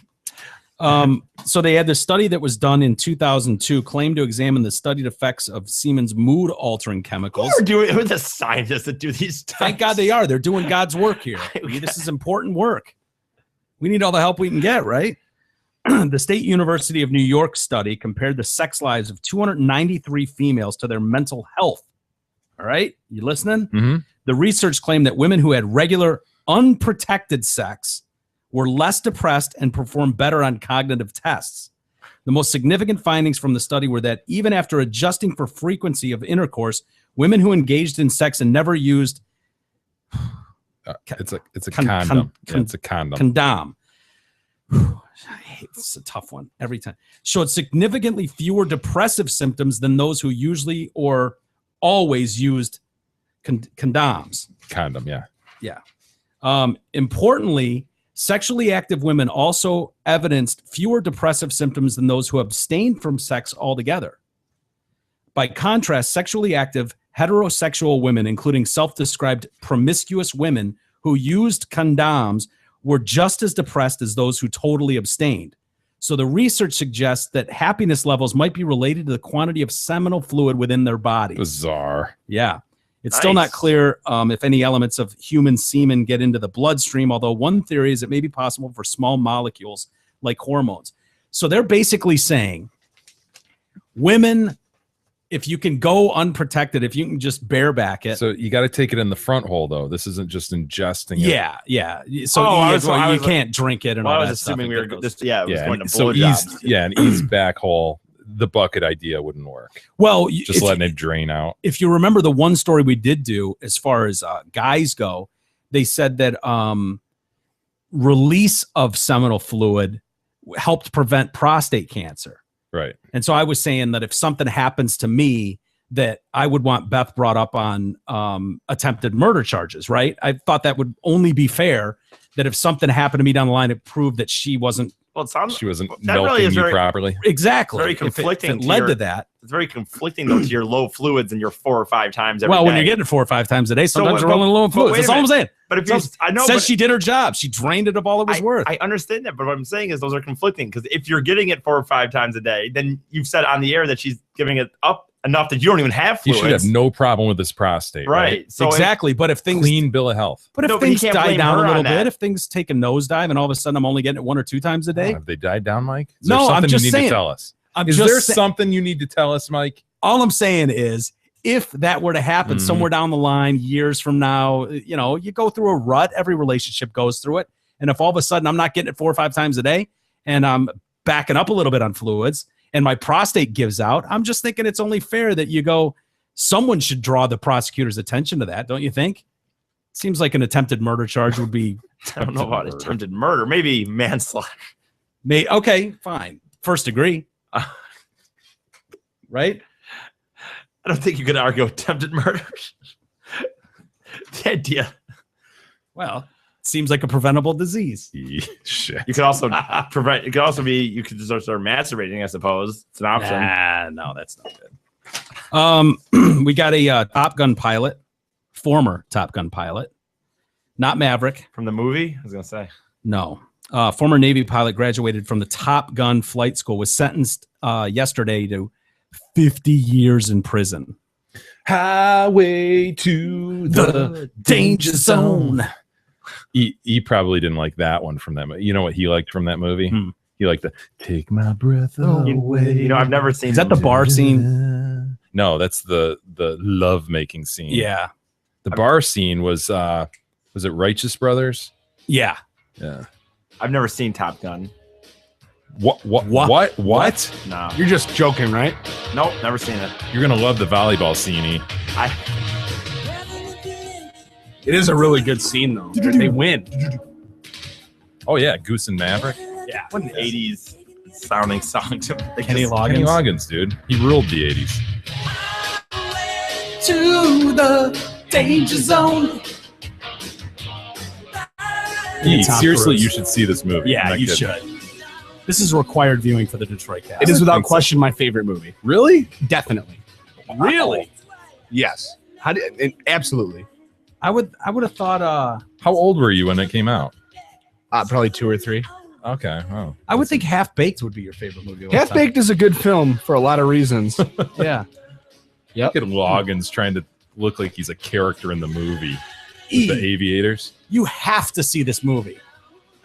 Speaker 4: So they had this study that was done in 2002, claimed to examine the studied effects of semen's mood-altering chemicals.
Speaker 2: Who are the scientists that do these studies?
Speaker 4: Thank God they are. They're doing God's work here. This is important work. We need all the help we can get, right? The State University of New York study compared the sex lives of 293 females to their mental health. All right? You listening?
Speaker 5: Mm-hmm.
Speaker 4: The research claimed that women who had regular, unprotected sex were less depressed and performed better on cognitive tests. The most significant findings from the study were that even after adjusting for frequency of intercourse, women who engaged in sex and never used
Speaker 5: It's a condom. It's a condom.
Speaker 4: condom. I hate this. Is a tough one every time. Showed significantly fewer depressive symptoms than those who usually or always used condoms.
Speaker 5: Condom, yeah.
Speaker 4: Yeah. Importantly, sexually active women also evidenced fewer depressive symptoms than those who abstained from sex altogether. By contrast, sexually active heterosexual women, including self-described promiscuous women who used condoms, were just as depressed as those who totally abstained. So the research suggests that happiness levels might be related to the quantity of seminal fluid within their bodies.
Speaker 5: Bizarre.
Speaker 4: Yeah. It's still not clear if any elements of human semen get into the bloodstream, although one theory is it may be possible for small molecules like hormones. So they're basically saying women, if you can go unprotected, if you can just bareback it.
Speaker 5: So you got to take it in the front hole, though. This isn't just ingesting it.
Speaker 4: Yeah, yeah. So you can't drink it and all
Speaker 2: I
Speaker 4: that
Speaker 2: was assuming
Speaker 4: stuff.
Speaker 2: we were just it was going to
Speaker 5: so
Speaker 2: blowjobs.
Speaker 5: an ease back hole. The bucket idea wouldn't work.
Speaker 4: Well,
Speaker 5: just letting it drain out.
Speaker 4: If you remember the one story we did do, as far as guys go, they said that release of seminal fluid helped prevent prostate cancer.
Speaker 5: Right.
Speaker 4: And so I was saying that if something happens to me, that I would want Beth brought up on attempted murder charges, right? I thought that would only be fair, that if something happened to me down the line, it proved that she wasn't.
Speaker 2: Well, it sounds
Speaker 5: she wasn't
Speaker 2: that
Speaker 5: milking
Speaker 2: really is
Speaker 5: you
Speaker 2: very,
Speaker 5: properly.
Speaker 4: Exactly.
Speaker 2: Very
Speaker 4: If
Speaker 2: conflicting.
Speaker 4: it led to that.
Speaker 2: It's very conflicting though to your low fluids and your 4 or 5 times every day.
Speaker 4: Well, when you're getting it 4 or 5 times a day, sometimes
Speaker 2: So,
Speaker 4: you're rolling low in
Speaker 2: but
Speaker 4: fluids.
Speaker 2: wait
Speaker 4: That's
Speaker 2: a
Speaker 4: all I'm
Speaker 2: minute.
Speaker 4: saying.
Speaker 2: But if you, I know,
Speaker 4: says
Speaker 2: but
Speaker 4: she did her job. She drained it of all it was worth.
Speaker 2: I understand that, but what I'm saying is those are conflicting because if you're getting it 4 or 5 times a day, then you've said on the air that she's giving it up enough that you don't even have
Speaker 5: You
Speaker 2: fluids.
Speaker 5: should have no problem with this prostate.
Speaker 2: Right. So
Speaker 4: exactly. But if things
Speaker 5: clean bill of health.
Speaker 4: But if
Speaker 2: No, but you
Speaker 4: things
Speaker 2: can't
Speaker 4: die
Speaker 2: blame
Speaker 4: down a
Speaker 2: her
Speaker 4: little
Speaker 2: on that.
Speaker 4: bit, if things take a nosedive and all of a sudden I'm only getting it 1 or 2 times a day,
Speaker 5: Have they died down, Mike? Is
Speaker 4: No,
Speaker 5: there
Speaker 4: I'm
Speaker 5: something
Speaker 4: just
Speaker 5: you need
Speaker 4: saying.
Speaker 5: to tell us?
Speaker 4: I'm
Speaker 5: Is
Speaker 4: just
Speaker 5: there
Speaker 4: sa-
Speaker 5: something you need to tell us, Mike?
Speaker 4: all I'm saying is if that were to happen somewhere down the line, years from now, you know, you go through a rut. Every relationship goes through it. And if all of a sudden I'm not getting it 4 or 5 times a day and I'm backing up a little bit on fluids and my prostate gives out, I'm just thinking it's only fair that you go, someone should draw the prosecutor's attention to that, don't you think? Seems like an attempted murder charge would be.
Speaker 2: I don't know about attempted murder. Maybe manslaughter.
Speaker 4: Okay, fine. First degree. Right?
Speaker 2: I don't think you could argue attempted murder. The idea.
Speaker 4: Well, it seems like a preventable disease.
Speaker 5: Shit.
Speaker 2: You could also prevent. It could also be you could just start masturbating. I suppose it's an option.
Speaker 4: No, that's not good. We got a Top Gun pilot, former Top Gun pilot, not Maverick
Speaker 2: from the movie. I was gonna say
Speaker 4: no. Former Navy pilot graduated from the Top Gun flight school, was sentenced yesterday to 50 years in prison.
Speaker 5: Highway to
Speaker 4: the danger zone.
Speaker 5: He probably didn't like that one from that movie. You know what he liked from that movie? He liked the take my breath away.
Speaker 2: You know, I've never seen.
Speaker 4: Is that the bar scene?
Speaker 5: No, that's the love making scene.
Speaker 4: Yeah.
Speaker 5: The bar scene was Was it Righteous Brothers?
Speaker 4: Yeah.
Speaker 5: Yeah.
Speaker 2: I've never seen Top Gun.
Speaker 5: What?
Speaker 2: No.
Speaker 6: You're just joking, right?
Speaker 2: Nope, never seen it.
Speaker 5: You're gonna love the volleyball scene.
Speaker 6: It is a really good scene, though. They win.
Speaker 5: Oh yeah, Goose and Maverick.
Speaker 2: Yeah. What an 80s sounding song.
Speaker 4: Kenny Loggins.
Speaker 5: Kenny Loggins, dude. He ruled the 80s.
Speaker 4: To the danger zone. Tom
Speaker 5: Seriously,
Speaker 4: Cruise.
Speaker 5: you should see this movie.
Speaker 4: Yeah,
Speaker 5: I'm not
Speaker 4: you
Speaker 5: kidding.
Speaker 4: should. This is required viewing for the Detroit Cast.
Speaker 6: It is without
Speaker 5: think so.
Speaker 6: question my favorite movie.
Speaker 5: Really?
Speaker 6: Definitely.
Speaker 4: Really?
Speaker 6: Yes. Absolutely.
Speaker 4: I would have thought
Speaker 5: How old were you when it came out?
Speaker 6: Probably 2 or 3.
Speaker 5: Okay. Oh.
Speaker 4: I would think Half Baked would be your favorite movie. of all
Speaker 6: Half
Speaker 4: time.
Speaker 6: Baked is a good film for a lot of reasons.
Speaker 4: Yeah.
Speaker 5: Look at Loggins trying to look like he's a character in the movie. With the Aviators.
Speaker 4: You have to see this movie.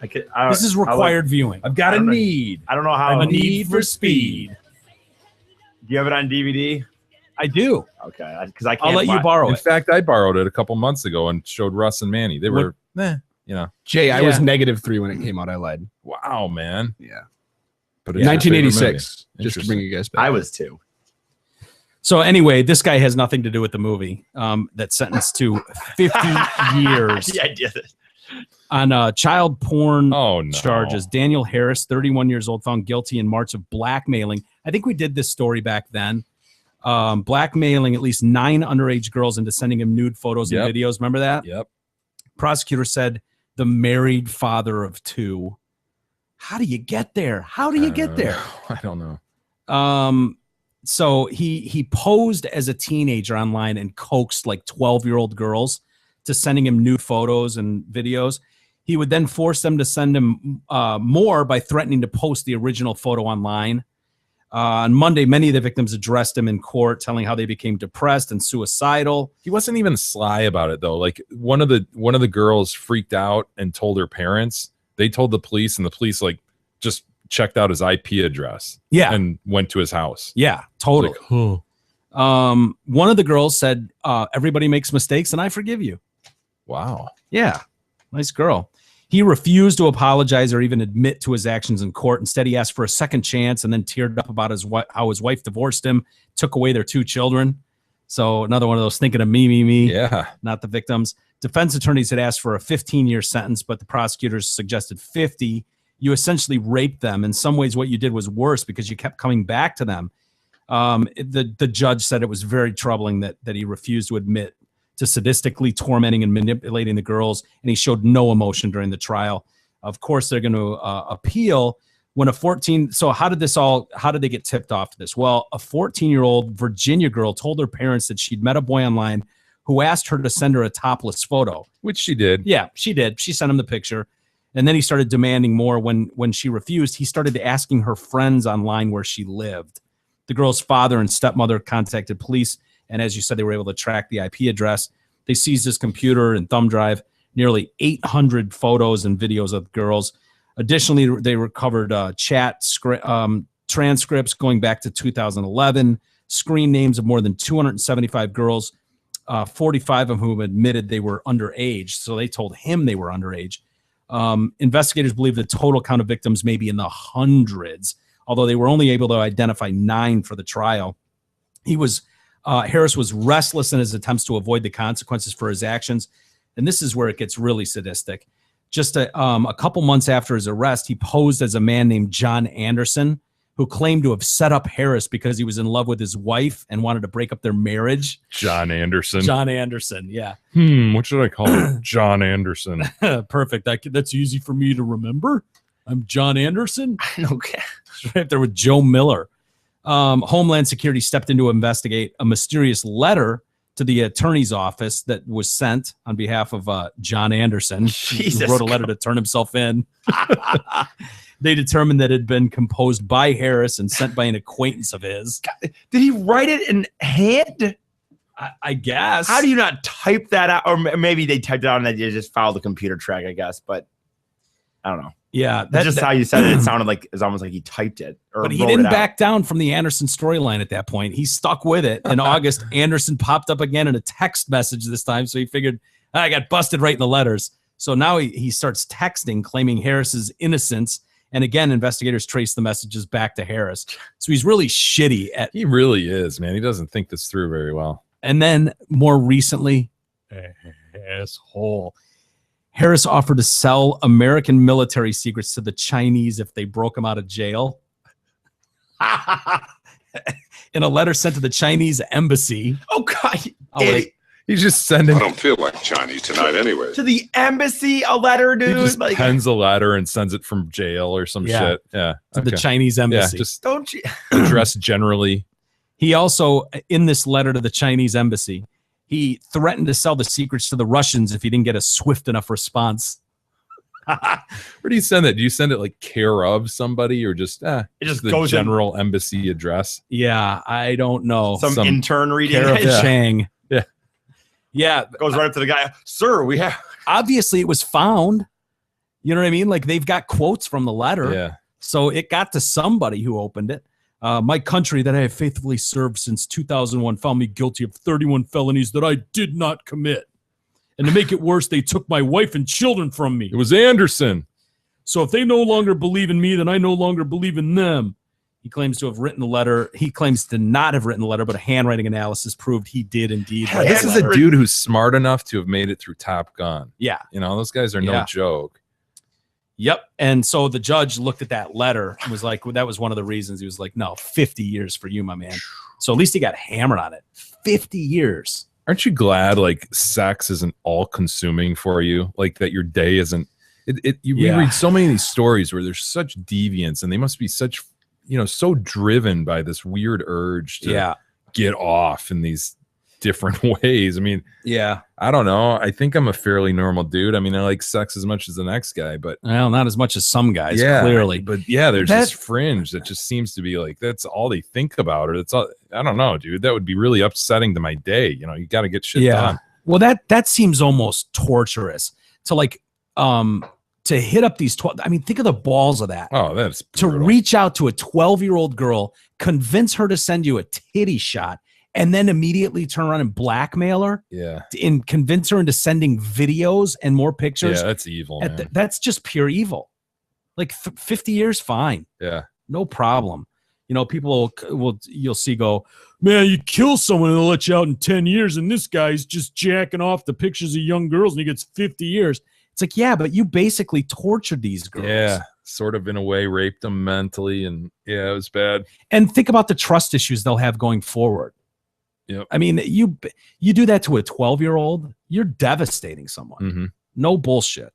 Speaker 4: This is
Speaker 2: I
Speaker 4: required viewing.
Speaker 5: I've got a need.
Speaker 2: I don't know how.
Speaker 4: A need for speed.
Speaker 2: Do you have it on DVD?
Speaker 4: I do.
Speaker 2: Okay, because I can't.
Speaker 4: I'll let you borrow
Speaker 5: In
Speaker 4: it.
Speaker 5: fact, I borrowed it a couple months ago and showed Russ and Manny. They were,
Speaker 6: Jay, I
Speaker 4: Yeah.
Speaker 6: was -3 when it came out. I lied.
Speaker 5: wow, man.
Speaker 6: Yeah.
Speaker 5: But it's your favorite
Speaker 6: 1986.
Speaker 5: movie.
Speaker 6: Just to bring you guys back.
Speaker 2: I was 2.
Speaker 4: So anyway, this guy has nothing to do with the movie. That's sentenced to 50 years
Speaker 2: The idea that
Speaker 4: on child porn
Speaker 5: Oh no.
Speaker 4: charges. Daniel Harris, 31 years old, found guilty in March of blackmailing. I think we did this story back then. Blackmailing at least 9 underage girls into sending him nude photos and
Speaker 5: Yep.
Speaker 4: videos. Remember that?
Speaker 5: Yep.
Speaker 4: Prosecutor said the married father of 2. How do you get there? How do you get there?
Speaker 5: I don't know.
Speaker 4: So he posed as a teenager online and coaxed like 12-year-old girls to sending him nude photos and videos. He would then force them to send him more by threatening to post the original photo online. On Monday, many of the victims addressed him in court, telling how they became depressed and suicidal.
Speaker 5: He wasn't even sly about it though. Like one of the girls freaked out and told her parents. They told the police, and the police like just checked out his IP address.
Speaker 4: Yeah.
Speaker 5: And went to his house.
Speaker 4: Yeah, totally.
Speaker 5: Like, huh.
Speaker 4: One of the girls said, everybody makes mistakes and I forgive you.
Speaker 5: Wow.
Speaker 4: Yeah, nice girl. He refused to apologize or even admit to his actions in court. Instead, he asked for a second chance and then teared up about how his wife divorced him, took away their 2 children. So another one of those thinking of me,
Speaker 5: Yeah.
Speaker 4: not the victims. Defense attorneys had asked for a 15-year sentence, but the prosecutors suggested 50. You essentially raped them. In some ways, what you did was worse because you kept coming back to them. The judge said it was very troubling that he refused to admit to sadistically tormenting and manipulating the girls, and he showed no emotion during the trial. Of course, they're going to appeal when a 14. So how did they get tipped off to this? Well, a 14-year-old Virginia girl told her parents that she'd met a boy online who asked her to send her a topless photo.
Speaker 5: Which she did.
Speaker 4: Yeah, she did. She sent him the picture. And then he started demanding more. When she refused, he started asking her friends online where she lived. The girl's father and stepmother contacted police. And as you said, they were able to track the IP address. They seized his computer and thumb drive, nearly 800 photos and videos of girls. Additionally, they recovered chat transcripts going back to 2011, screen names of more than 275 girls, 45 of whom admitted they were underage. So they told him they were underage. Investigators believe the total count of victims may be in the hundreds, although they were only able to identify 9 for the trial. Harris was restless in his attempts to avoid the consequences for his actions. And this is where it gets really sadistic. Just a couple months after his arrest, he posed as a man named John Anderson, who claimed to have set up Harris because he was in love with his wife and wanted to break up their marriage.
Speaker 5: John Anderson.
Speaker 4: John Anderson, yeah.
Speaker 5: What should I call him? John Anderson.
Speaker 4: Perfect. That's easy for me to remember. I'm John Anderson.
Speaker 2: Okay.
Speaker 4: Right there with Joe Miller. Homeland Security stepped in to investigate a mysterious letter to the attorney's office that was sent on behalf of John Anderson.
Speaker 2: Jesus
Speaker 4: He wrote a letter to turn himself in. They determined that it had been composed by Harris and sent by an acquaintance of his.
Speaker 2: Did he write it in hand?
Speaker 4: I guess.
Speaker 2: How do you not type that out? Or maybe they typed it out and they just filed the computer track, I guess. But I don't know.
Speaker 4: Yeah.
Speaker 2: That's just how you said it. It sounded like it's almost like he typed it.
Speaker 4: But he didn't back down from the Anderson storyline at that point. He stuck with it. In August, Anderson popped up again in a text message this time. So he figured, I got busted writing the letters. So now he starts texting, claiming Harris's innocence. And again, investigators trace the messages back to Harris. So he's really shitty at.
Speaker 5: He really is, man. He doesn't think this through very well.
Speaker 4: And then more recently, asshole. Harris offered to sell American military secrets to the Chinese if they broke him out of jail. In a letter sent to the Chinese embassy.
Speaker 2: Oh, God.
Speaker 5: He's just sending.
Speaker 9: I don't feel like Chinese tonight anyway.
Speaker 2: To the embassy, a letter, dude.
Speaker 5: He just
Speaker 2: like,
Speaker 5: pens a letter and sends it from jail or some shit. Yeah.
Speaker 4: To the Chinese embassy.
Speaker 5: Yeah, just
Speaker 2: don't you
Speaker 5: address generally.
Speaker 4: He also, in this letter to the Chinese embassy, he threatened to sell the secrets to the Russians if he didn't get a swift enough response.
Speaker 5: Where do you send it? Do you send it like care of somebody or just
Speaker 2: it just
Speaker 5: the
Speaker 2: goes
Speaker 5: general embassy address?
Speaker 4: Yeah, I don't know.
Speaker 2: Some intern reading
Speaker 4: Care of
Speaker 2: it.
Speaker 4: Chang.
Speaker 5: Yeah.
Speaker 4: Yeah.
Speaker 2: Goes right up to the guy. Sir, we have.
Speaker 4: Obviously, it was found. You know what I mean? Like they've got quotes from the letter.
Speaker 5: Yeah.
Speaker 4: So it got to somebody who opened it. My country that I have faithfully served since 2001 found me guilty of 31 felonies that I did not commit. And to make it worse, they took my wife and children from me.
Speaker 5: It was Anderson.
Speaker 4: So if they no longer believe in me, then I no longer believe in them. He claims to have written the letter. He claims to not have written the letter, but a handwriting analysis proved he did indeed.
Speaker 5: Yeah, this is a dude who's smart enough to have made it through Top Gun.
Speaker 4: Yeah.
Speaker 5: You know, those guys are no joke.
Speaker 4: Yep. And so the judge looked at that letter and was like, well, that was one of the reasons. He was like, no, 50 years for you, my man. So at least he got hammered on it. 50 years.
Speaker 5: Aren't you glad like sex isn't all consuming for you? Like that your day isn't we read so many of these stories where there's such deviance and they must be such, so driven by this weird urge to get off in these different ways. I mean, I don't know. I think I'm a fairly normal dude. I mean, I like sex as much as the next guy, but
Speaker 4: not as much as some guys, clearly.
Speaker 5: But yeah, there's this fringe that just seems to be like that's all they think about, or that's all. I don't know, dude. That would be really upsetting to my day. You got to get shit done.
Speaker 4: Well, that seems almost torturous to like to hit up these 12. I mean, think of the balls of that.
Speaker 5: Oh, that's
Speaker 4: brutal. To reach out to a 12-year-old girl, convince her to send you a titty shot, and then immediately turn around and blackmail her.
Speaker 5: Yeah.
Speaker 4: And convince her into sending videos and more pictures.
Speaker 5: Yeah, that's evil. Man.
Speaker 4: That's just pure evil. Like 50 years, fine.
Speaker 5: Yeah.
Speaker 4: No problem. People will you'll see go, man, you kill someone and they'll let you out in 10 years. And this guy's just jacking off the pictures of young girls and he gets 50 years. It's like, yeah, but you basically tortured these girls.
Speaker 5: Yeah. Sort of in a way raped them mentally. And yeah, it was bad.
Speaker 4: And think about the trust issues they'll have going forward.
Speaker 5: Yep.
Speaker 4: I mean, you do that to a 12-year-old, you're devastating someone.
Speaker 5: Mm-hmm.
Speaker 4: No bullshit.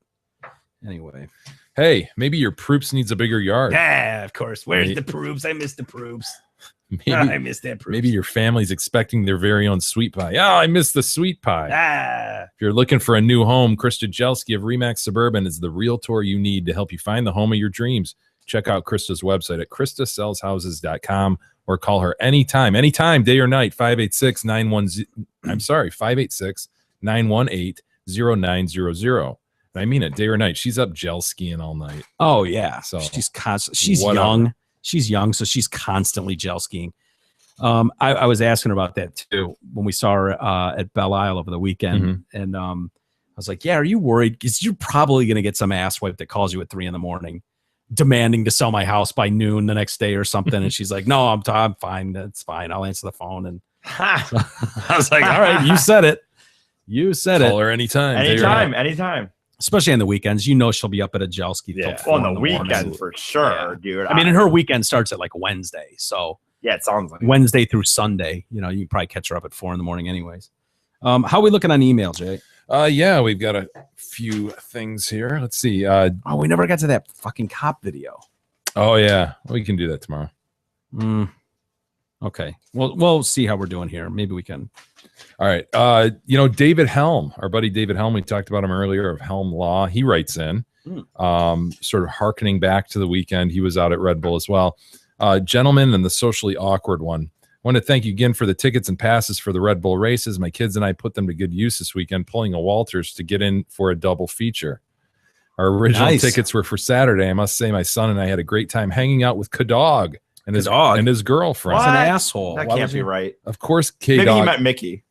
Speaker 4: Anyway.
Speaker 5: Hey, maybe your Proops needs a bigger yard.
Speaker 2: Yeah, of course. Where's the Proops? I miss the Proops.
Speaker 5: I
Speaker 2: miss that Proops.
Speaker 5: Maybe your family's expecting their very own sweet pie. Oh, I miss the sweet pie. If you're looking for a new home, Krista Jelski of Remax Suburban is the realtor you need to help you find the home of your dreams. Check out Krista's website at kristasellshouses.com or call her anytime, day or night, 586-918-0900. I mean it, day or night. She's up gel skiing all night.
Speaker 4: Oh yeah.
Speaker 5: So
Speaker 4: she's young. She's young, so she's constantly gel skiing. I was asking her about that too when we saw her at Belle Isle over the weekend, and I was like, "Yeah, are you worried? Because you're probably going to get some asswipe that calls you at 3 a.m, demanding to sell my house by noon the next day or something." And she's like, "No, I'm fine. That's fine. I'll answer the phone." And so I was like, "All right, you said it. You said
Speaker 5: Call her anytime,
Speaker 2: anytime."
Speaker 4: Especially on the weekends, she'll be up at a gel ski.
Speaker 2: Yeah, on the weekend for sure, dude.
Speaker 4: I mean, and her weekend starts at like Wednesday, so
Speaker 2: yeah, it sounds like
Speaker 4: Wednesday through Sunday. You can probably catch her up at 4 a.m, anyways. How are we looking on email, Jay?
Speaker 5: Yeah, we've got a few things here. Let's see.
Speaker 4: We never got to that fucking cop video.
Speaker 5: Oh yeah, we can do that tomorrow.
Speaker 4: Okay. Well, we'll see how we're doing here. Maybe we can.
Speaker 5: All right. David Helm, our buddy David Helm, we talked about him earlier of Helm Law. He writes in, sort of hearkening back to the weekend. He was out at Red Bull as well. Gentlemen, and the socially awkward one. I want to thank you again for the tickets and passes for the Red Bull races. My kids and I put them to good use this weekend, pulling a Walters to get in for a double feature. Our original tickets were for Saturday. I must say my son and I had a great time hanging out with K-Dog and his girlfriend.
Speaker 4: He's an asshole.
Speaker 2: That can't be right.
Speaker 5: Of course,
Speaker 2: Maybe
Speaker 5: K-Dog.
Speaker 2: he meant Mickey.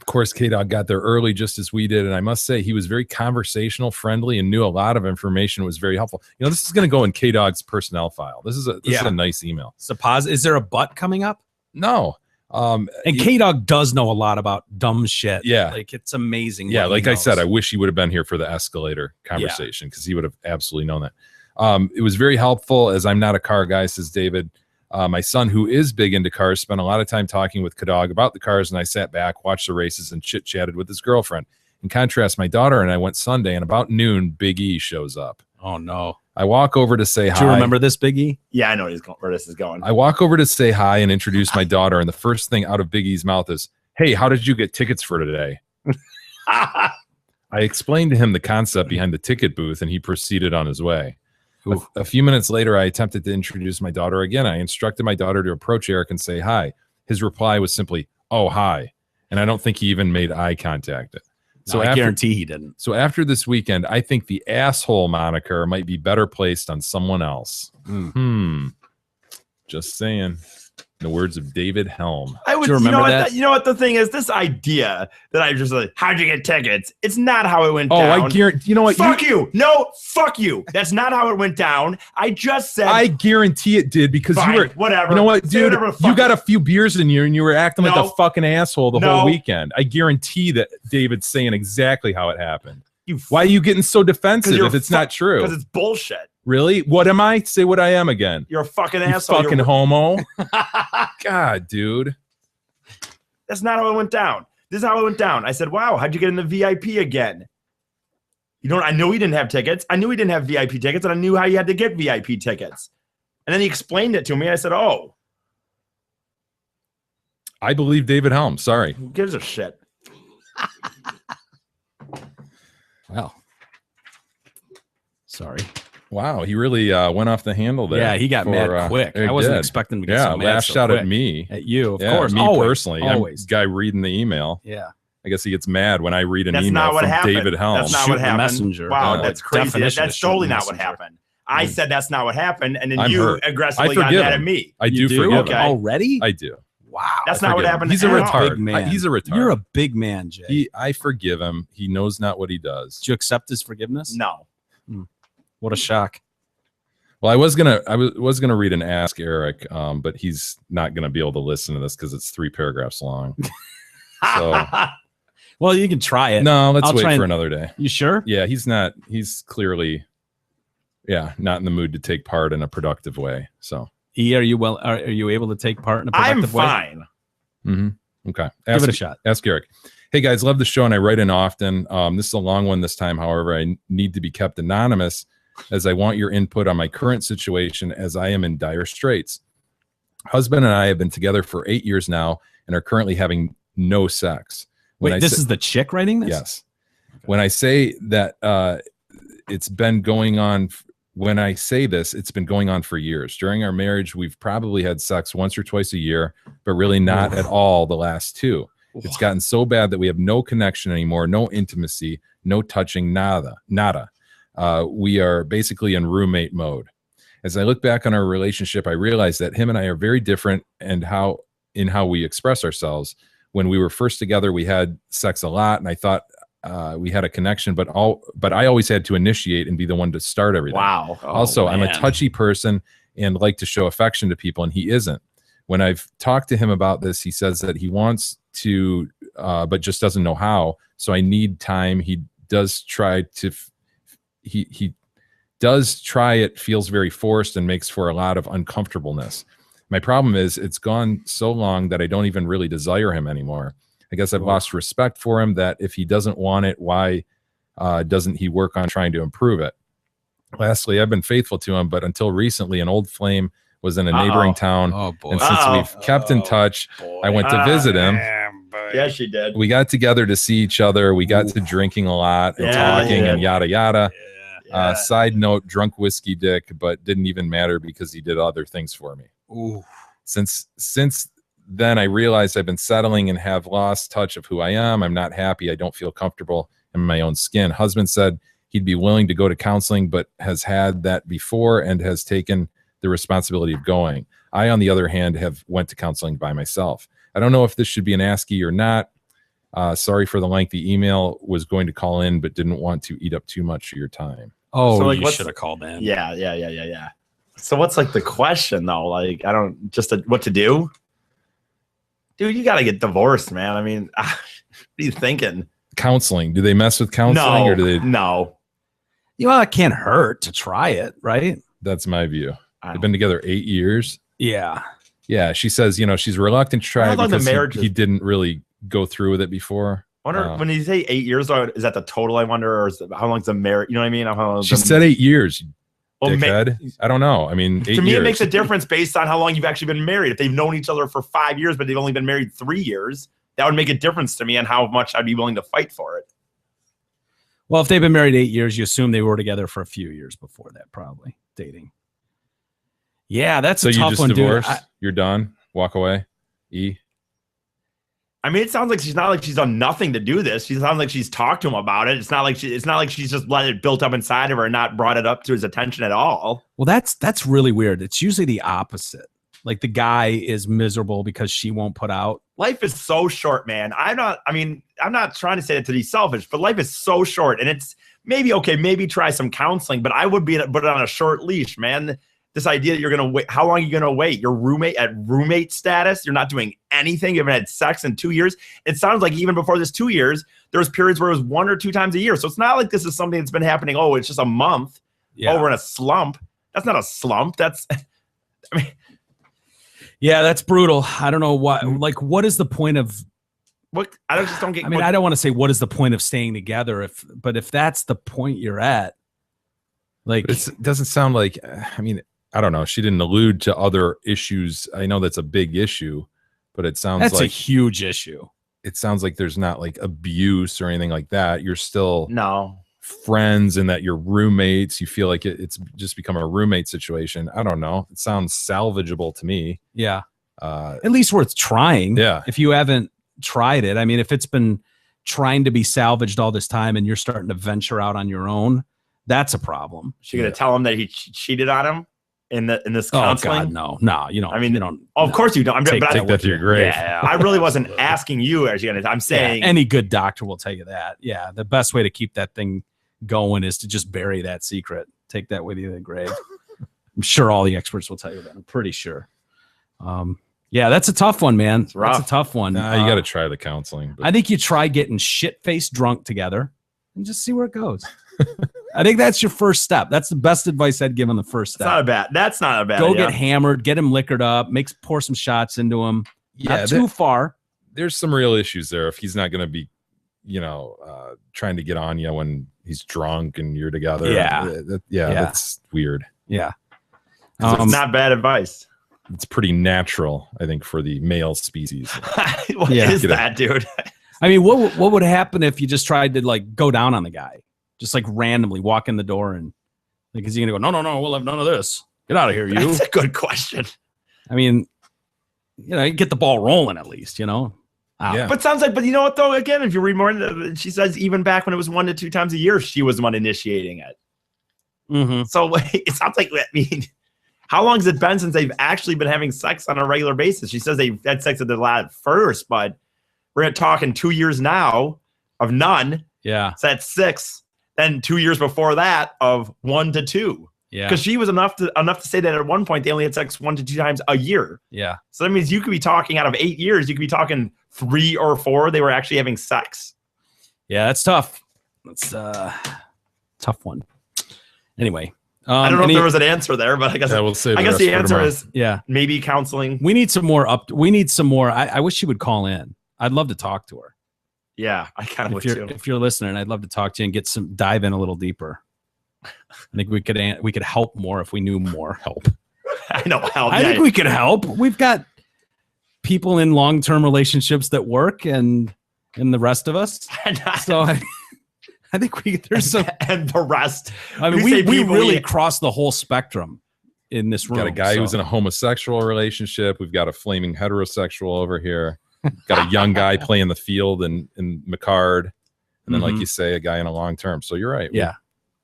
Speaker 5: Of course, K-Dog got there early just as we did. And I must say, he was very conversational, friendly, and knew a lot of information. Was very helpful. You know, this is going to go in K-Dog's personnel file. This is a nice email.
Speaker 4: Is there a butt coming up?
Speaker 5: No.
Speaker 4: And K-Dog does know a lot about dumb shit.
Speaker 5: Yeah.
Speaker 4: Like, it's amazing.
Speaker 5: Yeah,
Speaker 4: what he
Speaker 5: like I
Speaker 4: knows.
Speaker 5: said, I wish he would have been here for the escalator conversation because he would have absolutely known that. It was very helpful, as I'm not a car guy, says David. My son, who is big into cars, spent a lot of time talking with K-Dog about the cars, and I sat back, watched the races, and chit-chatted with his girlfriend. In contrast, my daughter and I went Sunday, and about noon, Big E shows up.
Speaker 4: Oh, no.
Speaker 5: I walk over to say hi.
Speaker 4: Do you remember this, Big E?
Speaker 2: Yeah, I know where this is going.
Speaker 5: I walk over to say hi and introduce my daughter, and the first thing out of Big E's mouth is, "Hey, how did you get tickets for today?" I explained to him the concept behind the ticket booth, and he proceeded on his way. A few minutes later, I attempted to introduce my daughter again. I instructed my daughter to approach Eric and say hi. His reply was simply, "Oh, hi." And I don't think he even made eye contact.
Speaker 4: So I guarantee he didn't.
Speaker 5: So after this weekend, I think the asshole moniker might be better placed on someone else. Just saying. In the words of David Helm.
Speaker 2: I would remember that. You know what the thing is? This idea that I just like, how'd you get tickets? It's not how it went down.
Speaker 5: I guarantee. You know what?
Speaker 2: Fuck you. No, fuck you. That's not how it went down. I just said.
Speaker 5: I guarantee it did because
Speaker 2: fine,
Speaker 5: you were
Speaker 2: whatever.
Speaker 5: You know what, dude? You got
Speaker 2: it.
Speaker 5: a few beers in you and you were acting like a fucking asshole the whole weekend. I guarantee that David's saying exactly how it happened. Why are you getting so defensive if it's not true?
Speaker 2: Because it's bullshit.
Speaker 5: Really? What am I? Say what I am again.
Speaker 2: You're a fucking
Speaker 5: You
Speaker 2: asshole.
Speaker 5: fucking homo. God, dude.
Speaker 2: That's not how it went down. This is how it went down. I said, wow, how'd you get in the VIP again? I knew he didn't have tickets. I knew he didn't have VIP tickets, and I knew how you had to get VIP tickets. And then he explained it to me. I said, oh.
Speaker 5: I believe David Helm. Sorry.
Speaker 2: Who gives a shit?
Speaker 4: Well. Sorry.
Speaker 5: Wow, he really went off the handle there.
Speaker 4: Yeah, he got mad quick. I wasn't expecting him to get so mad.
Speaker 5: Last shot at me.
Speaker 4: At you, of
Speaker 5: yeah,
Speaker 4: course.
Speaker 5: Me
Speaker 4: always,
Speaker 5: personally.
Speaker 4: Always.
Speaker 5: I'm the guy reading the email.
Speaker 4: Yeah.
Speaker 5: I guess he gets mad when I read an
Speaker 2: That's
Speaker 5: email
Speaker 2: not what
Speaker 5: from
Speaker 2: happened.
Speaker 5: David Helm.
Speaker 2: That's not what happened.
Speaker 4: Messenger.
Speaker 2: Wow, that's crazy. That's totally not what happened. I said that's not what happened, and then you aggressively got mad at me.
Speaker 5: I do forgive him.
Speaker 4: Already?
Speaker 5: I do.
Speaker 4: Wow.
Speaker 2: That's not what happened.
Speaker 5: He's a retard.
Speaker 4: Big man.
Speaker 5: He's a retard.
Speaker 4: You're a big man, Jay.
Speaker 5: I forgive him. He knows not what he does.
Speaker 4: Did you accept his forgiveness?
Speaker 2: No.
Speaker 4: What a shock.
Speaker 5: Well, I was gonna read an Ask Eric, but he's not gonna be able to listen to this because it's 3 paragraphs long. So,
Speaker 4: well, you can try it.
Speaker 5: No, let's wait for another day.
Speaker 4: You sure?
Speaker 5: Yeah, he's not. He's clearly, not in the mood to take part in a productive way. So,
Speaker 4: E, are you able to take part in a productive way?
Speaker 2: I'm fine.
Speaker 5: Mm-hmm. Okay,
Speaker 4: give it a shot.
Speaker 5: Ask Eric. Hey guys, love the show, and I write in often. This is a long one this time. However, I need to be kept anonymous, as I want your input on my current situation, as I am in dire straits. Husband and I have been together for 8 years now and are currently having no sex.
Speaker 4: Wait, this is the chick writing this?
Speaker 5: Yes. Okay. When I say that it's been going on, when I say this, it's been going on for years. During our marriage, we've probably had sex once or twice a year, but really not at all the last 2. It's gotten so bad that we have no connection anymore, no intimacy, no touching, nada. We are basically in roommate mode. As I look back on our relationship, I realize that him and I are very different in how we express ourselves. When we were first together, we had sex a lot, and I thought we had a connection, but I always had to initiate and be the one to start everything.
Speaker 2: Wow.
Speaker 5: Also, I'm a touchy person and like to show affection to people, and he isn't. When I've talked to him about this, he says that he wants to, but just doesn't know how. So I need time. He does try to. He does try it, feels very forced, and makes for a lot of uncomfortableness. My problem is it's gone so long that I don't even really desire him anymore. I guess I've lost respect for him, that if he doesn't want it, why doesn't he work on trying to improve it? Lastly, I've been faithful to him, but until recently, an old flame was in a neighboring town. And since we've kept in touch, I went to visit him.
Speaker 2: Yes, she did.
Speaker 5: We got together to see each other. We got to drinking a lot and talking and yada, yada. Side note, drunk whiskey dick, but didn't even matter because he did other things for me.
Speaker 4: Ooh.
Speaker 5: Since then, I realized I've been settling and have lost touch of who I am. I'm not happy. I don't feel comfortable in my own skin. Husband said he'd be willing to go to counseling, but has had that before and has taken the responsibility of going. I, on the other hand, have went to counseling by myself. I don't know if this should be an ASCII or not. Sorry for the lengthy email. Was going to call in, but didn't want to eat up too much of your time.
Speaker 4: Oh,
Speaker 2: So, like,
Speaker 4: you
Speaker 2: what's-
Speaker 4: should have called in.
Speaker 2: Yeah. So what's like the question though? Like, I don't what to do? Dude, you got to get divorced, man. I mean, what are you thinking?
Speaker 5: Counseling. Do they mess with counseling, or do they?
Speaker 2: No.
Speaker 4: You know, it can't hurt to try it, right?
Speaker 5: That's my view.
Speaker 2: I
Speaker 5: They've been together 8 years.
Speaker 4: Yeah.
Speaker 5: Yeah, she says, she's reluctant to try
Speaker 2: How
Speaker 5: it
Speaker 2: long the
Speaker 5: because
Speaker 2: marriage
Speaker 5: he
Speaker 2: is-
Speaker 5: didn't really go through with it before.
Speaker 2: Wonder when you say 8 years, is that the total? I wonder, or is it, how long's the marriage? You know what I mean? How long
Speaker 5: She said 8 years.
Speaker 2: Well,
Speaker 5: Dickhead. I don't know. I mean, 8
Speaker 2: to me,
Speaker 5: years.
Speaker 2: it makes a difference based on how long you've actually been married. If they've known each other for 5 years, but they've only been married 3 years, that would make a difference to me on how much I'd be willing to fight for it.
Speaker 4: Well, if they've been married 8 years, you assume they were together for a few years before that, probably dating. Yeah, that's
Speaker 5: So
Speaker 4: a
Speaker 5: you
Speaker 4: tough
Speaker 5: just
Speaker 4: one,
Speaker 5: divorced?
Speaker 4: dude.
Speaker 5: You're done. Walk away.
Speaker 2: I mean, it sounds like she's not like she's done nothing to do this. She sounds like she's talked to him about it. It's not like she's just let it built up inside of her and not brought it up to his attention at all.
Speaker 4: Well, that's really weird. It's usually the opposite. Like the guy is miserable because she won't put out.
Speaker 2: Life is so short, man. I'm not trying to say it to be selfish, but life is so short, and it's maybe try some counseling, but I would put it on a short leash, man. This idea that you're gonna wait, how long are you gonna wait? Your roommate status, you're not doing anything. You haven't had sex in 2 years. It sounds like even before this 2 years, there was periods where it was 1 or 2 times a year. So it's not like this is something that's been happening. Oh, it's just a month.
Speaker 4: Yeah.
Speaker 2: Oh, we're in a slump. That's not a slump. That's, I mean,
Speaker 4: Yeah, that's brutal. I don't know what. Like, what is the point of?
Speaker 2: what? Just don't get.
Speaker 4: I mean, I don't want to say what is the point of staying together, but if that's the point you're at, like,
Speaker 5: It doesn't sound like. I mean, I don't know. She didn't allude to other issues. I know that's a big issue, but it sounds
Speaker 4: that's
Speaker 5: like
Speaker 4: a huge issue.
Speaker 5: it sounds like there's not like abuse or anything like that. You're still
Speaker 2: No.
Speaker 5: friends, and that you're roommates. You feel like it's just become a roommate situation. I don't know. It sounds salvageable to me.
Speaker 4: Yeah, at least worth trying.
Speaker 5: Yeah.
Speaker 4: If you haven't tried it, I mean, if it's been trying to be salvaged all this time and you're starting to venture out on your own, that's a problem.
Speaker 2: She gonna tell him that he cheated on him in this
Speaker 4: Oh
Speaker 2: counseling?
Speaker 4: God, no, you don't.
Speaker 2: I mean,
Speaker 4: you don't.
Speaker 2: Of course you don't.
Speaker 5: Take that to your grave.
Speaker 4: Yeah,
Speaker 2: I really wasn't asking you. I'm saying
Speaker 4: any good doctor will tell you that. Yeah, the best way to keep that thing going is to just bury that secret. Take that with you to the grave. I'm sure all the experts will tell you that. I'm pretty sure. Yeah, that's a tough one, man.
Speaker 2: rough.
Speaker 4: That's a tough one.
Speaker 5: Nah, you got to try the counseling. But
Speaker 4: I think you try getting shit-faced drunk together and just see where it goes. I think that's your first step. That's the best advice I'd give on the first step.
Speaker 2: That's not a bad
Speaker 4: Go
Speaker 2: idea.
Speaker 4: get hammered, get him liquored up, pour some shots into him.
Speaker 5: Yeah,
Speaker 4: Not too far.
Speaker 5: there's some real issues there if he's not going to be, trying to get on you when he's drunk and you're together.
Speaker 4: Yeah.
Speaker 5: That's weird.
Speaker 4: Yeah.
Speaker 2: 'Cause it's not bad advice.
Speaker 5: It's pretty natural, I think, for the male species.
Speaker 2: What
Speaker 4: Yeah.
Speaker 2: is that, dude?
Speaker 4: I mean, what would happen if you just tried to like go down on the guy, just like randomly walk in the door and like, is he gonna go? No, we'll have none of this. Get out of here, you.
Speaker 2: That's a good question.
Speaker 4: I mean, you get the ball rolling at least,
Speaker 5: Yeah.
Speaker 2: But sounds like, but you know what though? Again, if you read more, she says even back when it was 1 to 2 times a year, she was the one initiating it.
Speaker 4: Mm-hmm.
Speaker 2: So it sounds like, I mean, how long has it been since they've actually been having sex on a regular basis? She says they've had sex at the last first, but we're talking 2 years now of none.
Speaker 4: Yeah.
Speaker 2: So that's 6. Then 2 years before that of 1 to 2.
Speaker 4: Yeah.
Speaker 2: Because she was enough to say that at one point they only had sex 1 to 2 times a year.
Speaker 4: Yeah.
Speaker 2: So that means you could be talking out of 8 years, you could be talking 3 or 4 they were actually having sex.
Speaker 4: Yeah, that's tough. That's a tough one. Anyway.
Speaker 2: I don't know if there was an answer there, but I guess
Speaker 5: we'll save
Speaker 2: I
Speaker 5: the
Speaker 2: guess
Speaker 5: rest
Speaker 2: the
Speaker 5: for
Speaker 2: answer
Speaker 5: tomorrow.
Speaker 2: is maybe counseling.
Speaker 4: We need some more we need some more. I wish she would call in. I'd love to talk to her.
Speaker 2: Yeah, I kind of would too.
Speaker 4: If you're listening, I'd love to talk to you and dive in a little deeper. I think we could help more if we knew more help.
Speaker 2: I know help.
Speaker 4: I think we could help. We've got people in long-term relationships that work and the rest of us. So I think there's some
Speaker 2: and the rest.
Speaker 4: I mean, we really cross the whole spectrum in this room.
Speaker 5: Got a guy who's in a homosexual relationship. We've got a flaming heterosexual over here. Got a young guy playing the field in McCard. And then, like you say, a guy in a long term. So you're right.
Speaker 4: Yeah.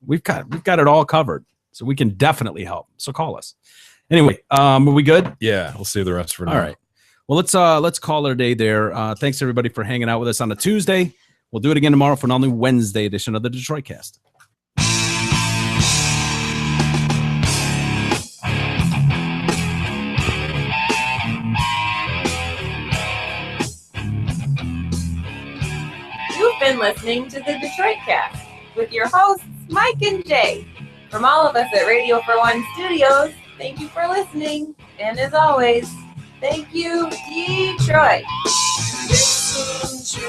Speaker 4: We've got it all covered. So we can definitely help. So call us. Anyway, are we good?
Speaker 5: Yeah, we'll save the rest for
Speaker 4: All
Speaker 5: tomorrow.
Speaker 4: right. Well, let's call it a day there. Thanks everybody for hanging out with us on a Tuesday. We'll do it again tomorrow for an all-new Wednesday edition of the Detroit Cast.
Speaker 1: You've been listening to the Detroit Cast with your hosts, Mike and Jay. From all of us at Radio for One Studios, thank you for listening. And as always, thank you, Detroit.
Speaker 13: Listen to